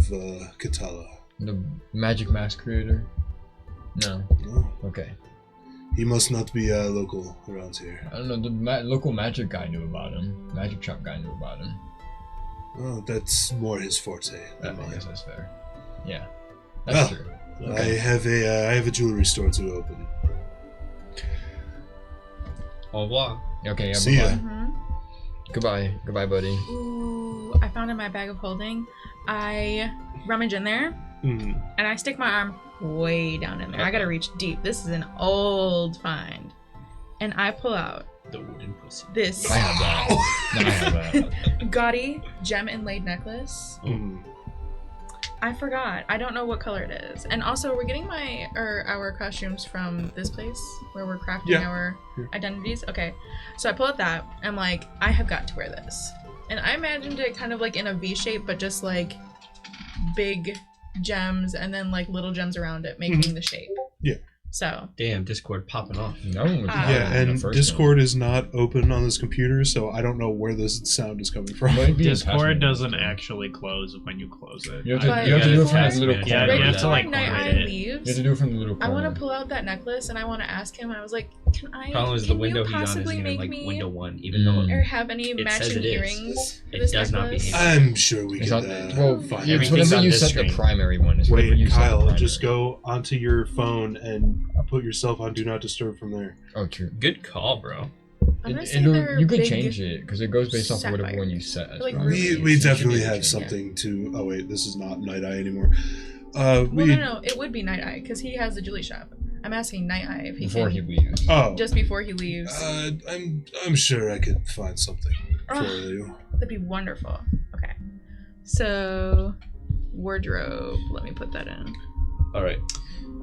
Katala.
The magic mask creator. No.
No,
Okay.
he must not be local around here.
I don't know. The local magic guy knew about him. Magic shop guy knew about him.
Oh, that's more his forte
I
than mine.
guess that's fair. Yeah. That's
Well,
true.
I have a jewelry store to open.
Au revoir.
Okay. Yeah.
See ya.
Bye-bye.
Mhm.
Goodbye, buddy.
Ooh, I found in my bag of holding. I rummage in there
Mm.
and I stick my arm way down in there. I gotta reach deep. This is an old find. And I pull out
The wooden pussy.
this
I have that. No, I have that.
gaudy gem inlaid necklace.
Mm.
I forgot. I don't know what color it is. And also, we're getting our costumes from this place where we're crafting
Yeah.
our
Yeah.
identities. Okay, so I pull out that. I'm like, I have got to wear this. And I imagined it kind of like in a V shape, but just like big gems and then like little gems around it making the shape.
Yeah.
So.
Damn, Discord popping off.
No one was
Yeah, and Discord is not open on this computer, so I don't know where this sound is coming from.
Discord doesn't actually close when you close it.
You have to do it from the little corner.
Yeah, you have to like
Night
hide
Eye
it.
You
leaves.
have to do it from the little
I
corner.
want to pull out that necklace and I want to ask him. I was like,
Problem is the window he's on isn't even like window 1, even though
or have any
it says
matching
it is.
earrings? for
It
this
does not
necklace?
behave.
I'm sure we
It's
can
not, well,
find
it's
everything's
whenever
on
you
this
set the
screen.
primary one. It's whenever
Wait,
you set the
Kyle,
primary.
just go onto your phone and put yourself on Do Not Disturb from there.
Oh, true.
Good call, bro.
I'm gonna say
You
they're
could
big
change it because it goes based off of whatever
sapphire.
one you set. As
Like
well.
rubies.
We
You should
definitely
be able to
have
change it.
something to. Oh wait, this is not Night Eye anymore.
Well, no, it would be Night Eye because he has the jewelry shop. I'm asking Night Eye if he
Before
can.
he leaves.
Oh,
Just before he leaves.
I'm sure I could find something for
Oh.
you.
That'd be wonderful. Okay. So, wardrobe. Let me put that in.
All right.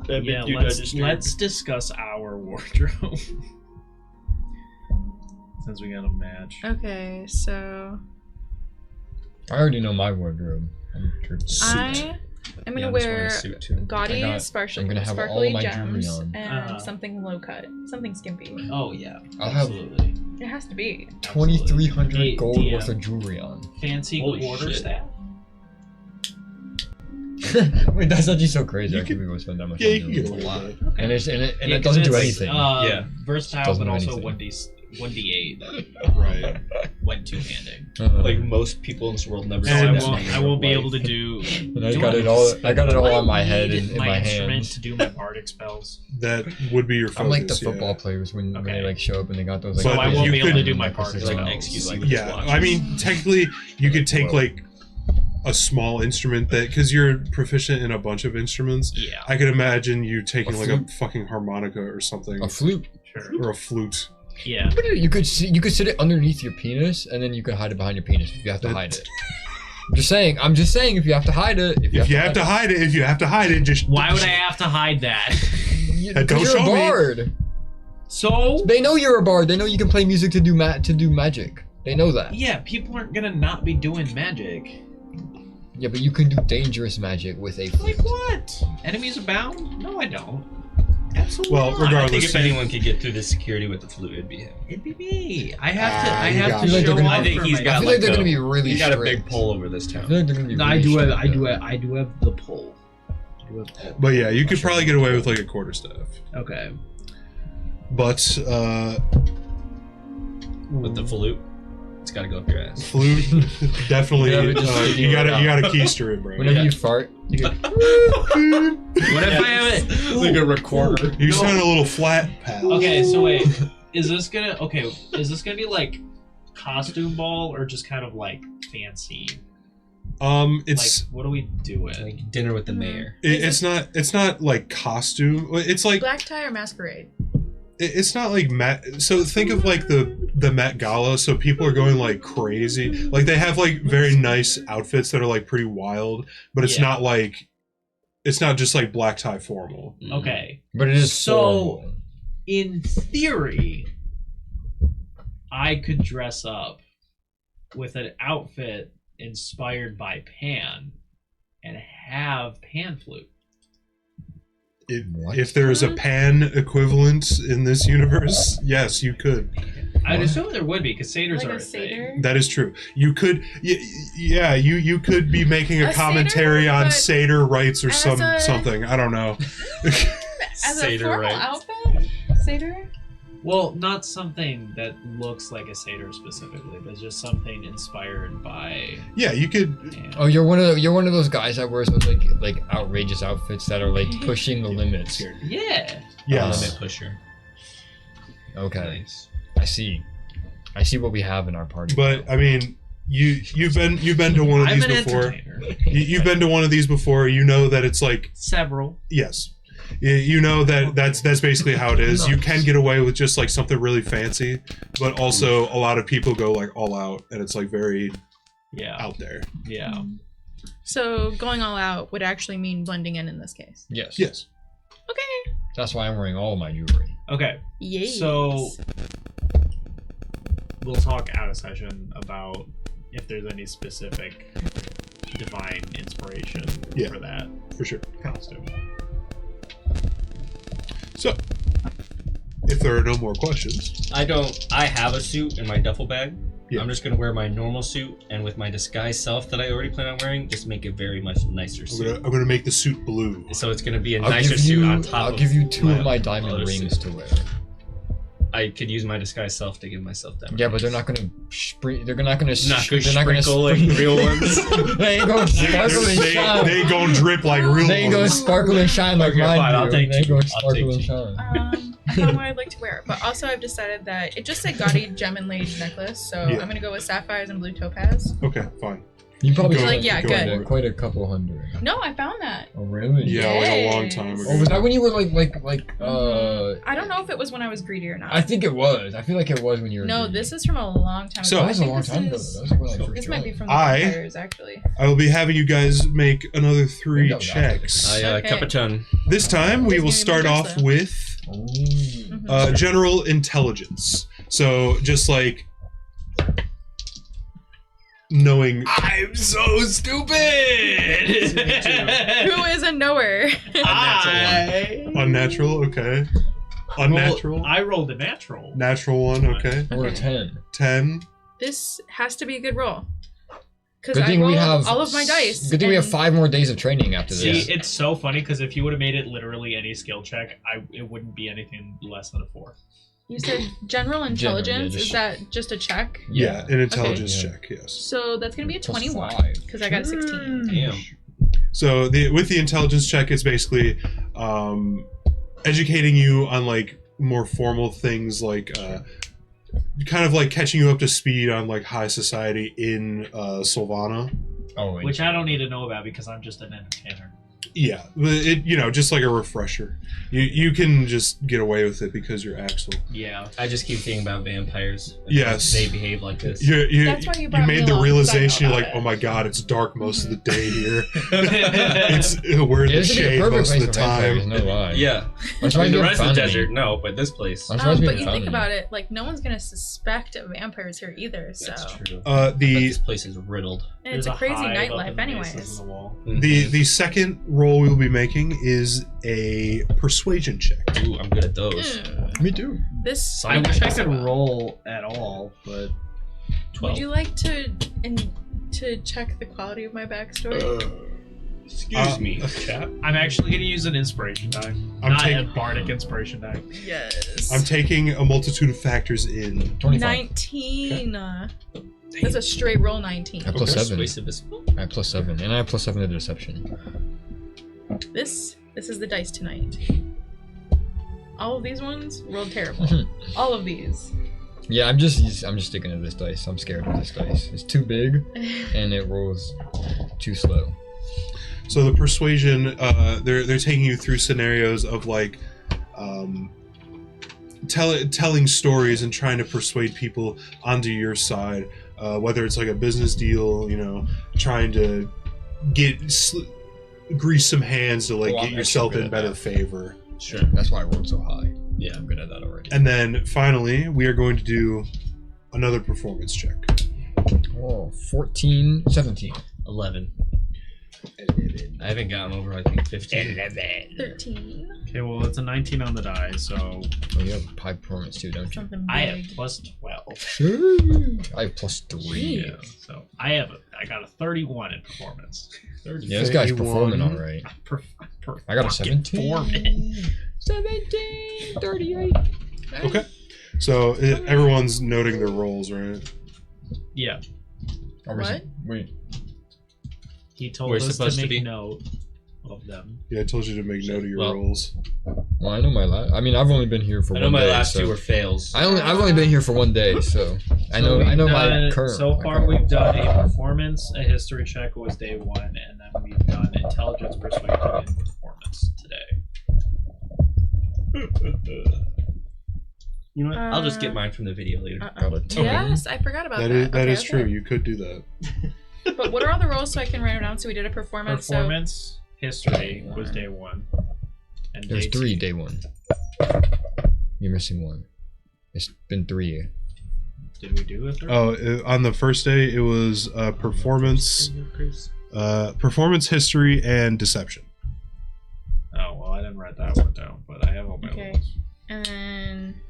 Yeah, let's discuss our wardrobe. Since we got a match.
Okay, so
I already know my wardrobe. I'm tripping.
I am gonna
Yeah, I'm just wearing
wear
a suit too.
gaudy,
I'm gonna have all
sparkly
my
gems
jewelry on.
and something low cut, something skimpy.
Oh yeah,
I'll have
absolutely.
It has to be.
2,300
Hey,
gold
DM.
worth of jewelry on.
Fancy
Holy
quarterstaff.
Wait, that's actually so crazy.
You
I
could-
can't spend that much
Yeah,
on
you can
jewelry.
get away with it.
And it
Yeah, 'cause
doesn't do
it's,
anything.
Yeah.
Versatile,
Doesn't
but
do
also
anything.
1d8
Right.
when two-handing.
Like most people in this world never
So
see
I
that
won't.
in
I
their
won't be
life.
able to do.
And I
do
got
I
it all. I got it all
do I
on my head
need
and in
my
my
instrument
hands.
to do my bardic spells.
That would be your focus.
I'm like the
yeah.
football players when they
Okay.
like show up and they got those. Like,
So
So I
you
won't be able to
could-
do my
like,
bardic
like
spells.
an excuse, like
Yeah, I mean, technically, you could take like a small instrument that, because you're proficient in a bunch of instruments.
Yeah.
I could imagine you taking
A
like a
flute.
fucking harmonica or something,
a flute.
Sure.
or a flute.
Yeah.
You could sit it underneath your penis and then you could hide it behind your penis if you have to hide it. I'm just saying if you have to hide it.
If you have to hide it, just
Why would I have to hide that?
Don't
Because you're
show
a
me.
bard.
So
They know you're a bard. They know you can play music to do magic. They know that.
yeah, people aren't gonna not be doing magic.
Yeah, but you can do dangerous magic with a flute.
Like what? Enemies abound? No, I don't. Absolutely.
Well,
not.
regardless-
I think if anyone could get through this security with the flute, it'd be him.
It'd be me. I have to.
Ah,
I
you
have
got
to
it.
I feel like
show
they're gonna-
up
I think
for
he's
my-
got
I feel like they're gonna be really
He's got a
strict.
big pull over this
I
town.
feel like they're gonna be
No, I
really
do have.
strict,
I do
though.
have. I do have the pull. I do have pull.
But yeah, you could probably get away with like a quarterstaff.
Okay.
But
With the flute, it's got to go up your ass.
flute, definitely.
Yeah, but just
you
figure it
gotta
out.
keister it, bro.
Whenever
Yeah.
you fart, you go.
What if I have it?
Like a recorder.
You
No.
sound a little flat, pal.
Okay, so wait. Is this gonna? Okay, is this gonna be like costume ball or just kind of like fancy?
It's
Like, what do we do it?
Like dinner with the mayor.
it's not like costume. It's like
Black tie or masquerade?
it's not like so think of like the Met Gala, so people are going like crazy, like they have like very nice outfits that are like pretty wild, but it's
Yeah.
not like, it's not just like black tie formal.
Okay.
But it is
So-
formal.
In theory, I could dress up with an outfit inspired by Pan and have Pan flute.
What?
If there is a Pan equivalent in this universe, yes, you could.
I'd
What?
assume there would be, because satyrs
Like
are
a
a
satyr?
thing.
That is true. You could, yeah, you could be making a
A
commentary
satyr,
on
but
satyr rights or
as
something. I don't know.
As a
Satyr
formal
rights.
outfit? Satyr?
Well, not something that looks like a satyr specifically, but just something inspired by.
Yeah, you could.
Pan.
Oh, you're one of those guys that wears those like outrageous outfits that are like pushing the limits.
Yeah.
Yes.
Limit pusher.
Okay,
Nice.
I see what we have in our party.
But I mean, you've been to one of
I'm
these
an
before.
entertainer.
You've been to one of these before. You know that it's like,
Several.
yes, you know that that's basically how it is. You can get away with just like something really fancy, but also a lot of people go like all out, and it's like very
Yeah.
out there.
Yeah.
So going all out would actually mean blending in this case.
yes,
Yes.
Okay.
that's why I'm wearing all my jewelry.
Okay.
Yay.
So we'll talk out of session about if there's any specific divine inspiration for that
for sure
costume.
So, if there are no more questions,
I have a suit in my duffel bag.
Yeah.
I'm just gonna wear my normal suit, and with my disguise self that I already plan on wearing, just make it very much nicer suit.
I'm gonna make the suit blue.
So it's gonna be a nicer suit on top.
I'll give you 2 of my diamond
other
rings
suit.
to wear.
I could use my disguise self to give myself diamond.
Yeah, but they're
rings.
not gonna they're not gonna
sprinkle like real ones.
They ain't gonna sparkle and shine.
They gonna drip like real
They ain't gonna
ones.
sparkle and shine like
Okay,
mine
fine,
do.
I'll take
They ain't
two.
gonna
I'll
sparkle
take
and
two.
shine.
I found what I'd like to wear, but also I've decided that it just said gaudy gem inlaid necklace, so
Yeah.
I'm gonna go with sapphires and blue topaz.
Okay, fine.
You probably
Go-
Like, yeah,
go
good.
for it.
Quite a couple hundred.
No, I found that.
Oh really?
Yeah, like a long time
Yes.
ago.
Oh, was that when you were like
I don't know if it was when I was greedy or not.
I think it was. I feel like it was when you were.
No,
greedy.
this is from a long time
So-
ago.
That was a
I think
long
this
time ago.
is-
Though. That was when I first
This might be
joined.
from the
I-
vampires, actually.
I will be having you guys make another 3
That was after
checks.
Okay.
Capitan.
This time we
Who's
will
gonna be
start
my
off
guest, though?
with
Oh.
general intelligence. So just like knowing.
I'm so stupid.
Who is a knower?
Unnatural, okay. Unnatural.
I rolled a natural.
Natural 1, okay.
Or a
Okay.
10.
10.
This has to be a good roll. Because
Good
I
thing we
rolled
have
all of my dice.
Good thing we have
and
5 more days of training after
See,
this.
it's so funny because if you would have made it literally any skill check, it wouldn't be anything less than a 4.
You said general intelligence.
just-
Is that just a check?
Yeah, an intelligence
Okay.
check, yes.
So that's going to be a
Plus
21.
5.
Because I got a 16.
Damn.
So with the intelligence check, it's basically educating you on like more formal things, like kind of like catching you up to speed on like high society in Sylvana.
Oh,
Which I don't need to know about because I'm just an entertainer.
Yeah, but it just like a refresher. You can just get away with it because you're Axel.
Yeah.
I just keep thinking about vampires. and
Yes.
how they behave like this.
That's why you brought
made
me
the
along,
realization,
'cause I
you're
know
like,
about
oh
it.
my god, it's dark most of the day here. It's we're in
Yeah,
the
this would be a
shade
perfect
most of
place
the
for vampires,
time.
no lie.
Yeah.
I'm surprised
the
we
rest
haven't
of the
found
desert,
any.
no, but this place.
I'm surprised we
But
haven't
you
found
think
any.
about it, like no one's gonna suspect vampires here either. So
That's true.
The
This place is riddled.
and it's a
There's
crazy
hive up
nightlife,
in the bases
anyways.
of the wall.
the second roll we'll be making is a persuasion check.
Ooh, I'm good at those.
Me too.
This.
I wish I could roll at all, but
12.
Would you like to check the quality of my backstory?
Excuse me, chap.
I'm actually going to use an inspiration die.
I'm
Not
taking-
a bardic inspiration die.
Yes.
I'm taking a multitude of factors in.
25.
19. That's a straight roll 19.
I have plus
Okay.
7.
Persuasive is-
I have plus 7. And I have plus 7 to deception.
This is the dice tonight. All of these ones rolled terrible. All of these.
Yeah, I'm just sticking to this dice. I'm scared of this dice. It's too big and it rolls too slow.
So the persuasion, they're taking you through scenarios of like telling stories and trying to persuade people onto your side. Whether it's like a business deal, trying to grease some hands to like
Oh, I'm
get yourself
actually
in
good at
better
that.
favor.
Sure.
That's why I rolled so high.
Yeah.
I'm good at that already.
And then finally, we are going to do another performance check.
Oh, 14, 17.
11. I haven't gotten over, I think, 15.
13.
Okay, well, it's a 19 on the die, so
Oh, you have high performance too, don't you?
Something big.
I have plus 12.
Sure. I have plus 3.
Yeah, so I got a 31 in performance. 30.
Yeah, this guy's
31.
performing alright. I got a 17.
Performing.
17, 38.
Okay. So everyone's noting their rolls, right?
Yeah,
What?
Wait.
he told
We're
us
supposed
to
to
make
be.
note of them.
Yeah, I told you to make note of your
Well,
rolls.
Well, I know my last. I mean, I've only been here for
I
one
know
day.
my last
so.
two were fails.
I've only been here for one day, so I know
we've
my
done-
current.
So
my
far,
current-
we've done a performance, a history check was day 1, and then we've done intelligence, persuasion, and performance today.
You know what? I'll just get mine from the video later.
Got a 10.
Yes, I forgot about that.
That is
Okay.
true. You could do that.
But what are all the rolls so I can write them down? So we did a performance.
Performance, history was day 1. And
There's
day
3
2.
day 1. You're missing 1. It's been 3.
Did we do a third?
On the first day, it was performance, history, and deception.
Oh, well, I didn't write that one down, but I have all my
Okay.
ones.
And then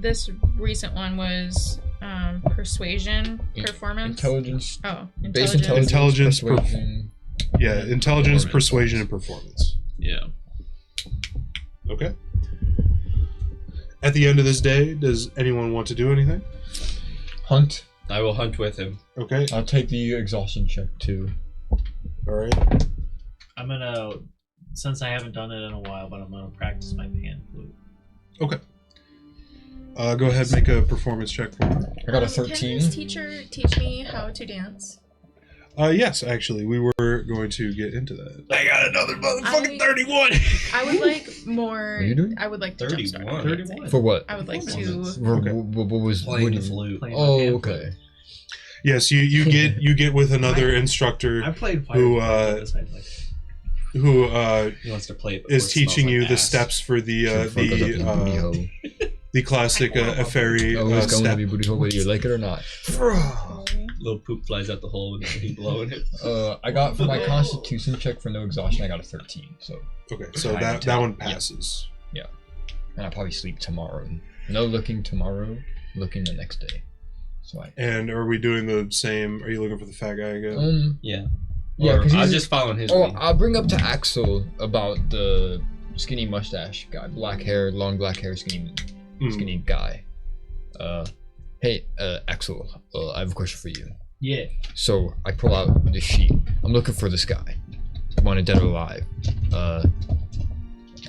this recent one was persuasion, performance.
Intelligence.
Oh,
Base
intelligence.
Intelligence,
persuasion.
intelligence,
Performance.
persuasion, and performance.
Yeah.
Okay. At the end of this day, does anyone want to do anything?
Hunt.
I will hunt with him.
Okay.
I'll take the exhaustion check too.
All right.
I'm gonna, since I haven't done it in a while, but I'm gonna practice my pan flute.
Okay. Go ahead, make a performance check for me.
I got a
Can
13.
this teacher teach me how to dance?
Yes, actually, we were going to get into that.
I got another motherfucking
I-
31.
I would like more.
What are you doing?
I would like to
31.
jumpstart.
31.
For what?
I would like
Okay.
to.
What was
Playing
what
the
do you-
flute.
Playing my
Oh,
pan
okay.
Yes, you get with another instructor
I played
Who, who
He wants to play it.
is
before it
teaching
smells
you
like
the
ass.
steps for the
Fuck us up in booty hole.
the classic fairy
Oh, it's going to
step.
be booty hole whether you like it or not.
Little poop flies out the hole and he's blowing it.
I got for my constitution check for no exhaustion, I got a 13. So,
Okay, so
I
that
tell.
one passes.
and I'll probably sleep tomorrow. No looking tomorrow, looking the next day. So
And are we doing the same? Are you looking for the fat guy again?
Yeah.
Yeah,
Or
because
I'm
he's
just following his
Oh,
lead.
I'll bring up to Axel about the skinny mustache guy, black hair, long black hair, skinny guy. Hey, Axel, I have a question for you.
Yeah.
So I pull out the sheet. I'm looking for this guy. Wanted dead or alive.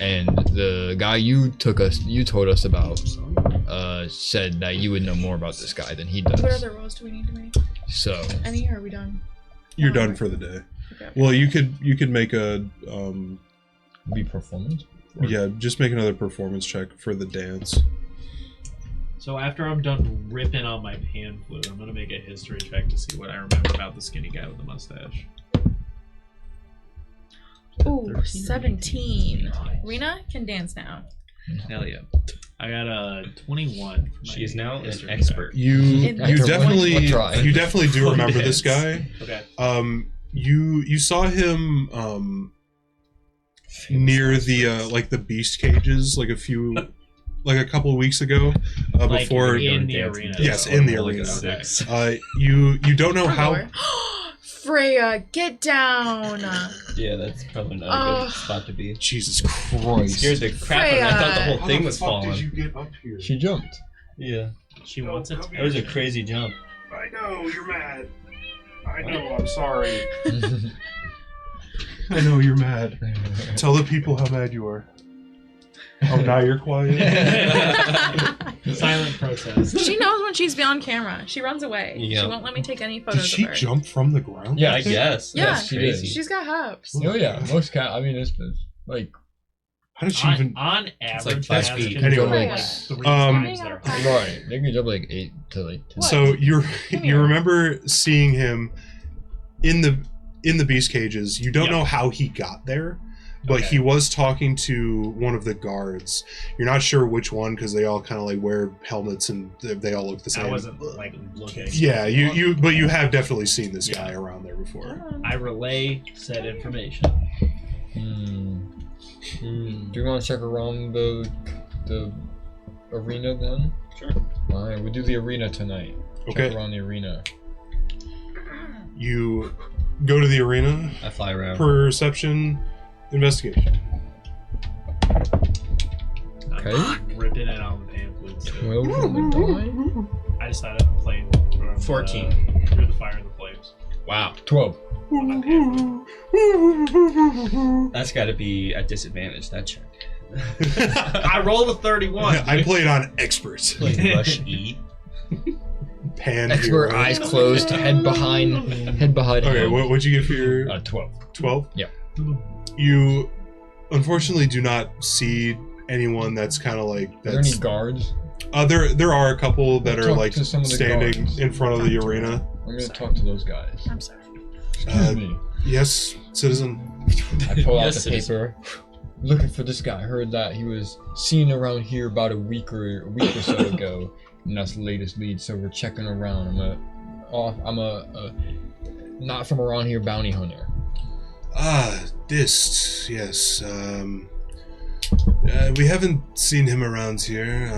And the guy you told us about, said that you would know more about this guy than he
What
does.
other rolls do we need to make?
So
Any? Or are we done?
You're done for the day.
Okay.
Well, you could make a
be performance.
yeah, just make another performance check for the dance.
So after I'm done ripping on my pan flute, I'm gonna make a history check to see what I remember about the skinny guy with the mustache.
Ooh,
13.
17.
Nice.
Rena can dance now.
Hell yeah. I got a 21. For my
She is now an
history
expert.
You
After
definitely
one try.
you definitely do remember this
Dance.
guy.
Okay.
You saw him near the like the beast cages like a couple of weeks ago
Like
before
in the arena.
Yes, in the
Like
arena.
a six.
You don't know how
Freya, get down.
Yeah, that's probably not a
Oh.
good spot to be.
Jesus
It
Christ.
scared the crap out of me. I thought the
Freya.
whole thing was falling.
get up here?
She jumped.
Yeah.
She wants it.
That was a crazy jump.
I know you're mad. I know, I'm sorry. I know you're mad. Tell the people how mad you are. Oh, now you're quiet.
Silent protest.
She knows when she's on camera. She runs away.
Yeah.
She won't let me take any
Did
photos
she
of her.
jump from the ground?
Yeah,
I guess.
Yeah.
That's
She
crazy.
did.
She's got hops.
Oh yeah, most cat. I mean, it's like
How did she
On,
even?
on average,
like 5
cats
feet.
can
Anyway.
jump like 3
Um,
times their
Freya.
height.
right. They can jump like 8 to like 10.
So you
here.
remember seeing him in the beast cages. You don't
Yep.
know how he got there, but
Okay.
he was talking to one of the guards. You're not sure which one because they all kind of like wear helmets and they all look the same.
I wasn't like looking.
Yeah, but you have definitely seen this guy around there before.
I relay said information.
Do you want to check around the arena then?
Sure.
All right, we'll do the arena tonight.
Okay.
Check around the arena.
You go to the arena.
I fly around.
Perception, investigation.
Okay.
I'm ripping it on the pamphlets.
12 on the die.
I decided I'm playing from,
14.
Through the Fire and the Flames.
Wow.
12.
That's got to be at disadvantage, that check.
I rolled a 31.
I played on expert.
Like rush E.
Pan
Expert,
hero.
eyes closed, head behind.
Okay,
him.
what'd you get for your
12.
12?
Yeah.
You unfortunately do not see anyone that's kind of like
Are there any
that's.
guards?
There are a couple that are
Talk
like
to some of the
standing
guards.
in front of the arena.
I'm gonna talk to those guys.
I'm sorry.
Excuse me.
Yes, citizen.
I pull out
Yes,
the
it is.
paper. looking for this guy. I heard that he was seen around here about a week or so ago, and that's the latest lead. So we're checking around. I'm a not from around here bounty hunter.
Dist, yes. We haven't seen him around here.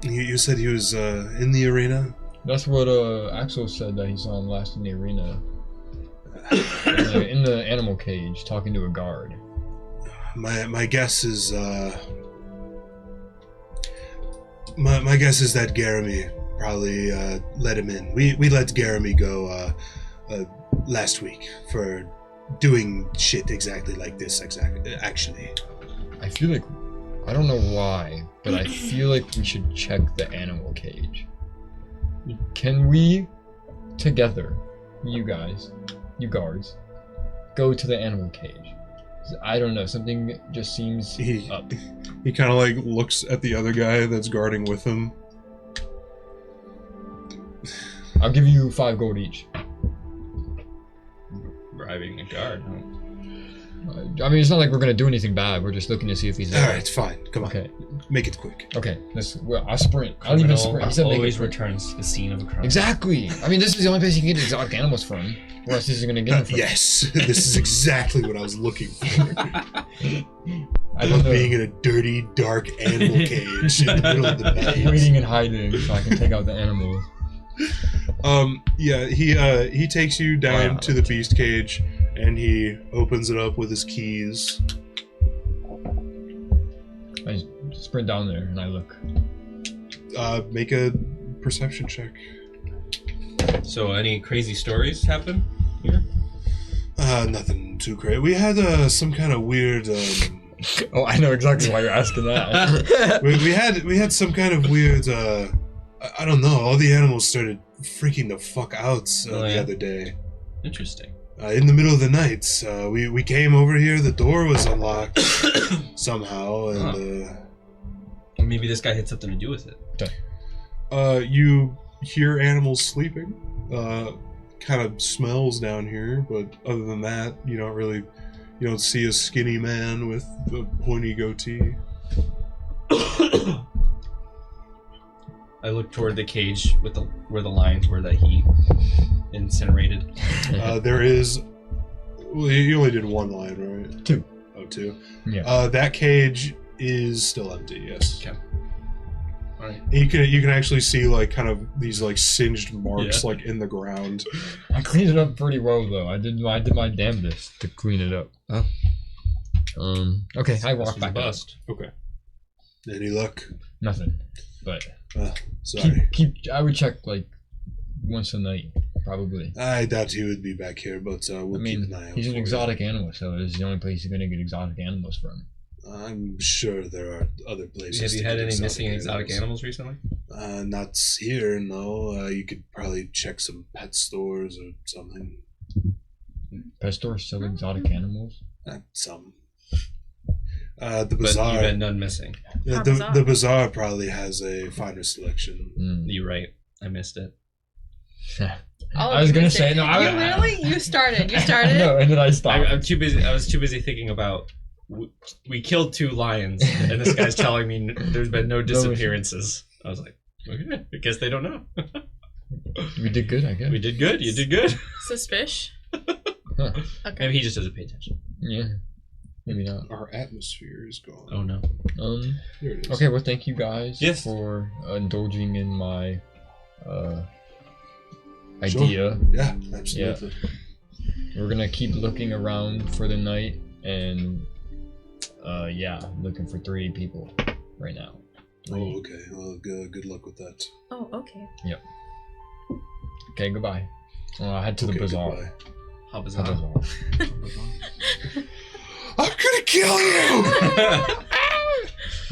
You said he was in the arena?
That's what Axel said, that he saw him last in the arena. In the animal cage, talking to a guard.
My guess is my guess is that Garamy probably let him in. We let Garamy go last week for doing shit exactly like this. Actually,
I feel like, I don't know why, but I feel like we should check the animal cage. Can we, together, you guards, go to the animal cage? I don't know, something just seems up.
He kind of like looks at the other guy that's guarding with him.
I'll give you 5 gold each.
Bribing a guard.
I mean, it's not like we're gonna do anything bad. We're just looking to see if he's there.
All right, fine. Come on.
Okay.
Make it quick.
Okay. I'll sprint. I don't even sprint. He said make
always
it quick.
returns to the scene of a crime.
Exactly. I mean, this is the only place you can get exotic animals from. Where else is he gonna get them from?
Yes, this is exactly what I was looking for.
I
love being in a dirty, dark animal cage in the middle of the night.
Waiting and hiding so I can take out the animals.
Yeah, he takes you down to the beast cage, and he opens it up with his keys.
I sprint down there and I look.
Make a perception check.
So, any crazy stories happen here?
Nothing too crazy. We had some kind of weird.
Oh, I know exactly why you're asking that.
we had some kind of weird. I don't know. All the animals started freaking the fuck out the other day.
Interesting.
In the middle of the night, we came over here. The door was unlocked somehow, and
maybe this guy had something to do with it.
You hear animals sleeping. Kind of smells down here, but other than that, you don't see a skinny man with a pointy goatee.
I look toward the cage with where the lions were that he incinerated.
There is. Well, you only did 1 lion, right?
2.
Oh, 2.
Yeah.
That cage is still empty. Yes.
Okay. All right.
You can actually see like kind of these like singed marks like in the ground.
I cleaned it up pretty well though. I did my damnedest to clean it up. Okay, I walk back out.
Okay. Any luck?
Nothing. But
sorry.
I would check like once a night, probably.
I doubt he would be back here, but we'll keep an eye out.
He's an
for
exotic animal, so it's the only place you're gonna get exotic animals from.
I'm sure there are other places.
Have you had any missing
animals.
exotic animals recently?
Not here, no. You could probably check some pet stores or something.
Pet stores sell exotic animals?
Some. The bazaar.
But you've had none missing.
The bazaar probably has a finer selection.
You're right. I missed it.
I was gonna say no.
You started. You started.
No, and then I stopped.
I'm too busy. I was too busy thinking about. We killed 2 lions, and this guy's telling me there's been no disappearances. I was like, okay, I guess they don't know.
We did good, I guess.
We did good. You did good.
Suspicious.
Huh.
Okay.
Maybe he just doesn't pay attention.
Yeah. Maybe not.
Our atmosphere is gone.
Oh no.
Here it is.
Okay, well, thank you guys
for
indulging in my
Sure.
idea.
Yeah, absolutely.
Yeah. We're gonna keep looking around for the night and looking for 3 people right now. 3.
Oh, okay. Well, good luck with that.
Oh, okay.
Yep. Okay, goodbye. I head to the bazaar.
Goodbye.
How bizarre.
I'm gonna kill you!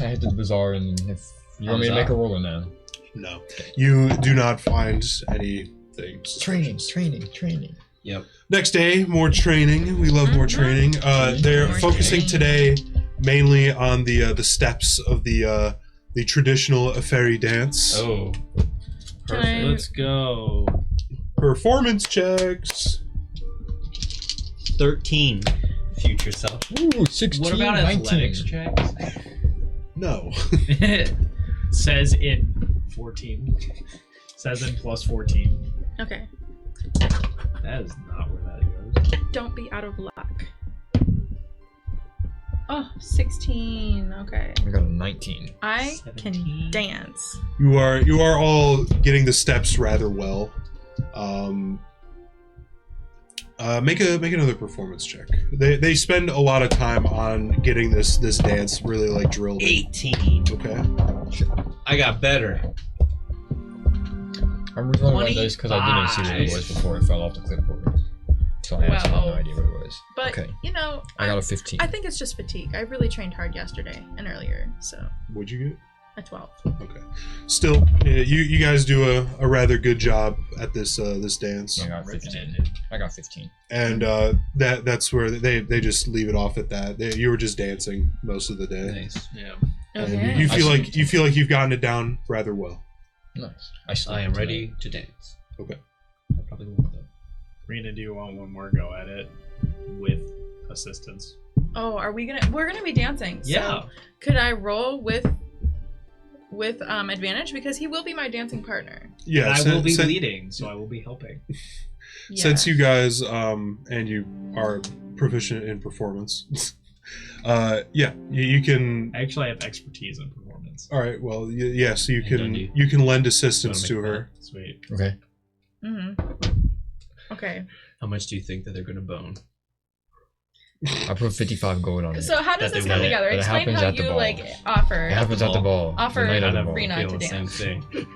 I head to the bazaar, and if you want me to make a roller now.
No. You do not find anything.
Training.
Yep.
Next day, more training. We love more training. They're
More
focusing
training.
today mainly on the steps of the traditional fairy dance.
Oh.
Can I-
Let's go.
Performance checks.
13. future self.
Ooh, 16,
What about
19.
athletics checks?
No.
Says in 14. Says in plus 14.
Okay.
That is not where that goes.
Don't be out of luck. Oh, 16. Okay.
I got a 19.
I
17.
can dance.
You are all getting the steps rather well. Make another performance check. They spend a lot of time on getting this dance really like drilled in.
18.
Okay.
I got better.
I'm rolling my dice because I didn't see what it was before it fell off the clipboard. So I actually have no idea what it was.
But,
okay.
you know,
I got a 15.
I think it's just fatigue. I really trained hard yesterday and earlier, so
What'd you get?
a 12.
Okay. Still, you guys do a rather good job at this dance.
I got 15. I got 15.
And that's where they just leave it off at that. You were just dancing most of the day.
Nice.
Yeah.
And
Okay.
you feel like you've gotten it down rather well.
Nice.
I am ready to dance.
Okay.
I probably won't though.
Rena, do you want one more go at it with assistance?
Oh, we're gonna be dancing. So
Yeah.
could I roll with advantage because he will be my dancing partner?
Yeah.
And I will be leading, so I will be helping.
Yeah.
Since you guys and you are proficient in performance, you can.
Actually, I have expertise in performance.
All right. Well, yeah. So you
And
can
Dundee.
you can lend assistance
Wanna
to
make
her.
Sweet.
Okay.
Okay.
How much do you think that they're gonna bone?
I put 55 gold on it.
So how does
That
this
they
come
will.
together?
But it
Explain
happens
how
at the
you
ball.
like offer.
It happens at the ball.
Offer
The night of the
I
ball.
Rena
feel
to
the same
dance.
thing.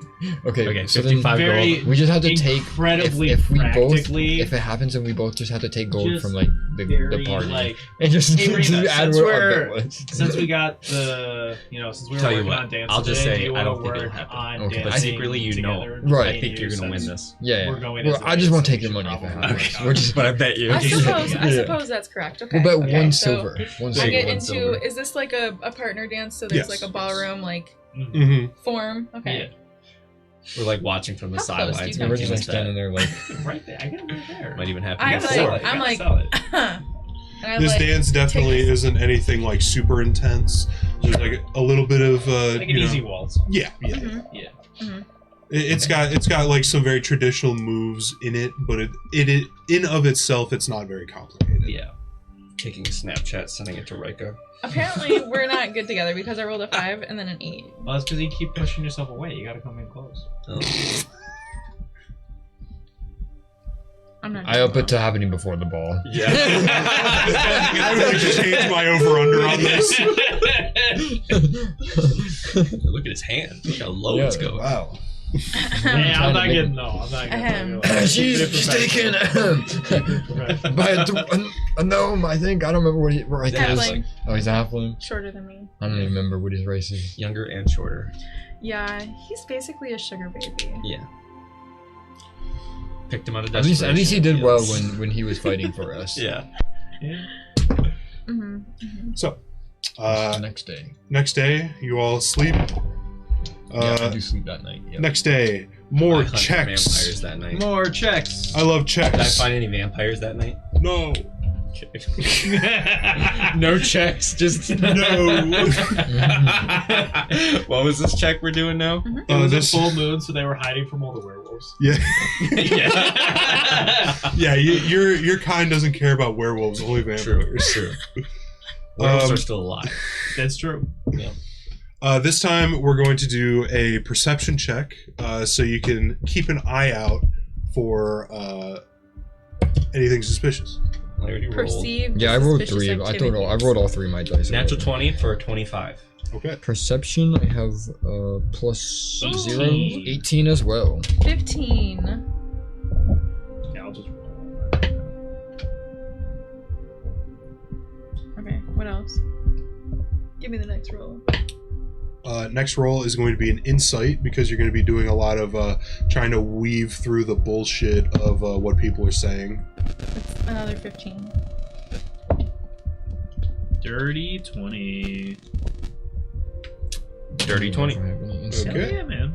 Okay, so
55
then
Very
gold.
we just have to take
incredibly
if we both
practically.
if it happens and we both just have to take gold
Just
from like the
very,
party
like,
and just,
Hey, Rena,
just add
since
what
we're-
our bet was.
since we got the, since we were
Tell you
working
what,
on dance
I'll just
today,
say
do you
I don't
wanna
think it'll
work
happen.
on
Okay.
dancing
But secretly, you know.
together?
Right.
I think you're gonna win
Since
this.
Yeah,
We're going
well,
as
I just won't
so
take
we
your
should
money if it
probably
happens.
work on
We're just,
But I bet you.
I suppose
Yeah.
that's correct. Okay.
we'll bet
Okay,
one
so
silver. One
I
silver.
get
one
into
silver.
is this like a partner dance? So there's
Yes.
like a ballroom like
Mhm.
Mm-hmm.
form. Okay.
Yeah.
We're like watching from the
How close do you
sidelines.
come
Yeah, we're
to
just like standing there like
Right there. I got it right there.
Might even have to
I'm
get
like-
four.
I'm like-
Sell it.
and I
This
like
dance definitely
take-
isn't anything like super intense. There's like a little bit of
Like an easy waltz.
Yeah.
Mhm.
Yeah.
Mhm.
It's got like some very traditional moves in it, but it in of itself it's not very complicated.
Yeah.
Taking a Snapchat, sending it to Rika.
Apparently, we're not good together because I rolled a 5 and then an 8.
Well, that's because you keep pushing yourself away. You gotta come in close.
Oh.
I'm not.
I up it to happening before the ball.
Yeah.
I would like to change my over under on this.
Look at his hand. Look how low it's going.
Wow.
Hey, I'm not getting. No, I'm not
Ahem.
getting.
She's taken by a gnome, I think. I don't remember what where I think it was.
Halfling.
Oh, he's a halfling.
Shorter than me.
I don't even remember what his race is.
Younger and shorter.
Yeah, he's basically a sugar baby.
Yeah. Picked him out of
At least he
desperation.
did well
Yes.
when he was fighting for us.
Yeah.
Yeah.
Mm-hmm.
So,
The next day.
next day you all sleep.
Yeah, I do sleep that night. Yeah.
Next day, more
I hunted
checks.
vampires that night.
More checks.
I love
Did I
checks.
find any vampires that night?
No.
No checks, just
What was this check we're doing now?
It was
this-
a full moon, so they were hiding from all the werewolves.
Yeah.
Yeah.
Yeah. Your kind doesn't care about werewolves, only vampires.
True. Werewolves
Um,
are still alive.
That's true.
This time we're going to do a perception check, so you can keep an eye out for anything suspicious.
I already rolled.
Perceived.
Yeah, I rolled
suspicious
3. I rolled all 3 of my dice.
Natural 20 for a 25.
Okay.
Perception, I have plus 0.
18.
18 as well.
15.
Yeah, I'll just.
Okay, what else? Give me the next roll.
Next roll is going to be an insight because you're going to be doing a lot of trying to weave through the bullshit of what people are saying.
It's another 15.
Dirty 20.
Dirty 20.
I don't know if I have any insight.
Okay.
Hell yeah, man.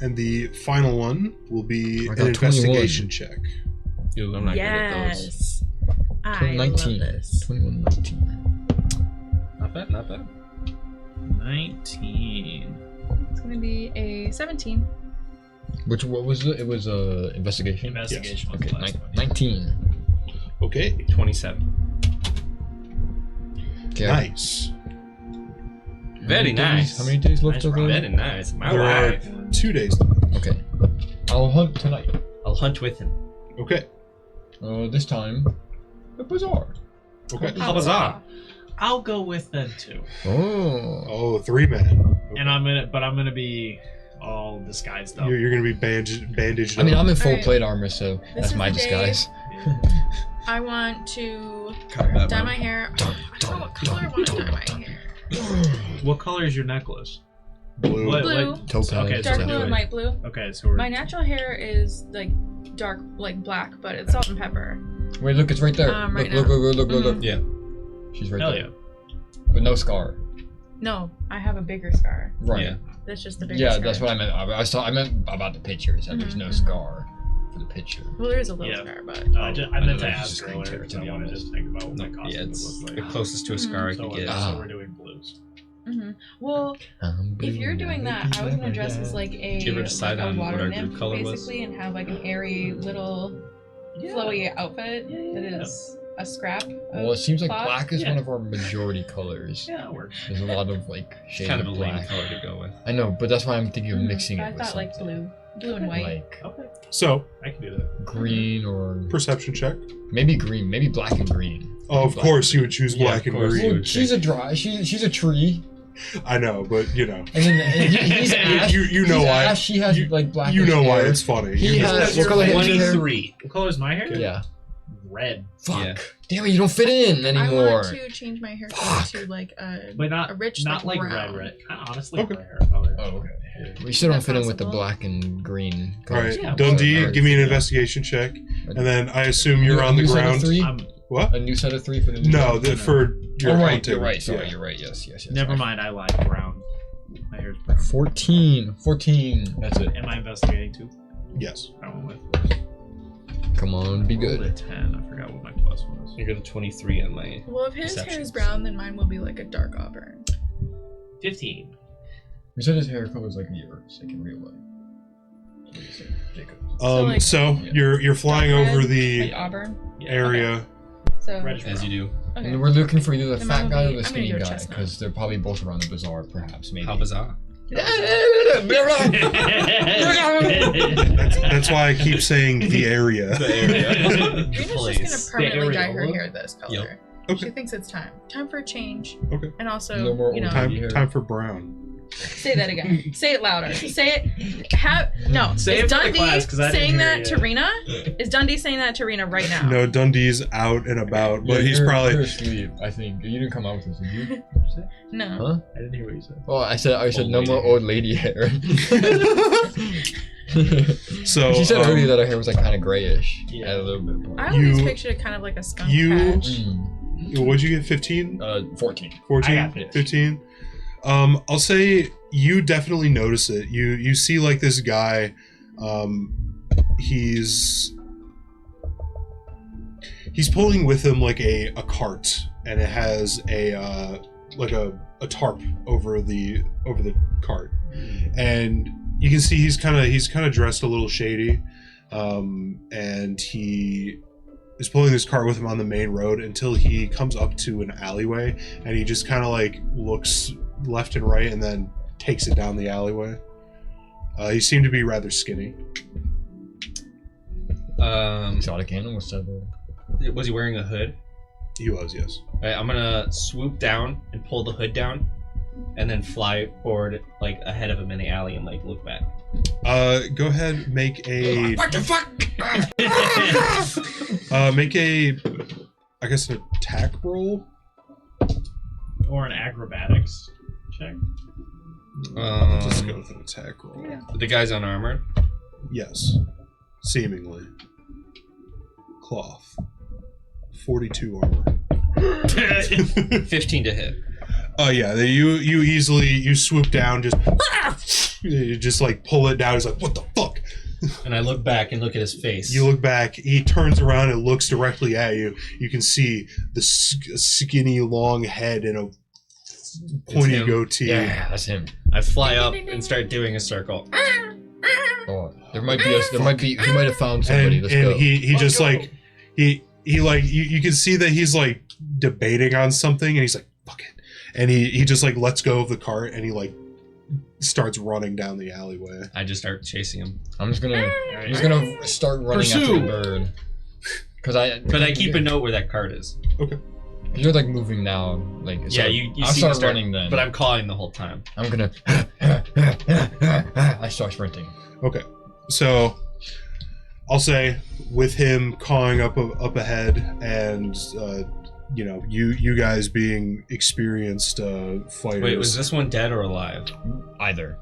And the final one will be
I
an
got 21.
investigation check.
Ew, I'm not good at those.
Yes. I love
19.
this.
21, 19.
Not bad, not bad.
19.
It's gonna be a 17.
What was it? It was investigation.
Investigation was
Okay,
the last one.
19.
Okay,
27.
Okay.
nice.
Very nice.
How many days left
Nice
of
roll.
the?
Very nice. My
There are
wife.
2 days.
Okay. I'll hunt tonight.
I'll hunt with him.
Okay,
This time, the bazaar.
okay.
How bizarre.
I'll go with them too.
Oh.
Oh, 3-man. Okay.
And I'm gonna be all disguised up.
You're gonna be bandaged
I mean,
up.
I'm in full
Alright.
plate armor, so
This
that's
is
my
the day.
disguise.
I want to
Combat
dye
mode.
my hair. I don't know what color I want to dye my hair.
What color is your necklace?
Blue.
What-
Blue.
Topaz.
Okay,
Dark
so
blue and light blue.
Okay, so we're
My natural hair is like dark, like black, but it's salt and pepper.
Wait, look, it's right there.
Right
look,
now.
look.
Yeah.
She's right
hell
there.
yeah.
But no scar.
No, I have a bigger scar.
Right.
Yeah.
That's just the bigger
Yeah,
scar.
that's what I meant. I meant about the pictures. That there's no
Mhm.
scar for the picture.
Well, there is a little
Yeah.
scar, but
I
I
meant
know
to
it's
ask
just green
earlier
terror,
because
to
I
be
wanted to
honest.
just think about what my
Yeah,
costume
it's
would
the
look like.
closest to a scar I
So
could
we're,
get.
so we're doing blues.
well, if you're doing that, I was gonna dress as like a,
Did you ever decide
like a
on
water
what our
nymph
group color was?
basically, and have like an airy little flowy outfit that is a scrap.
Well, it seems like
cloth?
black is
Yeah.
one of our majority colors.
Yeah, that works.
There's a lot of like
It's
shades
kind of
of
a lame
black.
color to go with.
I know, but that's why I'm thinking of
Mhm.
mixing
But
it
I
with
thought like
something.
blue and white.
Like
Okay,
So,
I can do that.
green or
perception check.
maybe green, maybe black and green.
Oh, of
Black.
course you would choose
Yeah,
black
of
and
course.
green.
Well, she's a dry. She's a tree,
I know, but you know.
and then he's ash.
You know
He's
why.
Ash, she has
you-
like black.
You know why
hair.
it's funny.
He
You-
has-
You're
what color hair is your hair?
23.
What color is my hair?
Yeah.
Red.
Fuck.
Yeah.
Damn it! You don't fit in
I
anymore.
want to change my hair color to like
But
a
not
rich
not like
brown.
red. Honestly,
Okay.
my hair color.
Oh, okay. We still don't
Is
fit
that
in with the
possible?
black and green.
All right,
Yeah,
Dundee,
well,
give me an
yeah.
investigation check, and then I assume you're on the
New set of
ground.
three?
I'm,
What?
A new set of 3 for the new
No,
set?
for your
Oh, right,
hunting.
you're right. Sorry,
Yeah.
you're right. Yes.
never mind. I lied. Brown. My hair's brown.
14. That's it.
Am I investigating too?
Yes.
I went with.
Come on, be
Rolled
good.
a 10. I forgot what my plus was.
I got a 23 on my.
Well, if his hair is
Perceptions.
brown, then mine will be like a dark auburn.
15.
You said his hair color's like yours, like in real life. What do you say, Jacob?
like-
So you're flying
Dark
over
red,
the
like auburn.
Yeah.
area.
So
Reddish
As you do.
okay.
And we're looking for either the
Then
fat
mine
guy
will
or
be-
the
I'm gonna
skinny
go
guy,
chestnut.
because they're probably both around the bazaar, perhaps, maybe.
How bizarre.
That's why I keep saying the area.
The area.
Rita's
Place.
just gonna permanently dye her
areola?
hair this color.
Okay.
She thinks it's time. Time for a change.
Okay.
And also,
No more
you know,
old
Time time for brown.
say that again. Say it louder. Say it. No.
Say
is
it for the
Dundee
class, 'cause I didn't
saying
hear
that
you
to
yet.
Rena? Is Dundee saying that to Rena right now?
No, Dundee's out and about, but he's
You're
probably.
asleep, I think. You didn't come out with this, did you?
No.
Huh?
I didn't hear what you said.
Well, I said
Old
no
lady
more
hair.
old lady hair.
So
She said
um,
earlier that her hair was like kind of grayish.
Yeah.
A little bit.
I always
You-
pictured it kind of like a skunk
you-
patch.
What'd you get? 15?
14.
14?
I got 15.
15? I'll say you definitely notice it. You see like this guy, he's pulling with him like a cart, and it has a like a tarp over the cart, and you can see he's kind of dressed a little shady, and he is pulling this cart with him on the main road until he comes up to an alleyway, and he just kind of like looks left and right and then takes it down the alleyway. He seemed to be rather skinny.
Exotic animal stuff.
Was he wearing a hood?
He was, yes.
Alright, I'm gonna swoop down and pull the hood down, and then fly forward like ahead of him in the alley and like look back.
Go ahead, make a
What the fuck?
make a, I guess, an attack roll.
Or an acrobatics check.
Just go with an attack roll.
The guy's unarmored.
Yes, seemingly. Cloth. 42 armor.
15 to hit.
Oh yeah, you easily swoop down, just you just like pull it down. He's like, what the fuck?
And I look back and look at his face.
You look back. He turns around and looks directly at you. You can see the skinny, long head and a pointy goatee.
Yeah, that's him.
I fly up and start doing a circle.
Oh, he might have found somebody. Let's go.
He just like he like you can see that he's like debating on something, and he's like, fuck it. And he just like lets go of the cart, and he like starts running down the alleyway.
I just start chasing him.
I'm just gonna start running after the bird. But
I keep a note where that cart is.
Okay.
You're like moving now, like
yeah. You
I'll
see
start running then.
But I'm calling the whole time.
I'm gonna. I start sprinting.
Okay, so I'll say with him cawing up ahead, and you guys being experienced fighters.
Wait, was this one dead or alive?
Either.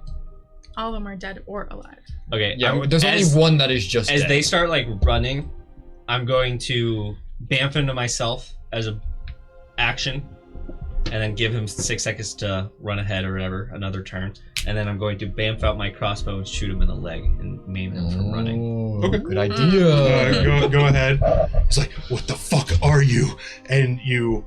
All of them are dead or alive.
Okay.
Yeah, there's only one that is just
as
dead.
they start like running, I'm going to bamf into myself as a action, and then give him 6 seconds to run ahead or whatever, another turn, and then I'm going to bamf out my crossbow and shoot him in the leg and maim him from running.
Okay.
Good idea.
Go ahead. He's like, what the fuck are you? And you.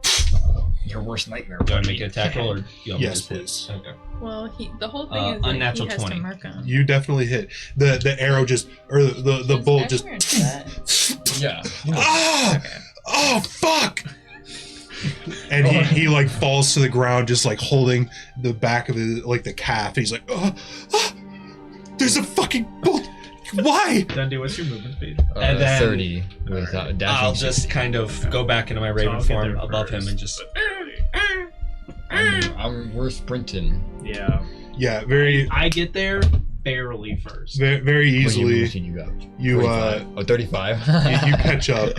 Your worst nightmare.
Do I make an attack roll, or you want me
Yes,
to hit?
please.
Okay.
Well, the whole thing is that
unnatural
he has
20.
to mark him.
You definitely hit. The arrow just, or the bolt just.
Yeah.
Oh fuck! And he like falls to the ground, just like holding the back of his, like the calf. He's like, there's a fucking bolt. Why?
Dundee, what's your movement speed?
And then
30 without dashing.
I'll just kind of go back into my raven form above him and just.
We're sprinting.
Yeah.
Yeah, very.
I get there barely first.
Very easily.
You 35.
you catch up.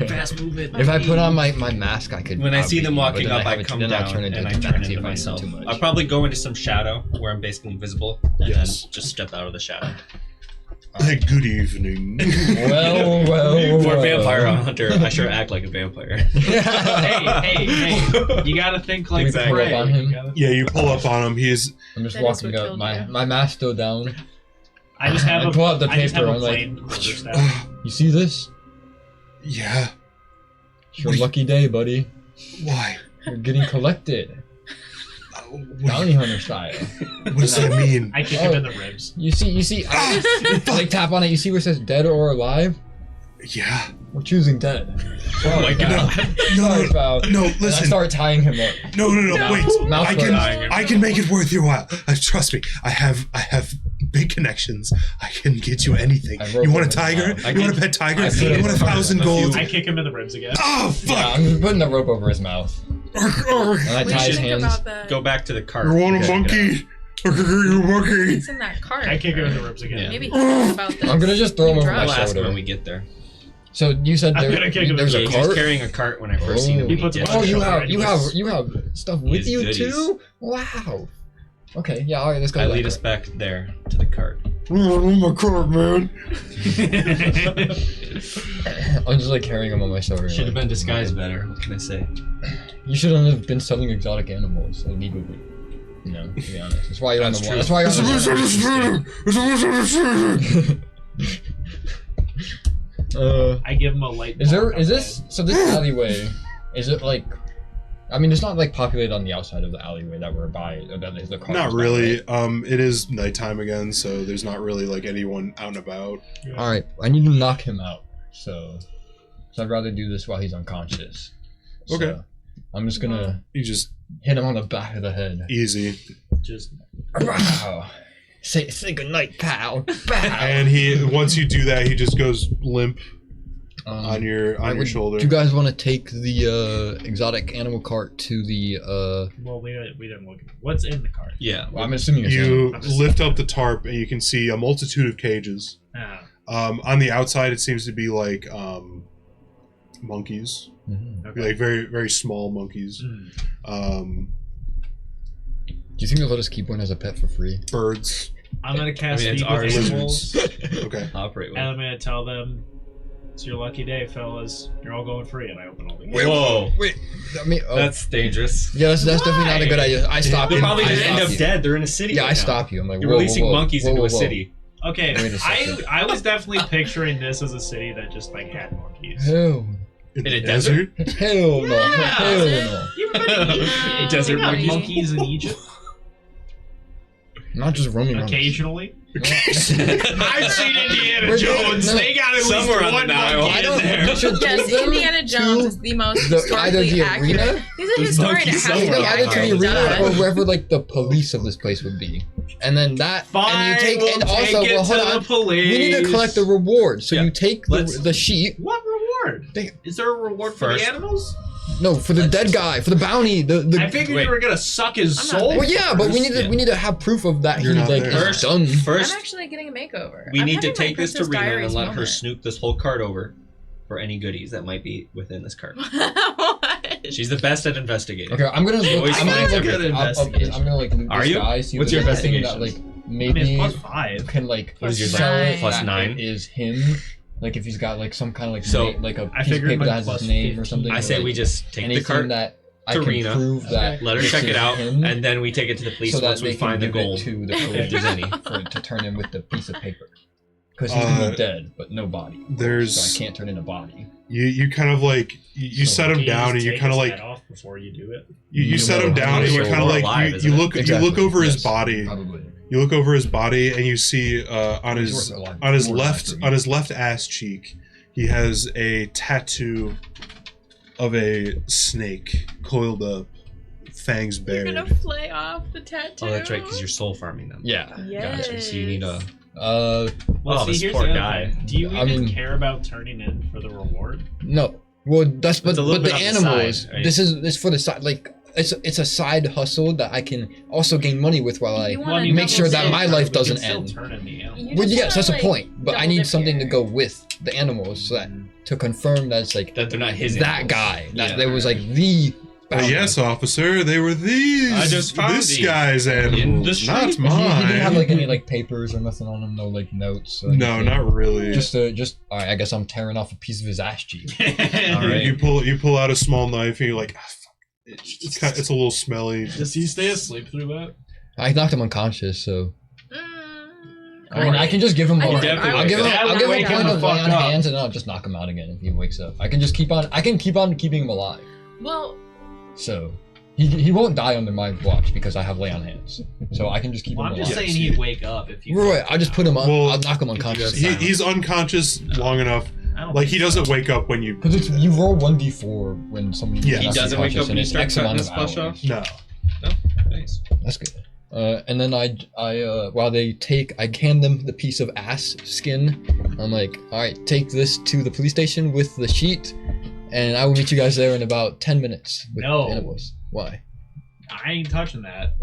Fast movement.
If I put on my mask, I could.
When I see them walking up, I come
then
down
I'll turn into
and I
a
turn
see
into
if I
myself.
too much.
I'll probably go into some shadow where I'm basically invisible, and
Yes.
then just step out of the shadow.
Good evening.
Well.
For a vampire hunter, I sure act like a vampire.
hey! You gotta think like
Can we pull up
prey.
on him?
Yeah, you pull up on him.
I'm just
That is
walking
what
up.
killed
My mask still down.
I just have
I pull out the
I just have
paper,
a
I'm like,
plain quarterstaff.
You see this?
Yeah.
It's your lucky day, buddy.
Why?
You're getting collected.
What
Bounty hunter style.
does that mean?
I kick him in the ribs.
You see, I like tap on it. You see where it says dead or alive?
Yeah.
We're choosing dead.
Oh my god.
Sorry, pal.
No,
And I
listen.
start tying him up.
No. Wait.
Mouth
I can make it worth your while. Trust me. I have big connections. I can get you anything.
I rope
You want a
over
tiger?
his mouth.
You want a pet tiger?
I put
You
it
want
over
1,000
his
gold?
I kick him in the ribs again.
Oh
Yeah,
fuck!
I'm just putting the rope over his mouth. And I
We
tie
should
his
think
hands.
about the.
Go back to the cart.
You want a
Okay,
monkey? You monkey?
It's in that cart.
I kick him in the ribs again.
Yeah.
Maybe he thinks about the.
I'm gonna just throw him over my
I'll ask him
shoulder.
when we get there.
So you said
I'm gonna kick him
there's
in
a
the
He was
cart?
carrying a cart when I first seen him.
He
when
puts
did.
one
Oh, you
shoulder
have stuff with
His
you
goodies.
too? Wow. Okay, yeah, all right, let's go.
I
to that
lead us
cart.
back there to the cart.
My cart, man.
I'm just like carrying him on my shoulder.
Should have
like,
been disguised better. What can I say?
You shouldn't have been selling exotic animals illegally. You know, to be honest. That's why you're on the wall.
That's
That's why you're
It's a
on the
misunderstanding. It's a misunderstanding.
I give him a light.
Is
bulb
this so this alleyway, is it like, I mean, it's not like populated on the outside of the alleyway that we're by, that is the car.
Not really. It is nighttime again, so there's not really like anyone out and about.
Yeah.
Alright, I need to knock him out, so I'd rather do this while he's unconscious. So,
Okay.
I'm just gonna
You just
hit him on the back of the head.
easy.
Just
Wow. Say goodnight, pal. Bow.
And once you do that, he just goes limp on your shoulder.
Do you guys want to take the exotic animal cart to the
well, we didn't look. What's in the cart?
Yeah.
well, I'm assuming it's
You
I'm just-
lift up the tarp and you can see a multitude of cages.
Ah,
On the outside, it seems to be like monkeys,
Mhm.
okay.
like very very small monkeys.
Mm.
Do you think they'll let us keep one as a pet for free?
Birds.
I'm gonna cast
I mean, it's
speak
our
with animals,
Okay.
Operate with.
and I'm gonna tell them It's your lucky day, fellas. You're all going free, and I open all the gates.
Whoa.
Wait. I mean,
That's dangerous.
yeah, that's definitely not a good idea. I stop
They're
you.
probably
I
gonna end
stop
up
you.
dead. They're in a city.
Yeah,
right
I
now.
stop you. I'm like,
You're
whoa,
releasing
whoa, whoa,
monkeys
whoa,
into
whoa,
a
whoa.
city.
Okay,
Wait a second.
I was definitely picturing this as a city that just like had monkeys.
Hell,
In
In
the
a desert?
hell no,
Yeah.
hell no.
You ever been to Egypt?
Desert
They got
monkeys?
monkeys in Egypt
Not just roaming around.
occasionally.
I've
I've seen Indiana Jones.
No,
They got at least
somewhere on the
one
Nile.
monkey
I
in
don't.
there.
You should
Yes,
take them
Indiana Jones
to
is the most
either
historically
the
accurate.
arena.
He's a
There's
historian. It
monkeys
has to
somewhere
be
on
Either to
Alright,
the arena or
accurate.
wherever like the police of this place would be, and then that.
Fine,
and you take
we'll
and
take
also
it
well, hold
to
on.
the police.
We need to collect the reward. So
Yeah.
you take
Let's-
the sheet.
What reward?
They-
Is there a reward for
First.
the animals?
No, for the
Let's
dead
just-
guy, for the bounty. The
I figured
wait.
you were gonna suck his
I'm not
soul.
there.
well, yeah, but we need to
Yeah.
we need to have proof of that
You're
he
not
like
there.
is done.
First,
I'm actually getting a makeover.
we
I'm
need to
having my
take this to
Princess
Rena and
Diaries
let her
moment.
snoop this whole cart over for any goodies that might be within this cart.
What?
She's the best at investigating.
Okay, I'm gonna
She
look.
always
I'm gonna
finds
look
everything.
at. I'm gonna like loot
Are
this
you?
guy. See
What's
if
your
there's anything that
investigation?
like
I mean,
maybe
it's +5.
can like
What is yours,
sell
like,
it
plus
that
9?
it is him. Like if he's got like some kind of like
So,
like a
I
piece of
figured
paper
my
that has
plus
his name or
15.
something.
I
or,
say
like,
we just take the
anything
cart,
that I
to
can
Rena.
prove that
let her
this
check
is
it out,
him,
and then we take it to the police
so that
once we
they can
find the
give it
gold.
to the
If
police
there's any.
to turn in with the piece of paper. Because he's gonna be dead, but no body.
There's
So I can't turn in a body.
you kind of like you
So
set him
Can you
down
just
and you
take
kind of
his
like
head off before you do it.
you set him down and you
So
kind of
we're
like
alive,
you
isn't it?
look
Exactly.
you look over his
Yes,
body.
Probably.
You look over his body and you see on
He's
his
worth a lot
on his
more
left
than that.
on his left ass cheek he has a tattoo of a snake coiled up, fangs
You're
bared.
gonna flay off the tattoo.
Oh, that's right, because you're soul farming them.
Yeah.
Yes.
Gotcha. So you need a.
Uh,
Well,
Oh,
see,
this
here's
poor
the other
guy.
thing. Do you
I
even
mean-
care about turning in for the reward?
no. Well, that's but
It's a little
the
bit on the
animals.
side, right?
This is for the side. Like it's a side hustle that I can also gain money with while I
You
Well, I
wanna
mean,
make sure that
double
my
dip.
life
We can
doesn't
still
end.
turn in the animal.
You
Well,
just
yes, that's
wanna,
the
like,
point. But I
double
need
dip
something to
here.
go with the animals so that to confirm that it's like
That they're not his.
that
animals.
guy. That
Yeah.
there was like the.
Yes, officer, they were these.
I just found
this
these
guy's
in the
animals, not
street.
mine.
He didn't have like any like papers or nothing on him. No like notes. Or
no,
anything.
not really.
Just all right. I guess I'm tearing off a piece of his ass cheek.
All right.
You pull out a small knife and you're like, "Ah, fuck. It's a little smelly.
Does he stay asleep through that?
I knocked him unconscious, so
Mm,
I mean I can just give him.
I
A,
would-
definitely
I'll give him.
That
I'll
would
give him
wake
a
him
point
the
of lay
fuck
on
up.
hands, and then I'll just knock him out again if he wakes up. I can just keep on. I can keep on keeping him alive.
Well,
So he won't die under my watch because I have lay on hands. So I can just keep
Well,
him
I'm
alive.
just saying he'd wake up if you.
Right, I'll just put him up.
Well,
I'll knock him unconscious.
He's unconscious long enough.
I don't
Like
think
he
so.
doesn't wake up when you.
Because it's you roll 1d4 when somebody
Yeah.
He
knocks
doesn't wake
unconscious
up when
and
you
it's
start
X
cutting
amount
his
of
flesh
hours.
off.
No.
Nice.
That's good. And then I while they I hand them the piece of ass skin. I'm like, all right, take this to the police station with the sheet, and I will meet you guys there in about 10 minutes with
No.
the animals. Why?
I ain't touching that.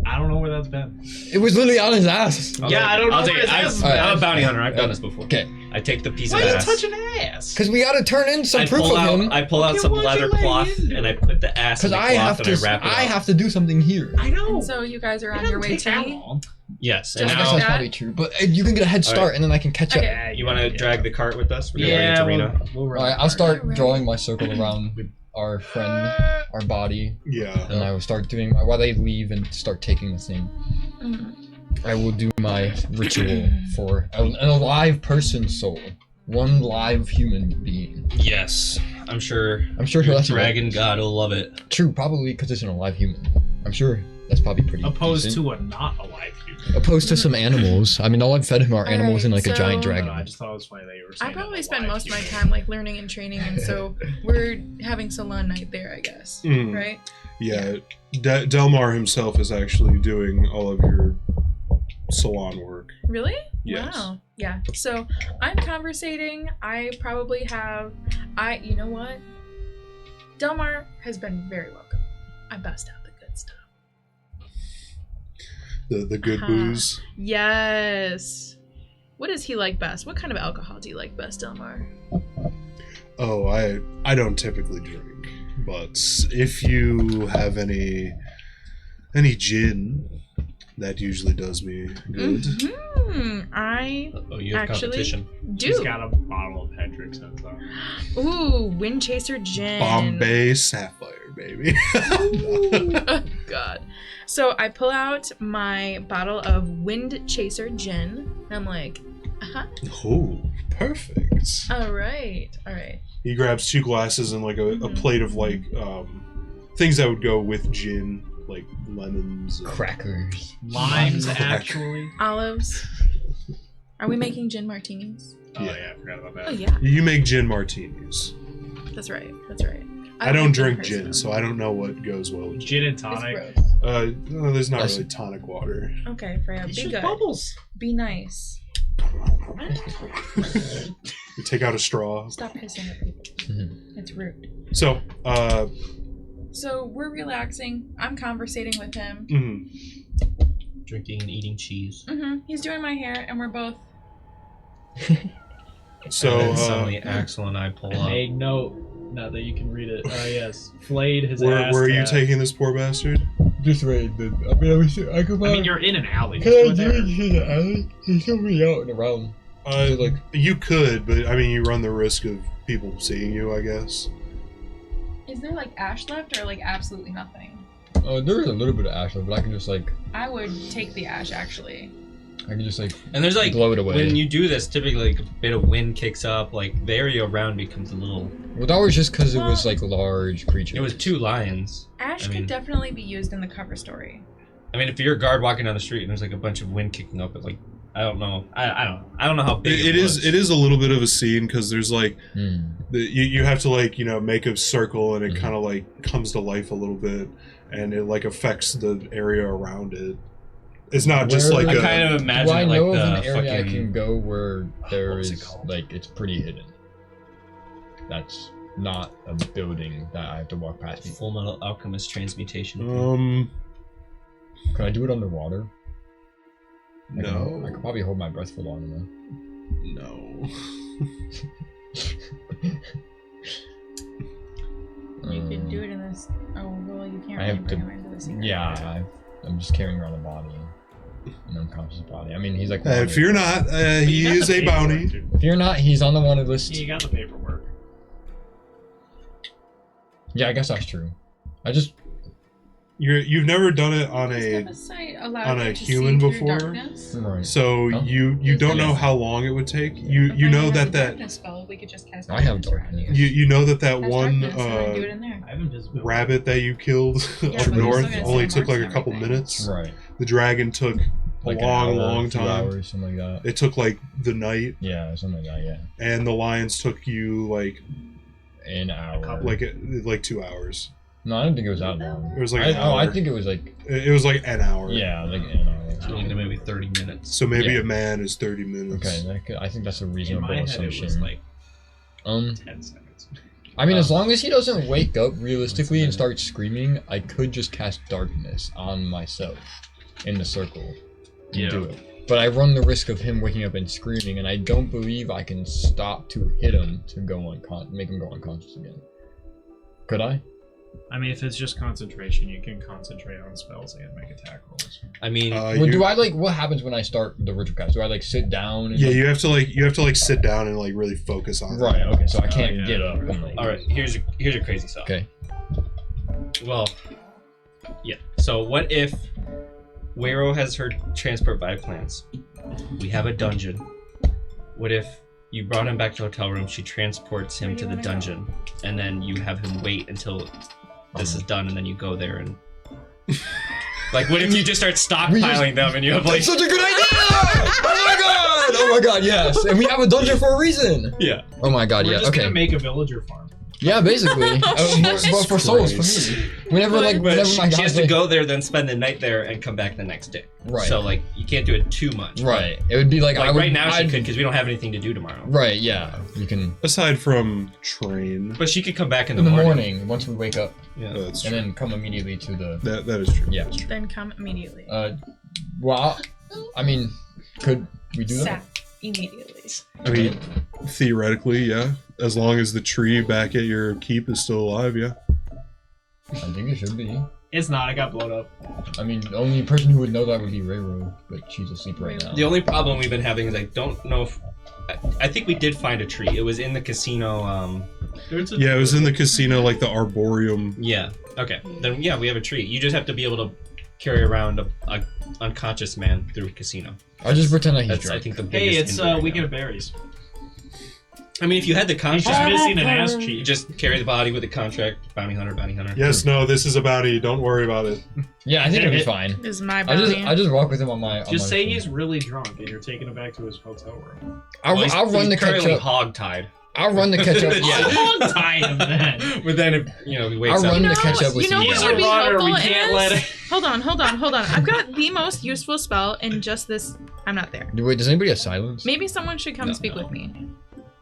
I don't know where that's been.
It was literally on his ass.
Yeah, I don't know
I'll take
where
it.
his ass is.
I'm a bounty hunter. I've done this before.
Okay.
I take the piece
Why
of
are you
ass.
touching ass?
Because we gotta turn in some
I
proof
pull
of
out,
him.
I pull out
Okay,
some
why'd you
leather
lay
cloth
into
and I
it?
put the ass in
Because
the
I
cloth
have
and
to.
I wrap it
I
up.
have to do something here.
I know.
and so you guys are
It
on your
doesn't
way
take that
to me.
long.
Yes.
I
And
Just
guess
now,
that's
that?
probably true. But you can get a head start,
Alright.
and then I can catch up.
Okay.
Yeah,
you want to drag the cart with us? We're gonna
Yeah,
bring it to Rena.
we'll run.
Alright, I'll start
Alright.
drawing my circle around our friend, our body,
Yeah.
and I will start doing while they leave and start taking the thing.
Mhm.
I will do my ritual for an alive person's soul, one live human being.
Yes. I'm sure.
I'm sure
Your
that's
dragon god will love it.
true, probably because it's an alive human. I'm sure that's probably pretty.
Opposed
decent.
to a not alive human.
opposed to some animals. I mean, all I've fed him are animals and like a
Alright,
giant
so-
I
dragon.
don't know, I just thought it was funny that you were saying.
I probably
an
spend
alive
most of my
human.
time like learning and training, and so we're having salon night there, I guess.
Mm.
Right?
Yeah. Delmar himself is actually doing all of your salon work.
Really?
Yes.
Wow. Yeah. So I'm conversating. I probably have. You know what? Delmar has been very welcome. I bust out the good stuff.
The good
Uh-huh.
booze.
Yes. What does he like best? What kind of alcohol do you like best, Delmar?
Oh, I don't typically drink, but if you have any gin, that usually does me good.
I
Oh, you have
Actually,
competition.
do.
She's got a bottle of Pedro. drink sounds though.
Ooh, Wind Chaser Gin.
Bombay Sapphire, baby.
Oh, God. So I pull out my bottle of Wind Chaser Gin. And I'm like,
Oh, perfect.
All right.
He grabs 2 glasses and like a plate of like things that would go with gin, like lemons,
Crackers.
Limes, actually.
Olives. Are we making gin martinis?
Oh yeah, I forgot about that.
Oh yeah,
You make gin martinis.
that's right.
I don't
like
drink
personally.
gin, so I don't know what goes well with gin.
Gin and
It's
tonic.
gross.
No, there's not
That's-
really tonic water.
Okay, Freya,
It's
be
just
good.
bubbles.
Be nice.
You take out a straw.
Stop pissing at people.
Mhm.
It's rude.
So,
So we're relaxing. I'm conversating with him.
Drinking and eating cheese.
He's doing my hair, and we're both.
So
And then suddenly Axel and I pull up.
Make note. Now that you can read it. Yes. Flayed his
where
ass.
are you
cat.
taking this poor bastard?
Just wait. I could
I mean, you're in an alley.
Can
Just
I
go
do
there.
it in the alley? He's nobody out and around. So, like,
You could, but I mean, you run the risk of people seeing you, I guess.
Is there like ash left, or like absolutely nothing?
there's a little bit of ash left, but I can just like,
I would take the ash actually.
I can just like
And there's like,
blow it away.
when you do this, typically like a bit of wind kicks up, like the area around becomes a little.
Well, that was just because it was like large creatures.
It was 2 lions.
Ash
I mean-
could definitely be used in the cover story.
I mean, if you're a guard walking down the street and there's like a bunch of wind kicking up, it like I don't know. I don't know how big
It is.
looks.
It is a little bit of a scene because there's like
Hmm.
you have to like make a circle and it kind of like comes to life a little bit and it like affects the area around it. It's not just
Where-
like
I
a,
kind of imagine
Do I
it like
know
the
of an area I
fucking.
can go where there
what was it
is
called?
like it's pretty hidden? That's not a building that I have to walk past.
Full Metal Alchemist transmutation.
Can I do it underwater? I
no,
could probably hold my breath for long enough.
no.
You could do it in this. Oh well, you can't
I
really
have
bring
to-
him into the secret.
Yeah, I'm just carrying around a body, an unconscious body. I mean, he's like.
If you're not, he
You got
is
the
a
paperwork,
bounty.
dude.
If you're not, he's on the wanted list.
You got the paperwork.
Yeah, I guess that's true. I just.
You've never done it on
Does
a
Homicide allow
on
you
a
to
human
see through
before?
darkness?
Right.
so
Huh?
you don't know
Yes.
how long it would take. You
If I
know
had a
that
darkness spell, we could just cast
I have
darkness around
darkness.
you know that
Cast
one
darkness and then do it in there.
I have invisibility.
rabbit that you killed
Yeah,
up
but you're
north
still gonna
only
see
took
marks
like a
and
couple
everything.
minutes.
Right.
The dragon took
Like
a
an
long,
hour,
long
2
time.
hours, something like that.
It took like the night,
Yeah, something like that. Yeah.
and the lions took you like
An hour.
like 2 hours.
No, I don't think it was that long.
It was like
I,
an hour.
I think it was like
It was like an hour.
yeah, like an hour.
So only maybe 30 minutes.
So maybe
Yeah.
a man is 30 minutes.
Okay, I think that's a
In
reasonable
my head, it
assumption.
was like 10 seconds.
I mean, as long as he doesn't wake up realistically and start screaming, I could just cast darkness on myself in the circle and
Yeah.
do it. But I run the risk of him waking up and screaming, and I don't believe I can stop to hit him to make him go unconscious again. Could I?
I mean, if it's just concentration, you can concentrate on spells and make attack rolls.
I mean,
Well, do I like? What happens when I start the ritual cast? Do I like sit down? And,
Yeah, you have to like sit down and like really focus on
Right.
it.
Okay. So I can't
yeah.
get up. And, like,
all right. Here's a crazy thought.
Okay.
Well, yeah. So what if Wero has her transport by plans? We have a dungeon. What if you brought him back to the hotel room? She transports him
Where do
to
you
the
wanna
dungeon, and then you have him wait until this is done, and then you go there and. Like, what if you just start stockpiling them and you have like.
That's such a good idea! Oh my god! Oh my god! Yes, and we have a dungeon for a reason.
Yeah.
Oh my god!
We're
Yeah.
just
Okay.
gonna make a villager farm.
Yeah, basically. But for souls, for me. Whenever
But
my
she
guys
has to
like,
go there, then spend the night there, and come back the next day.
Right.
So like, you can't do it too much.
Right. It would be like,
Like
I would,
right now she
I'd-
could because we don't have anything to do tomorrow.
Right. Yeah. You can
Aside from train.
But she could come back in
in
the
the
morning.
morning once we wake up,
Yeah.
That's
and
true.
then come immediately to the.
That is true.
Yeah.
Then come immediately.
Well, I mean, could we do that?
Sap immediately.
I mean, theoretically, yeah. As long as the tree back at your keep is still alive, yeah.
I think it should be.
It's not. It got blown up.
I mean, the only person who would know that would be Railroad, but she's asleep right now.
The only problem we've been having is I don't know if I think we did find a tree. It was in the casino.
Yeah, it was in the casino, like the arboreum.
Yeah. Okay. Then yeah, we have a tree. You just have to be able to carry around a unconscious man through a casino.
I'll just pretend like he's
That's
drunk.
I think the
Hey,
biggest.
it's
hinder right
weekend
now.
of berries.
I mean, if you had the
He's
contract,
just missing an ass
you
cheek.
just carry the body with the contract. Bounty hunter.
Yes, no, this is a bounty. Don't worry about it.
Yeah, I think it'll be fine.
This is my
I just
bounty.
walk with him on my.
Just say
phone.
he's really drunk and you're taking him back to his hotel room.
I'll run the
currently
ketchup.
hog-tied.
I'll run the ketchup.
Yeah.
Tie him then.
But then if he wakes
I'll
up.
run the ketchup with
You know
you.
what
He's
would
a
be
runner,
helpful
we can't
is...
let it-
Hold on. I've got the most useful spell in just this. I'm not there.
Wait, does anybody have silence?
Maybe someone should come
No.
speak with me.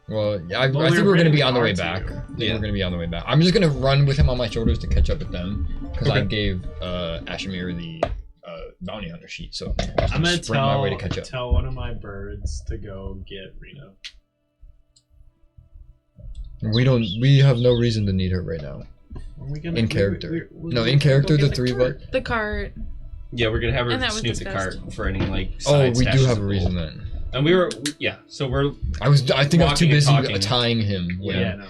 Well, yeah, I
Well,
think
we're
we're gonna be
really
on the way
hard to
back.
do.
I think
Yeah.
we're gonna be on the way back. I'm just gonna run with him on my shoulders to catch up with them because I
Okay.
gave Ashimir the bounty hunter sheet. So
I'm gonna
sprint my way to catch up.
tell one of my birds to go get Reno.
We have no reason to need her right now.
Are we gonna,
In character.
we-
No,
we
in
gotta
character,
go
the
get
three of
cart.
us.
The cart.
Yeah, we're gonna have
And
her
that was
snoop the
discussed.
cart for any like.
Oh,
side
we do
stashes
have a
of
reason
gold.
then.
And so we're
I think I was too
Walking and
busy
talking.
tying him when
Yeah, no.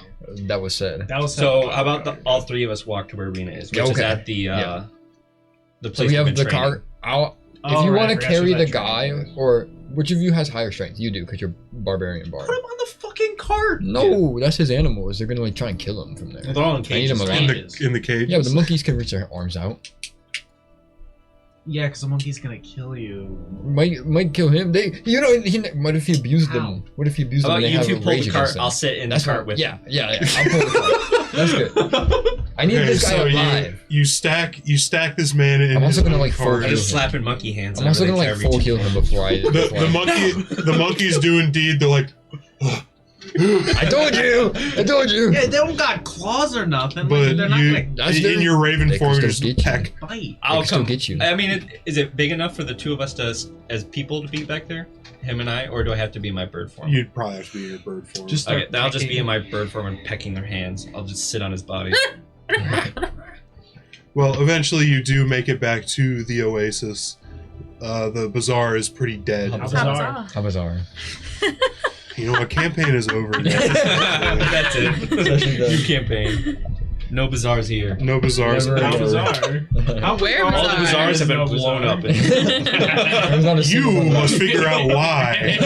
that was said.
That was
so how about all three of us walk to where Rena is, which is
Okay.
at the
Yeah.
the place
So we have
we've been
the
training.
cart. If
Oh,
you
right,
want
I
to
forgot she
carry
was
the
at
guy,
training.
or which of you has higher strength? You do, because you're barbarian bard.
Put him on the fucking cart.
No, that's his animals. They're gonna like try and kill him from there.
Well, they're all in
I need him
cages.
alive.
In the cage.
Yeah, but the monkeys can reach their arms out.
Yeah, because the monkey's gonna kill you.
Might kill him. What if he abused
How?
them? What if he abused
How
them?
about
And
you
they
two
have a
pull
rage
the
against
cart?
them?
I'll sit in
That's
the cart
what,
with
yeah. I'll pull the cart. That's good. I need
Okay,
this guy
so
alive.
you stack this man in.
I'm also
his
gonna,
own
like,
cart.
I'm
Heal
just
him.
slapping monkey hands.
I'm also gonna like full heal him before I.
The monkeys do indeed. They're like,
I told you.
Yeah, they don't got claws or nothing.
but
Like, they're not
you,
gonna
That's
in
their-
your raven
they
form,
can
you
still
just
get you.
peck.
bite.
I'll
can still
come.
get you.
I mean, is it big enough for the two of us to, as people, to be back there, him and I, or do I have to be in my bird form?
You'd probably have to be in your bird form.
Just
Okay,
start
then I'll just be
pecking.
in my bird form and pecking their hands. I'll just sit on his body.
Well, eventually you do make it back to the oasis. The bazaar is pretty dead.
How
How
bizarre.
How bizarre.
You know what? Campaign is over.
That's it. New campaign. No bazaars here.
No bazaars.
Never
How
again.
bizarre. How
Where
All the
bizarre?
bazaars have been
No
blown
bizarre.
up.
There's not a single
You
one.
must figure out why.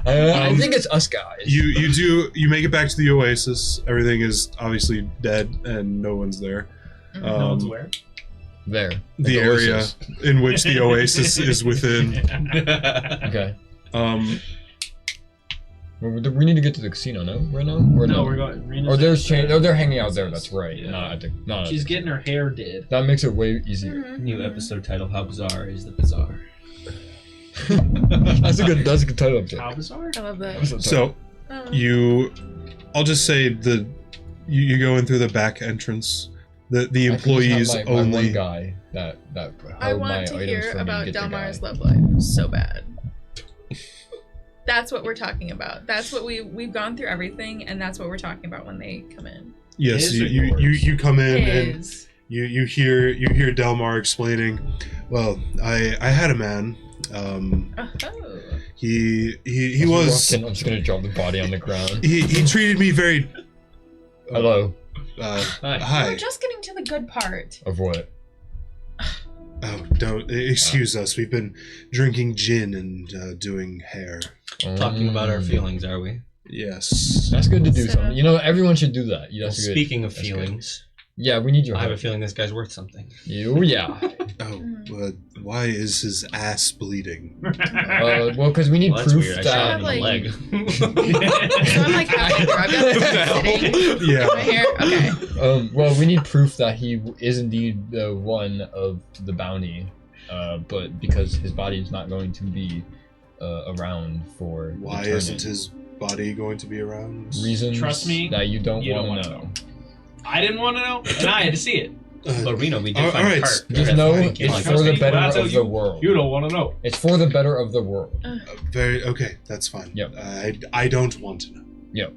I think it's us guys.
You make it back to the oasis. Everything is obviously dead and no one's there.
No one's where?
There.
The
Like
area
oasis.
in which the oasis is within.
Okay.
Um,
We need to get to the casino, no? Right now? Or
No, we're going. Rena's
Or they're
at the-
they're hanging out there. That's right.
Yeah.
Not at the. Not at
She's
the-
getting her hair did.
That makes it way easier.
Mhm.
New episode title: How bizarre is the bazaar?
That's a good title up there.
How bizarre?
I love that.
That's a title.
so
Oh.
I'll just say you go in through the back entrance. The
I could just have
employees
my
only.
one guy that
I
held my
want to
items
hear
for me
about
to get the
Delmar's
guy.
love life so bad. That's what we're talking about. That's what we've gone through everything, and that's what we're talking about when they come in.
Yes,
His or
you
yours?
you come in and
His.
you hear Delmar explaining. Well, I had a man.
Oh.
He
As we
was
walk in, I'm just gonna drop the body on the ground.
he treated me very.
Hello.
Hi.
Hi.
We're just getting to the good part.
Of what?
Oh, don't excuse us. We've been drinking gin and doing hair.
Talking about our feelings, are we?
Yes.
That's good to do
So-
something. You know, everyone should do that.
Well,
That's good.
speaking of
That's good.
feelings,
Yeah, we need your
I have a
help.
feeling this guy's worth something.
Yeah.
Oh, why is his ass bleeding?
Well, because we need
Well, that's
proof
weird. I shot him
that.
in the
like-
leg.
So I'm like halfway through. I've got this sitting
Yeah.
right here. Okay.
Well, we need proof that he is indeed the one of the bounty, but because his body is not going to be around for
Why
eternity.
isn't his body going to be around?
Reasons
Trust me,
that you don't
you don't
want to
wanna
know.
I didn't want to know, and I had to see it.
But Reno, we did
All
find a
right.
cart.
Just
That's
know
why we
it's
killed him.
for the
me,
better
when I tell
of the
you,
world.
You don't want to know.
It's for the better of the world.
Very okay. That's fine.
Yep.
I don't want to know.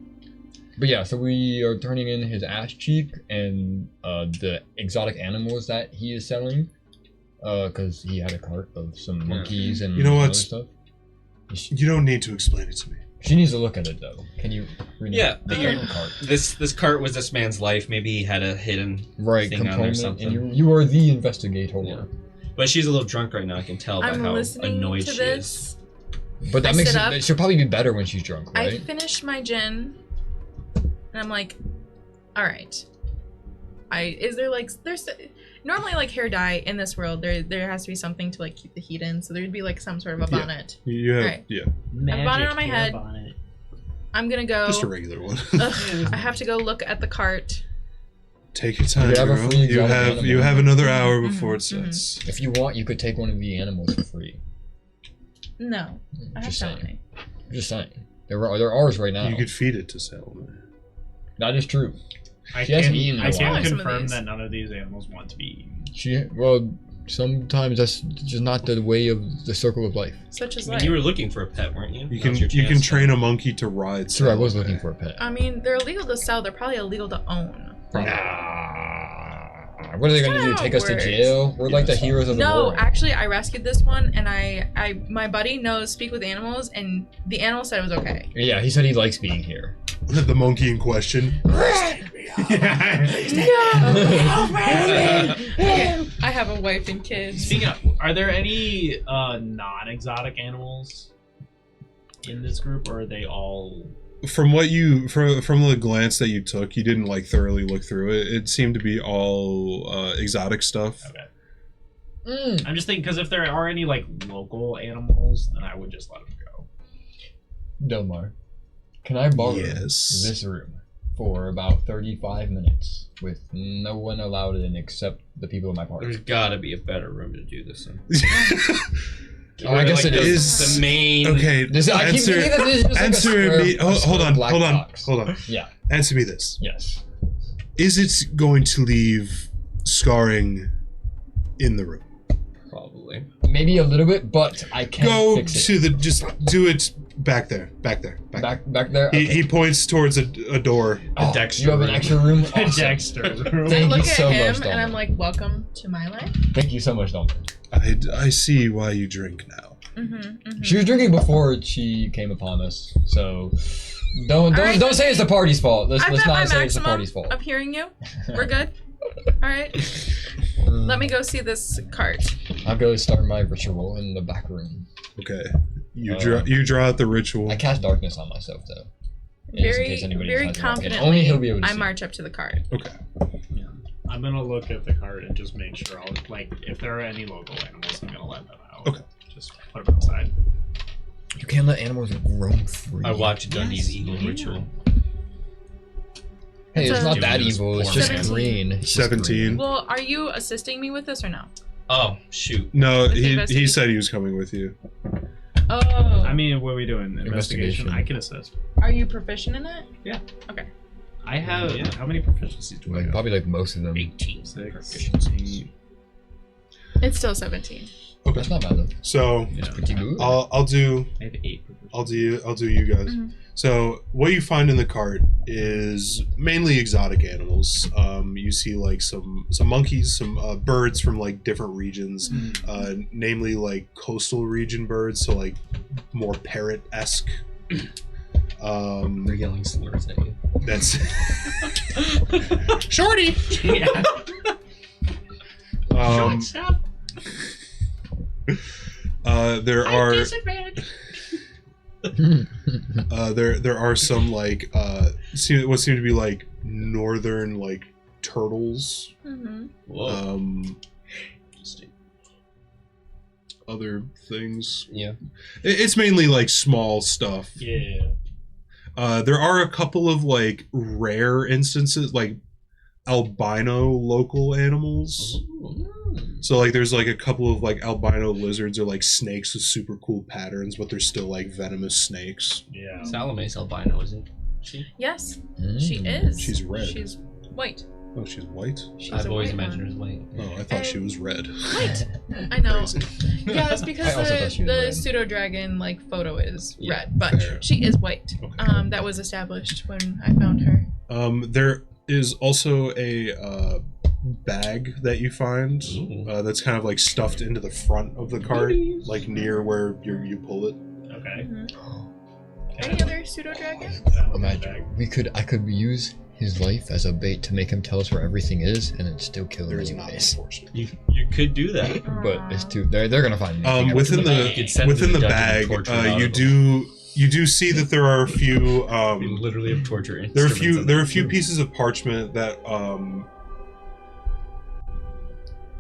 But yeah, so we are turning in his ass cheek and the exotic animals that he is selling, because he had a cart of some monkeys and
You know
other
what?
stuff.
You don't need to explain it to me.
She needs to look at it though. Can you?
Yeah,
the cart.
This cart was this man's life. Maybe he had a hidden thing on there or
component,
something.
and you are the investigator.
Yeah. But she's a little drunk right now. I can tell by
I'm
how
listening
annoyed
to
she
this.
is.
But that
I
makes
sit
it.
up.
She'll probably be better when she's drunk, right?
I finish my gin, and I'm like, all right. Is there like there's normally like hair dye in this world there has to be something to like keep the heat in, so there'd be like some sort of a bonnet.
You have,
Right.
yeah,
Magic
bonnet on my
hair
head.
bonnet.
I'm gonna go.
just a regular one.
I have to go look at the cart.
Take your time,
You have a
girl.
free
You
exotic
have
animal.
you have another hour
Mhm,
before it
mhm.
sets.
If you want, you could take one of the animals for free.
No, I have
Just
to.
saying. Just saying. They're ours right now.
You could feed it to Salome.
That is true.
I
She hasn't
can,
eaten in
I
a
can
while.
Some of
confirm
these.
that none of these animals want to be eaten.
Well, sometimes that's just not the way of the circle of life.
Such as
I mean,
like.
you were looking for a pet, weren't you?
You
That
can
was your
you can
chance.
train a monkey to ride.
It's true, I was
Salome.
looking for a pet.
I mean, they're illegal to sell. They're probably illegal to own.
What are they gonna
That's
do?
kinda
Take
how
us
it
to
works.
jail? We're like the heroes of the
No,
world.
actually, I rescued this one, and I my buddy knows speak with animals, and the animal said it was okay.
Yeah, he said he likes being here.
The monkey in question.
I have a wife and kids.
Speaking of, are there any non-exotic animals in this group, or are they all?
From what you from the glance that you took, you didn't like thoroughly look through it. It seemed to be all exotic stuff.
Okay.
Mm.
I'm just thinking because if there are any like local animals, then I would just let them go.
Delmar, can I borrow
Yes.
this room for about 35 minutes with no one allowed in except the people in my party?
There's gotta be a better room to do this in.
Oh, I guess
Like
it
the-
is.
the main.
Okay,
I keep
answer
thinking that this is just like a
answer
square-
me.
a
Oh,
square
hold on,
black
hold on,
box.
hold on.
Yeah.
Answer me this:
Yes.
is it going to leave scarring in the room?
Probably.
Maybe a little bit, but I can't
Go
fix it.
to the. Just do it back there. Back there.
Back there.
He,
Okay.
he points towards a door.
Oh,
Dexter
you have an
room.
extra room. Awesome.
Dexter.
I
Thank you
look
so
at him
much,
and
Delmar.
I'm like, "Welcome to my life."
Thank you so much, Delmar.
I see why you drink now.
She was drinking before she came upon us, so don't
Alright.
don't say it's the party's fault. Let's
I've
not
got my
say it's the
maximum
party's fault.
of hearing you. We're good. All right. Let me go see this cart.
I'll go start my ritual in the back room.
Okay. You draw out the ritual.
I cast darkness on myself though. Just in
Very,
case anybody
very
decides to walk in.
confidently.
Only he'll be able to
I
see.
march up to the cart.
Okay.
I'm gonna look at the cart and just make sure I'll like if there are any local animals, I'm gonna let them out.
Okay.
Just put them outside.
You can't let animals roam free.
I watched Dundee's
Yes,
evil
yeah.
ritual.
Hey, it's
It's
not
a-
that
Doing this
evil. It's
poor
just
man.
green. It's just
17.
Well, are you assisting me with this or no?
Oh shoot!
No,
With the
he
investigation?
said he was coming with you.
Oh.
I mean, what are we doing? Investigation.
Investigation.
I can assist.
Are you proficient in it?
I have how many proficiencies do I
Like,
have?
probably like most of them.
18
6,
proficiency.
It's still 17.
That's not bad though.
So
Yeah.
Pretty good.
I'll do
I have 8 proficiencies.
I'll do you guys.
Mhm.
So what you find in the cart is mainly exotic animals. You see like some monkeys, some birds from like different regions, namely like coastal region birds, so like more parrot-esque.
They're yelling slurs at you.
That's Shorty.
Yeah.
There are there are some like what seem to be like northern like turtles.
Mm-hmm.
Whoa.
Other things.
Yeah.
It's mainly like small stuff.
Yeah.
There are a couple of like rare instances, like albino local animals. So like there's like a couple of like albino lizards or like snakes with super cool patterns, but they're still like venomous snakes.
Yeah.
Salome's albino, isn't she?
Yes,
Mm.
she is.
She's red.
She's white.
Oh, she's white?
She's
I've
a
always
white
imagined her
one.
as white.
Oh, I thought she was red.
White. I know.
Crazy.
Yeah, it's because
I also thought she was
the
red.
pseudo dragon like photo is
Yeah,
red, but
sure.
she is white.
Okay.
That was established when I found her.
There is also a bag that you find
Ooh.
that's kind of like stuffed into the front of the cart, like near where you pull it.
Okay.
Any other pseudo dragon?
Imagine I could use his life as a bait to make him tell us where everything is, and then still kill him
There is not,
anyways.
unfortunately.
You could do that.
But it's too. They're gonna find anything.
Within
You could send
within
to
the
the
bag,
dungeon and torture
you do see that there are a few.
We literally have torture.
There are
instruments
a
in
few pieces of parchment that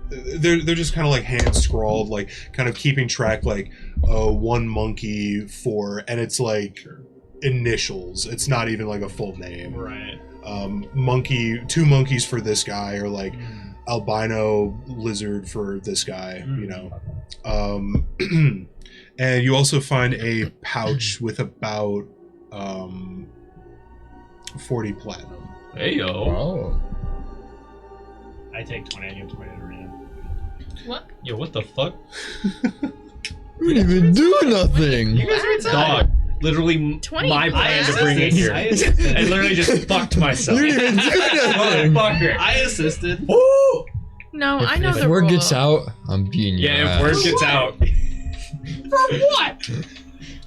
they're just kind of like hand scrawled, like kind of keeping track, like one monkey for, and it's like initials. It's not even like a full name.
Right.
Two monkeys for this guy, or like albino lizard for this guy. You know. And you also find a pouch with about 40 platinum.
Hey yo.
Oh.
I take 20. I give 20 to Rena.
What?
Yo, what the fuck?
We didn't even do nothing.
You guys are inside.
Dog. Literally
20
my plan to bring it here.
I
I
assisted.
literally just fucked myself.
You didn't even do nothing.
Motherfucker.
I assisted.
Woo!
No, I know
If
the
word
rule.
gets out, I'm beating you.
Yeah, if word gets out.
For what?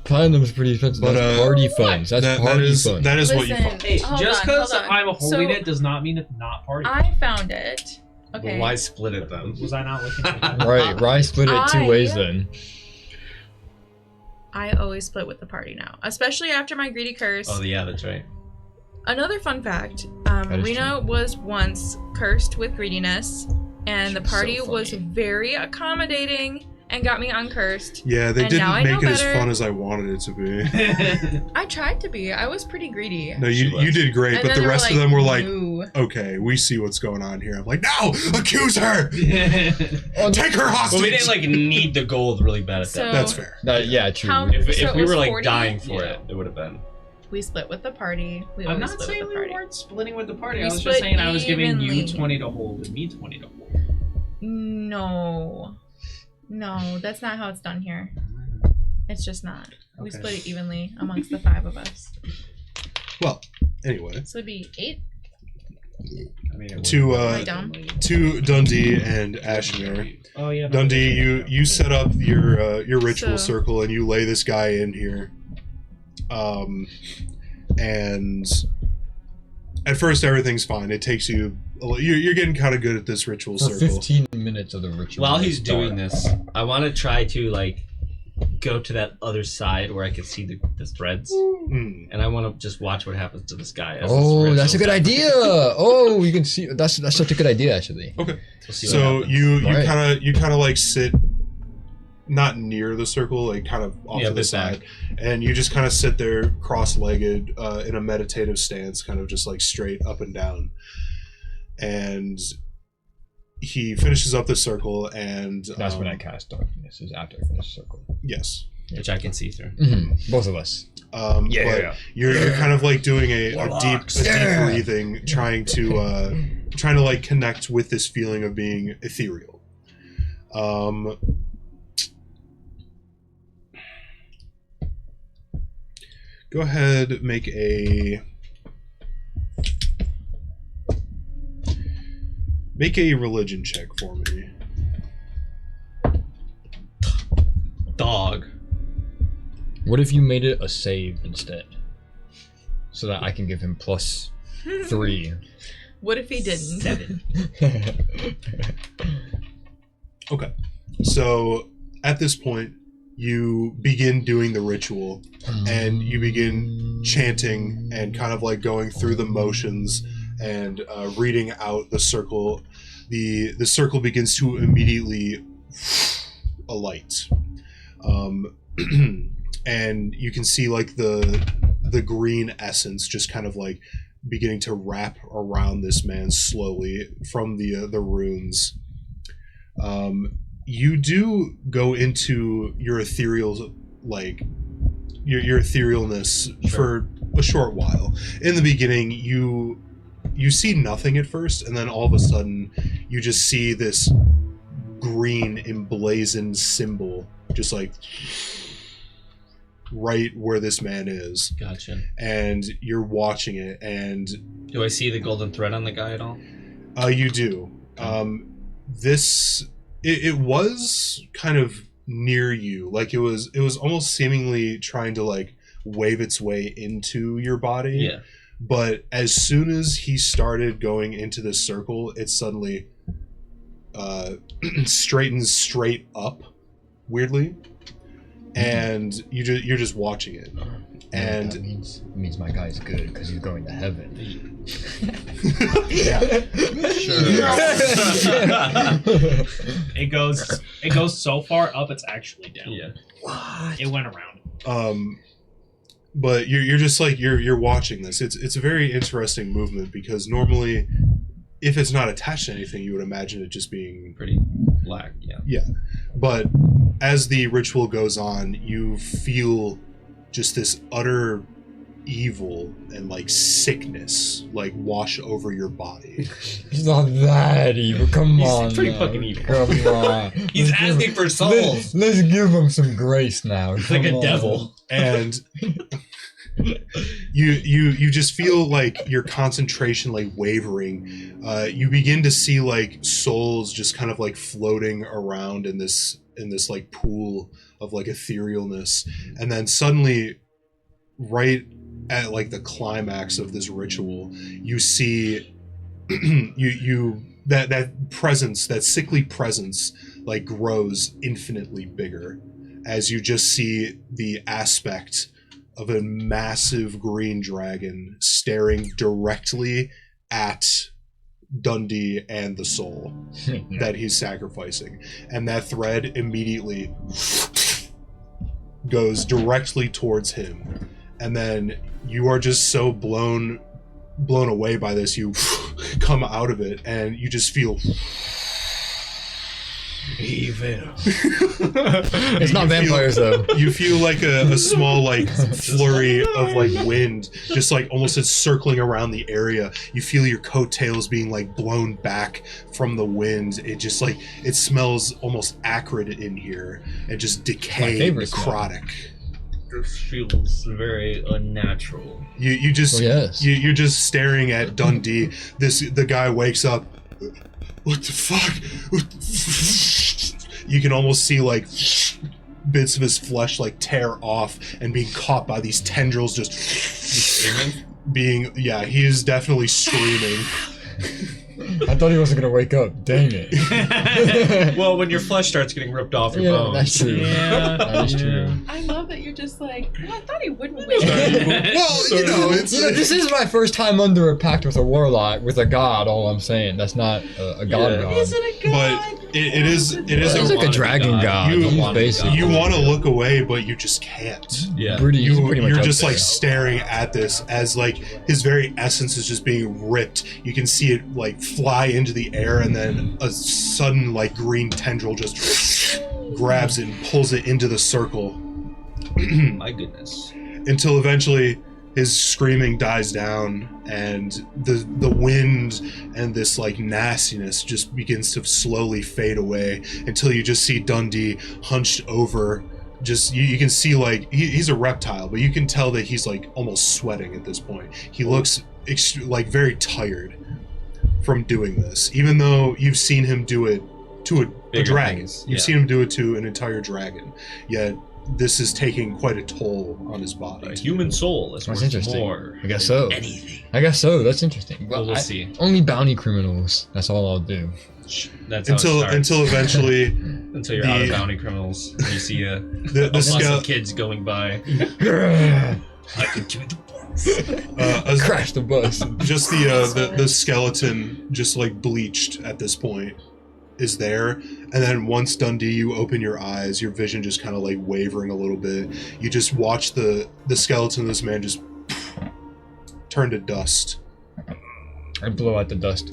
Platinum's pretty expensive.
But,
That's party funds. That's party funds.
that is what you
Listen,
find.
Hey,
Hold
just
on,
because
hold on.
I'm holding
So-
it does not mean it's not party.
I found it. Okay.
Well, why split it then?
Was I not looking at that?
Right, Rye split it two
I-
ways then.
I always split with the party now, especially after my greedy curse.
Oh yeah, that's right.
Another fun fact:
is
Rena was once cursed with greediness, and the
She's so
party was
funny.
very accommodating and got me uncursed.
Yeah, they
And now I
didn't make
know
it as
better.
fun as I wanted it to be.
I tried to be. I was pretty greedy.
No,
She
you
was.
did great,
And
but
then
the
they were
rest of them were like,
"No."
okay, we see what's going on here. I'm like, no, accuse her,
Oh,
take her hostage.
Well, we didn't like need the gold really bad at
So-
that.
That's fair.
yeah, true.
How-
If
So it
we
was
were like
40?
dying for
Yeah.
it, it would have been.
We split with the party. We
I'm
always
not
split
saying
with the
we
party.
weren't splitting with the party.
We
I was
split
just saying I was giving
evenly.
you 20 to hold and me 20 to hold.
No, that's not how it's done here. It's just not. We
Okay.
split it evenly amongst the 5 of us.
Well, anyway,
So it'd be 8.
I mean, it
To,
wouldn't-
Am I dumb?
to Dundee and Ashmere.
Oh yeah.
Dundee, you set up your ritual
So-
circle and you lay this guy in here. And at first everything's fine. It takes you. You're getting kind of good at this ritual
For
circle.
15 minutes of the ritual.
While he's
start.
doing this, I want to try to like go to that other side where I can see the threads,
Mm.
and I want to just watch what happens to this guy. as
Oh,
this
that's a good
ritual's
idea. Oh, you can see. That's such a good idea, actually.
Okay.
We'll see what
So
happens.
you
Right.
kind of like sit not near the circle, like kind of off
Yeah,
to the
this
side,
back.
and you just kind of sit there cross-legged in a meditative stance, kind of just like straight up and down. And he finishes up the circle, and
That's when I cast darkness. Is after I finish the circle.
yes,
which I can see through.
Both of us.
but you're kind of like doing a deep
Warlocks.
breathing, trying to like connect with this feeling of being ethereal. Go ahead, make a religion check for me.
Dog.
What if you made it a save instead, so that I can give him +3?
What if he didn't?
7.
Okay. So at this point, you begin doing the ritual, and you begin chanting and kind of like going through the motions and reading out the circle. The circle begins to immediately alight, and you can see like the green essence just kind of like beginning to wrap around this man slowly from the runes. You do go into your ethereal, like your etherealness for a short while. In the beginning, you see nothing at first, and then all of a sudden, you just see this green emblazoned symbol, just like right where this man is,
Gotcha.
and you're watching it, and
Do I see the golden thread on the guy at all?
you do. It was kind of near you. Like it was almost seemingly trying to like wave its way into your body.
Yeah.
But as soon as he started going into this circle, it suddenly straightens straight up, weirdly, and you're just watching it. And
that means my guy's good because he's going to heaven.
yeah,
It goes so far up, it's actually down.
Yeah.
What?
It went around.
But you're just like you're watching this. It's a very interesting movement because normally, if it's not attached to anything, you would imagine it just being
Pretty black, yeah.
Yeah. But as the ritual goes on, you feel just this utter evil and like sickness like wash over your body.
He's not that evil. Come on.
He's pretty
now.
fucking evil.
Come on.
He's asking for souls.
Let's give him some grace now.
He's like
Come
a
on.
devil.
And you just feel like your concentration like wavering. You begin to see like souls just kind of like floating around in this like pool of like etherealness, and then suddenly right at like the climax of this ritual, you see that presence, that sickly presence, like grows infinitely bigger as you just see the aspect of a massive green dragon staring directly at Dundee and the soul that he's sacrificing, and that thread immediately goes directly towards him, and then you are just so blown away by this, you come out of it and you just feel evil.
It's not vampires though.
You feel like a small like flurry of like wind just like almost circling around the area. You feel your coattails being like blown back from the wind. It just like, it smells almost acrid in here and just decayed, necrotic.
This feels very unnatural.
You just you're just staring at Dundee. The guy wakes up. What the fuck? You can almost see like bits of his flesh like tear off and being caught by these tendrils, just being, yeah, he is definitely screaming.
I thought he wasn't gonna wake up. Dang it.
Well, when your flesh starts getting ripped off your bones.
That's true.
Yeah.
That is true.
I love that you're just like, well, I thought he wouldn't wake up.
Well, you know, it's
This is my first time under a pact with a warlock, with a god. All I'm saying. That's not a god.
Yeah.
Is it a god?
but it is
It's like a dragon god. Basically.
you want to look away, but you just can't.
Yeah.
You're just like staring at this as like his very essence is just being ripped. You can see it like fly into the air, and then a sudden like green tendril just grabs it and pulls it into the circle.
My goodness.
Until eventually his screaming dies down and the wind and this like nastiness just begins to slowly fade away until you just see Dundee hunched over. Just you can see like he's a reptile, but you can tell that he's like almost sweating at this point. He looks like very tired from doing this, even though you've seen him do it to a dragon. You've seen him do it to an entire dragon, yet this is taking quite a toll on his body.
A human soul is
That's
worth
interesting.
more
I guess
than
so.
anything.
I guess so. That's interesting.
Well, we'll see.
Only bounty criminals. That's all I'll do.
That's how it starts.
Until eventually
until you're out of bounty criminals and you see a bus of kids going by. I could do the bus.
Crash the bus.
Just the skeleton, just like bleached at this point, is there. And then once Dundee, you open your eyes, your vision just kind of like wavering a little bit. You just watch the skeleton of this man just turn to dust.
I blow out the dust.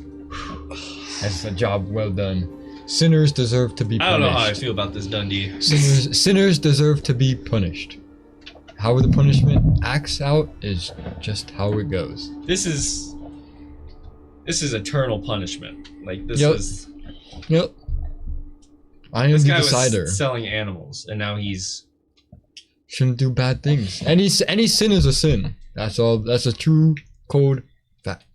That's a job well done. Sinners deserve to be punished.
I don't know how I feel about this Dundee.
Sinners deserve to be punished. How the punishment acts out is just how it goes.
This is eternal punishment. Like this is.
Yep. I am
This
the
guy
decider.
was selling animals, and now he's
Shouldn't do bad things. Any sin is a sin. That's all. That's a true cold fact.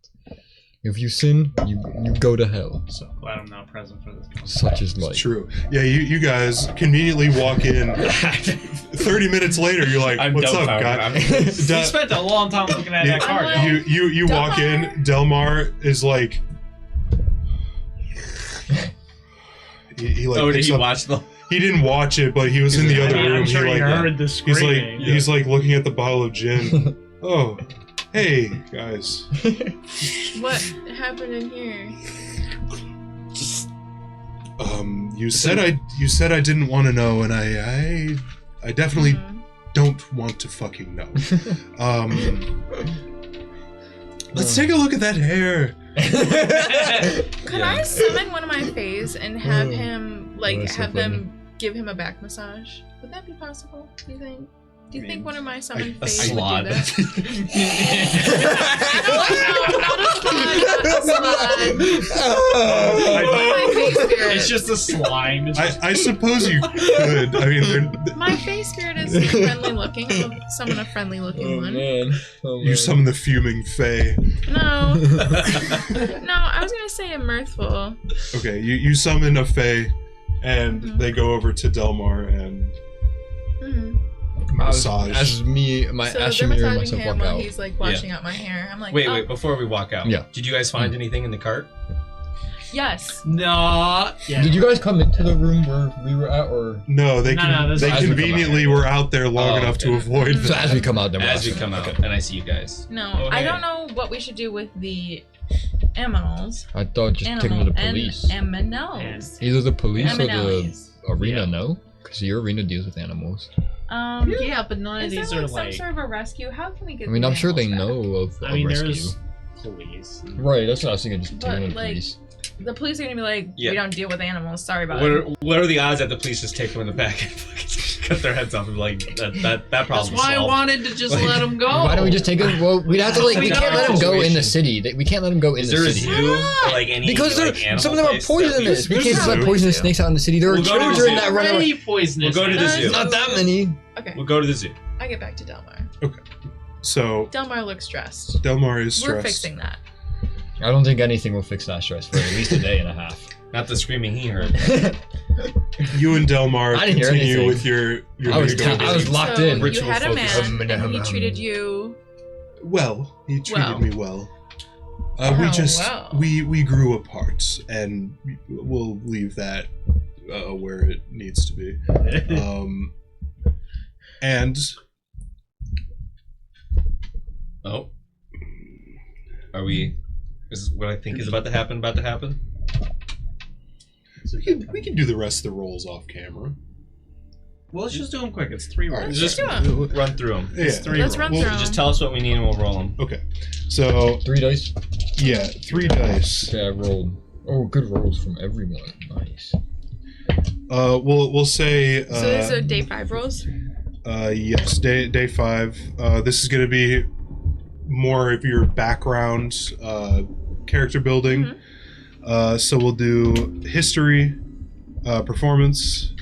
If you sin, you go to hell.
So glad I'm not present for this conversation.
Such is life.
True. Yeah, you guys conveniently walk in. 30 minutes later, you're like,
I'm
"What's up,
dumbfounded.
guy?"
We spent a long time looking at that card.
like-
You walk in. Delmar is like. He like.
Oh, did
picks
he
up-
watch the?
He didn't watch it, but he was in the
I
other
mean,
room.
I'm sure
he
he
like.
heard the screaming.
He's like looking at the bottle of gin. Oh, hey guys.
What happened in here?
You said I didn't want to know, and I definitely don't want to fucking know. Let's take a look at that hair.
Could I summon one of my fays and have him, like,
That's so
have
funny.
them give him a back massage? Would that be possible, do you think? Do you think one of my summoned
A
fays would do
slot.
that? My fey spirit.
It's just a slime. It's just,
I suppose you could. I mean,
My fey spirit is friendly looking. I'll summon a friendly looking one.
man. Oh,
you summon the fuming fae.
No. No, I was gonna say a mirthful.
Okay, you summon a fae, and they go over to Delmar and massage.
As me, my
So they're
Ashmir and
massaging
myself
him
walk
while
out.
he's like washing out my hair. I'm like,
Wait,
oh,
wait. Before we walk out,
Yeah.
Did you guys find anything in the cart?
yes.
no. Yeah.
Did you guys come into the room where we were at, or
No, they
No, this
they
is-
conveniently were out there long
Oh,
enough to
okay.
avoid
so as we come out? Then we'll
As we
ask
come
them.
out,
Okay.
and I see you guys.
No,
Okay.
I don't know what we should do with the aminals.
I thought just take them to the police.
Aminals.
Either the police or the
Aminals.
arena,
Yeah.
no? Because your arena deals with animals.
Yeah, but none of
Is there
these
like
are
some
like.
sort of a rescue? How can we get?
I mean,
these
I'm sure they
animals
know of
I mean,
a rescue.
there's police.
Right, that's what I was thinking. Just
But,
take them to the
like,
police.
back? The police are gonna be like,
Yeah.
we don't deal with animals. Sorry about
What
it.
are the odds that the police just take them in the back and fucking cut their heads off and be like that
That's
problem
why I
solved?
wanted to just
Like-
let them go.
Why don't we just take them? Well, we'd have to like.
We
We
got
can't
our
let them go in the
situation.
city. We can't let them go in
Is
the
there a
city.
zoo or like any?
Because
like,
they're,
animal
some of them are
place that we-
poisonous. We
There's
can't
a
just let
zoo.
poisonous
Yeah.
snakes out in the city. There are
We'll go to the
children
zoo.
that run around.
Already poisonous.
We'll go to the zoo.
Not that many.
Okay,
We'll go to the zoo.
I get back to Delmar.
So
Delmar looks stressed.
Delmar is stressed.
We're fixing that.
I don't think anything will fix that stress for at least a day and a half.
Not the screaming he heard.
You and Delmar
I didn't hear
continue
anything.
with your
I was
video
I was
game.
locked
so
in.
You
Ritual
had a
focus.
man, and he treated you.
Well, he treated
Well.
me well. We
Oh,
just
well.
we grew apart, and we'll leave that where it needs to be. And
Oh. Are we? Is what I think is about to happen
we can do the rest of the rolls off camera.
Well, let's just do them quick. It's 3 rolls.
Let's
Just
just do it.
run through them.
Yeah.
It's 3
Let's
rolls.
run
Well,
through 'em.
Just tell us what we need and we'll roll them.
Okay, so
3 dice.
yeah, 3 dice.
Okay, I rolled. Oh, good rolls from everyone. Nice.
We'll say.
So these are day 5 rolls.
Yes, day 5. This is going to be more of your background, character building. So we'll do history, performance,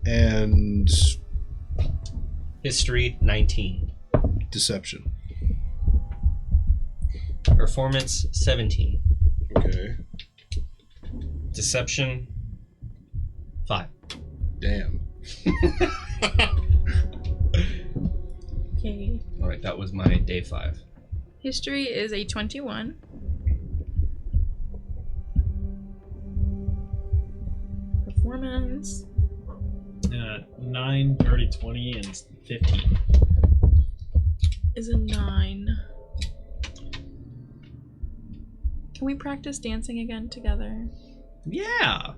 and
History 19.
deception.
Performance 17.
Okay.
Deception 5.
Damn.
Okay.
All right, that was my day 5.
History is a 21. Performance.
9, 30, 20, and 15.
Is a 9. Can we practice dancing again together?
Yeah.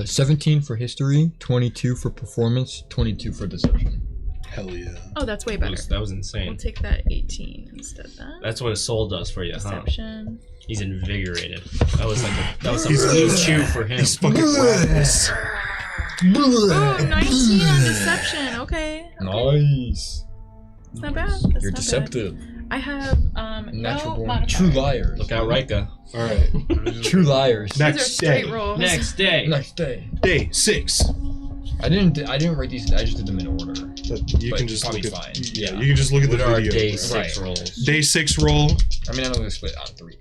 17 for history, 22 for performance, 22 for deception.
Hell yeah.
Oh, that's way
That
better.
was, that was
We'll
insane.
take that 18 instead then.
That's what a soul does for you, huh?
Deception.
He's invigorated. That was like that was a
He's-
blue chew for him.
He's fucking ravenous.
Ooh, 19 on deception. Okay.
Nice.
It's not bad. That's
You're
not
deceptive.
Bad. I have
Natural
no
born.
modifier.
True liars.
Look out, Rika.
All right.
True liars.
These are
Next
straight
day.
rolls.
Next day.
Next day.
Day 6.
I didn't write these. I just did them in order.
But you
But
can just look
probably
at.
fine.
Yeah,
Yeah.
you can just look at
What
the
are our
video.
day
Right.
6 rolls?
Day 6 roll.
I mean, I know they split on 3.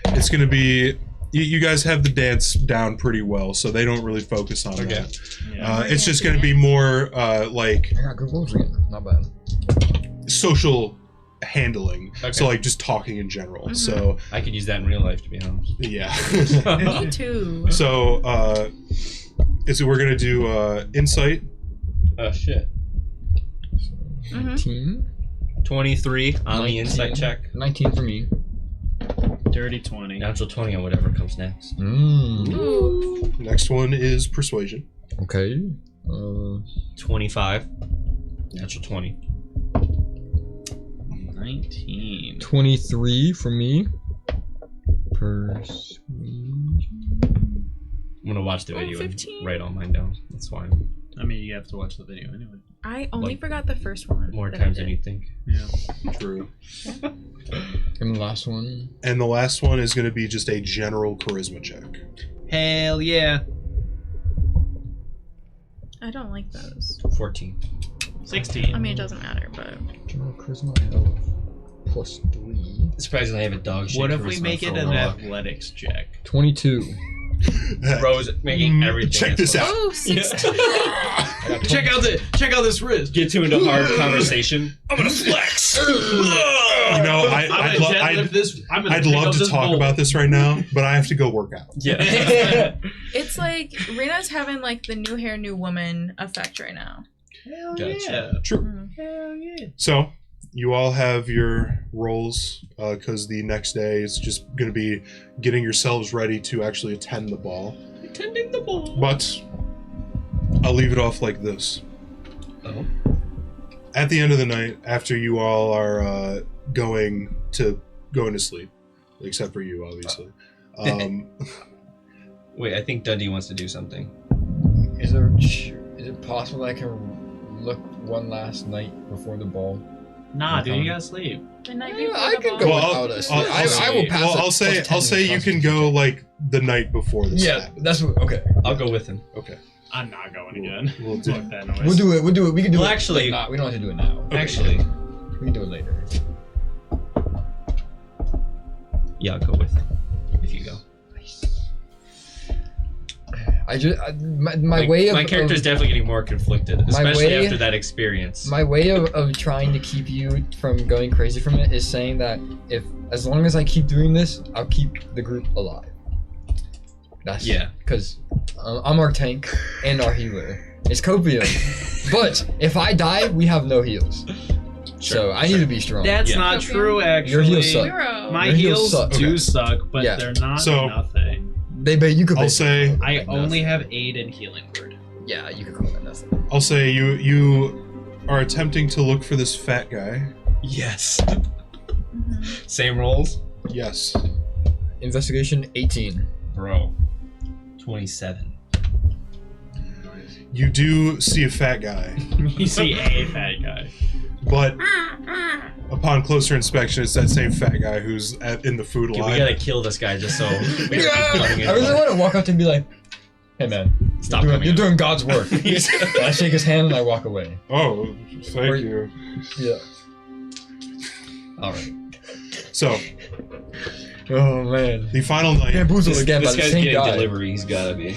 It's going to be You guys have the dance down pretty well, so they don't really focus on that.
Yeah.
It's just going to be more like
I got good rolls again. Not bad.
social handling.
Okay.
So like just talking in general. So
I could use that in real life, to be honest.
yeah.
Me too.
So we're going to do insight.
Oh shit.
19.
23 on the
19.
insight check.
19 for me.
Dirty 20.
Natural 20 on whatever comes next.
Ooh.
Next one is persuasion.
Okay.
25. Natural 20.
19.
23 for me. Persuasion.
I'm gonna watch the video and
15.
write all mine down. That's fine.
I mean, you have to watch the video anyway.
I only
Like,
forgot the first one.
More
that I
times than
did.
you think.
Yeah.
True.
And the last one.
And the last one is going to be just a general charisma check.
Hell yeah.
I don't like those.
14.
16.
I mean, it doesn't matter, but
General charisma I have +3.
Surprisingly, I have a dog shit.
What if we
charisma
make
for
it
a
an
rock.
athletics check?
22.
Rose making everything.
Check this out.
oh, 16.
Check out this wrist.
Get to into hard conversation. I'm gonna flex.
You know, I'd love to talk about this right now, but I have to go work out.
Yeah.
It's like Rena's having like the new hair, new woman effect right now.
Hell
Gotcha.
yeah.
True.
Mhm.
Hell yeah.
So, you all have your roles because the next day is just going to be getting yourselves ready to actually attend the ball.
Attending the ball.
But I'll leave it off like this.
Oh.
At the end of the night, after you all are going to sleep, except for you, obviously.
Wait, I think Dundee wants to do something.
Is it possible I can look one last night before the ball?
Nah, dude, you gotta sleep.
The night
Yeah,
before
I
the
can
ball.
go
Well,
without us. I will pass.
Well,
it
I'll say
+10
you can go like the night before this.
Yeah,
happens.
that's what. Okay.
I'll go with him.
Okay.
I'm not going again.
We'll do
Fuck that noise.
We'll do it. We can do
Well,
it.
actually-
we don't have to do it now.
Actually,
We can do it later.
yeah, I'll go with him. If you go.
My way of
my character's definitely getting more conflicted, especially
way-
after that experience.
My way of trying to keep you from going crazy from it is saying that as long as I keep doing this, I'll keep the group alive. That's because I'm our tank and our healer. It's copium, but if I die, we have no heals. So I need to be strong.
That's
Yeah.
not true, actually.
Your heals suck.
Zero.
My
Your heals
heals
suck.
do
Okay.
suck, but
Yeah.
they're not
So-
nothing.
You could.
I'll
basically
say-
call it
I
like
only
nothing.
have aid and healing word.
Yeah, you could call that nothing.
I'll say you are attempting to look for this fat guy.
Yes.
Mhm.
Same rolls,
Yes.
Investigation 18.
bro. 27.
You do see a fat guy,
You see a fat guy.
but upon closer inspection, it's that same fat guy who's in the food
Okay,
line.
we gotta kill this guy just so we don't keep running
I really
into
want to walk up to him and be like, "Hey man,
Stop
you're
coming
doing
up.
God's work." And I shake his hand and I walk away.
Oh, thank you.
Yeah.
All right.
So,
Oh man.
the final night.
Bamboozled
This,
again by
this
the
guy's
same
getting
guy.
delivery. He's gotta be.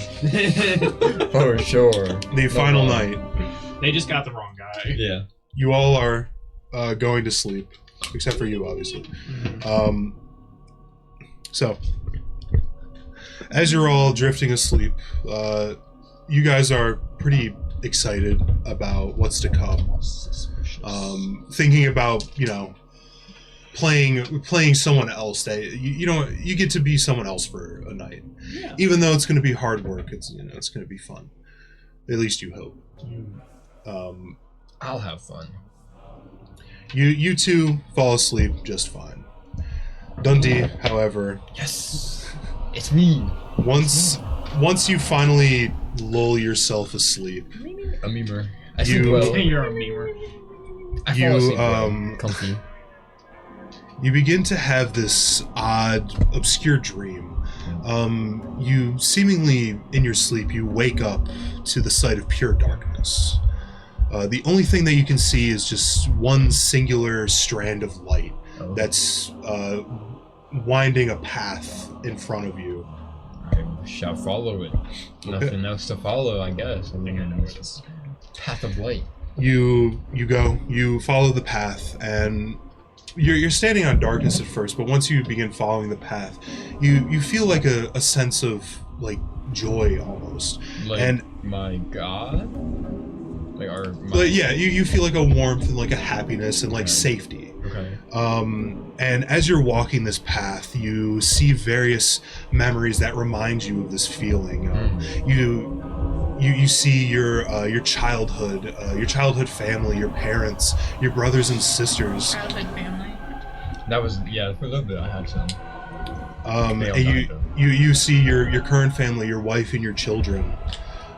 For sure.
The final
no.
night.
They just got the wrong guy.
Yeah.
You all are going to sleep, except for you, obviously. So, as you're all drifting asleep, you guys are pretty excited about what's to come. Thinking about, playing someone else. You get to be someone else for a night,
Yeah.
even though it's going to be hard work. It's it's going to be fun. At least you hope.
I'll have fun.
You two fall asleep just fine. Dundee, however,
Yes. It's me.
once you finally lull yourself asleep,
A memer. I
You-
sleep well.
You're a memer.
I fall
you,
asleep well. Comfy.
you begin to have this odd, obscure dream. You seemingly, in your sleep, you wake up to the sight of pure darkness. The only thing that you can see is just one singular strand of light
Oh.
that's winding a path in front of you.
I shall follow it. Nothing else to follow, I guess. I mean, it's path of light.
You follow the path, and you're standing on darkness at first, but once you begin following the path, you feel like a sense of like joy almost.
Like,
and
my God?
you feel like a warmth and like a happiness and like safety.
Okay.
And as you're walking this path, you see various memories that remind you of this feeling. You see your childhood family, your parents, your brothers and sisters.
Childhood family.
That was, for a little bit I had some.
And you see your current family, your wife and your children.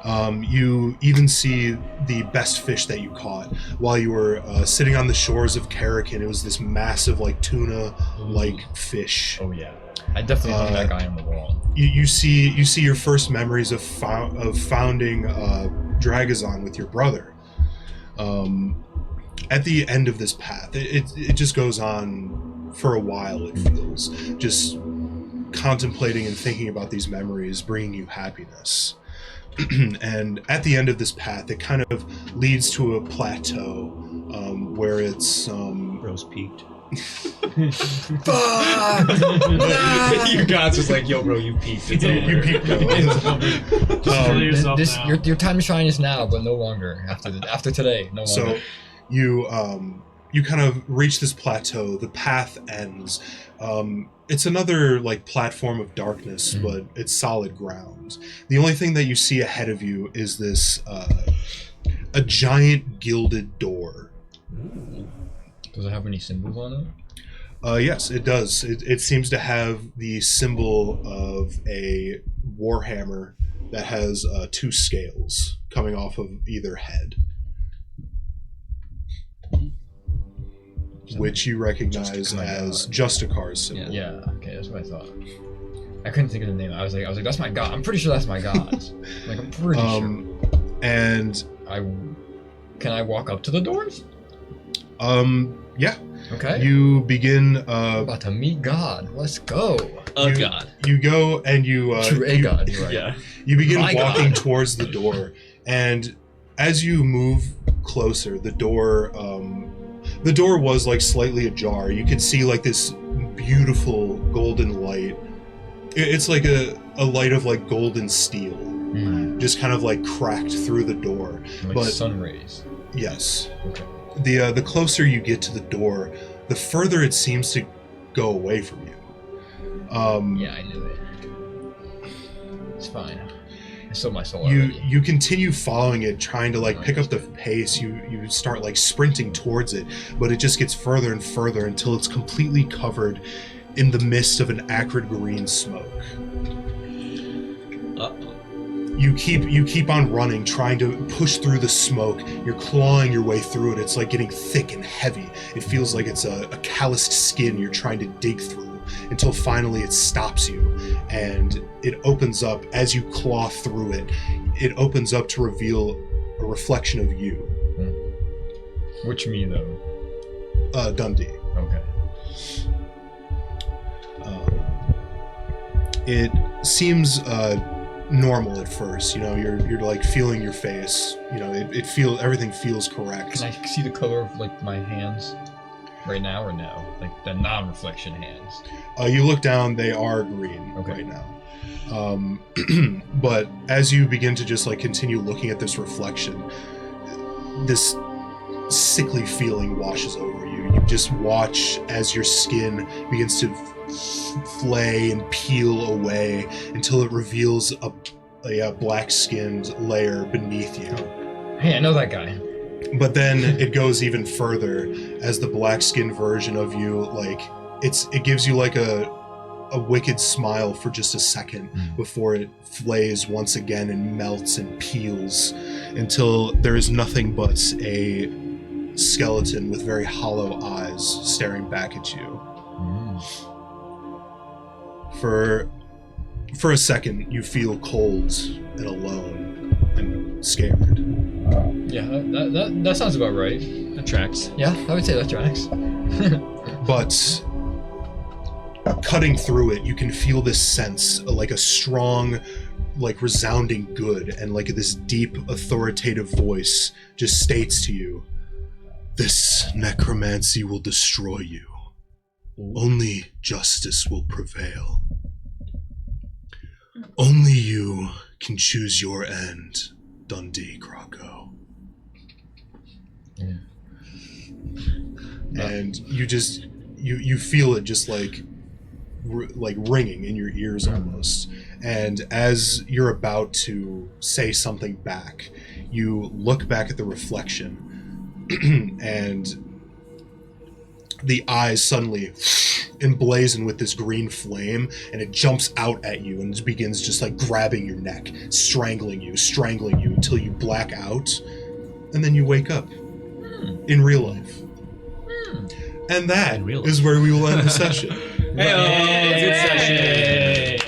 You even see the best fish that you caught while you were sitting on the shores of Karakin. It was this massive like tuna-like fish.
Oh yeah, I definitely hung that guy on the wall.
You see your first memories of founding Dragazon with your brother. At the end of this path, it just goes on for a while. It feels just contemplating and thinking about these memories, bringing you happiness. And at the end of this path, it kind of leads to a plateau where it's
Rose peaked.
Fuck! You guys just like, yo, bro, you peaked. It's over.
You peaked.
Just kill yourself now.
Your time to shine is now, but no longer after today. No longer.
So you kind of reach this plateau. The path ends. It's another like platform of darkness, but it's solid ground. The only thing that you see ahead of you is this a giant gilded door.
Does it have any symbols on it?
Yes, it does. It seems to have the symbol of a warhammer that has 2 scales coming off of either head, which you recognize as Justicar's symbol.
Yeah, okay, that's what I thought. I couldn't think of the name. I was like, that's my god. I'm pretty sure that's my god. Like, I'm pretty sure.
And
can I walk up to the doors?
Yeah.
Okay.
You begin.
About to meet God. Let's go.
God.
You go and you.
God. You're right.
Yeah.
You begin
My
walking
God.
towards the door, and as you move closer, the door was like slightly ajar. You could see like this beautiful golden light. It's like a light of like golden steel, just kind of like cracked through the door.
Like
but
sun rays.
yes,
Okay.
the closer you get to the door, the further it seems to go away from you.
Yeah, I knew it. It's fine. I sold my soul already.
You continue following it, trying to like pick up the pace. You start like sprinting towards it, but it just gets further and further until it's completely covered in the mist of an acrid green smoke. You keep on running, trying to push through the smoke. You're clawing your way through it. It's like getting thick and heavy. It feels like it's a calloused skin you're trying to dig through, until finally it stops you, and it opens up. As you claw through it, it opens up to reveal a reflection of you.
Which me, though?
Dundee.
Okay.
It seems normal at first. You know, you're like feeling your face. You know, everything feels correct.
Can I see the color of like my hands right now or no? Like the non-reflection hands.
You look down; they are green right now. But as you begin to just like continue looking at this reflection, this sickly feeling washes over you. You just watch as your skin begins to flay and peel away until it reveals a black-skinned layer beneath you.
Hey, I know that guy.
But then it goes even further as the black-skinned version of you, like it gives you like a wicked smile for just a second before it flays once again and melts and peels until there is nothing but a skeleton with very hollow eyes staring back at you. For a second, you feel cold and alone and scared.
Yeah, that sounds about right.
That tracks.
Yeah, I would say that tracks.
But cutting through it, you can feel this sense, like a strong, like resounding good, and like this deep authoritative voice just states to you, "This necromancy will destroy you. Only justice will prevail. Only you can choose your end, Dundee Krakow."
Yeah.
And you just you feel it just like ringing in your ears almost. And as you're about to say something back, you look back at the reflection and the eyes suddenly emblazon with this green flame, and it jumps out at you and begins just like grabbing your neck, strangling you until you black out, and then you wake up in real life. And that is where we will end the session.
Hey!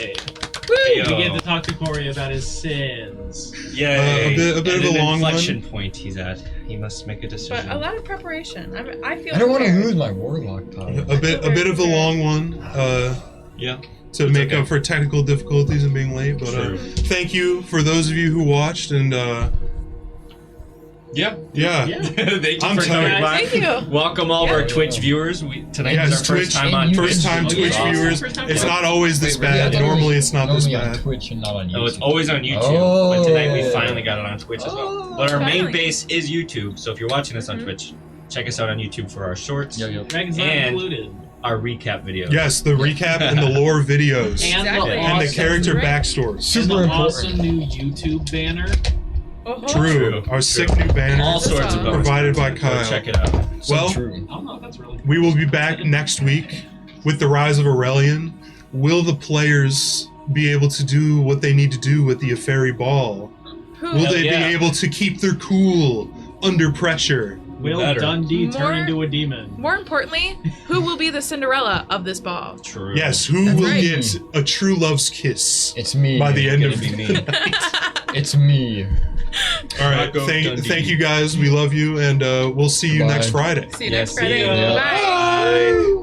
We get to talk to Corey about his sins.
Yay!
A bit of a long
inflection point he's at. He must make a decision.
But a lot of preparation. I feel.
I don't want to
prepared.
lose my warlock title.
A bit of a long one.
Yeah.
To make up for technical difficulties and being late, but thank you for those of you who watched, and yeah.
Thank you
I'm
for coming by.
Thank you.
Welcome all of our Twitch viewers. Tonight is our first time on Twitch.
First time Twitch viewers. It's not always this bad. Normally it's not this
on
bad.
Twitch and not on YouTube.
No, it's always on YouTube. But tonight we finally got it on Twitch as well. But our main base is YouTube, so if you're watching us on Twitch, check us out on YouTube for our shorts.
Dragon's not
And
included.
our recap videos.
Yes, the recap and the lore videos.
Exactly.
And the character
Right.
backstories.
Super
And the
important.
awesome new YouTube banner.
True. Our sick new banner.
All sorts of bonus
provided by
content. Go
Kyle.
check it out.
Well,
I don't know if that's really
we will be back next week with the Rise of Aurelion. Will the players be able to do what they need to do at the Aferi Ball? Will they be able to keep their cool under pressure?
Will Dundee turn into a demon?
More importantly, who will be the Cinderella of this ball?
True.
Yes, who
That's
will
right.
get a true love's kiss
It's me.
by the end
Gonna
of
be me.
the night?
It's me.
All right, thank you guys. We love you, and we'll see you
Bye.
next Friday.
See you
Yeah,
next
see
Friday.
ya.
Bye.
Bye.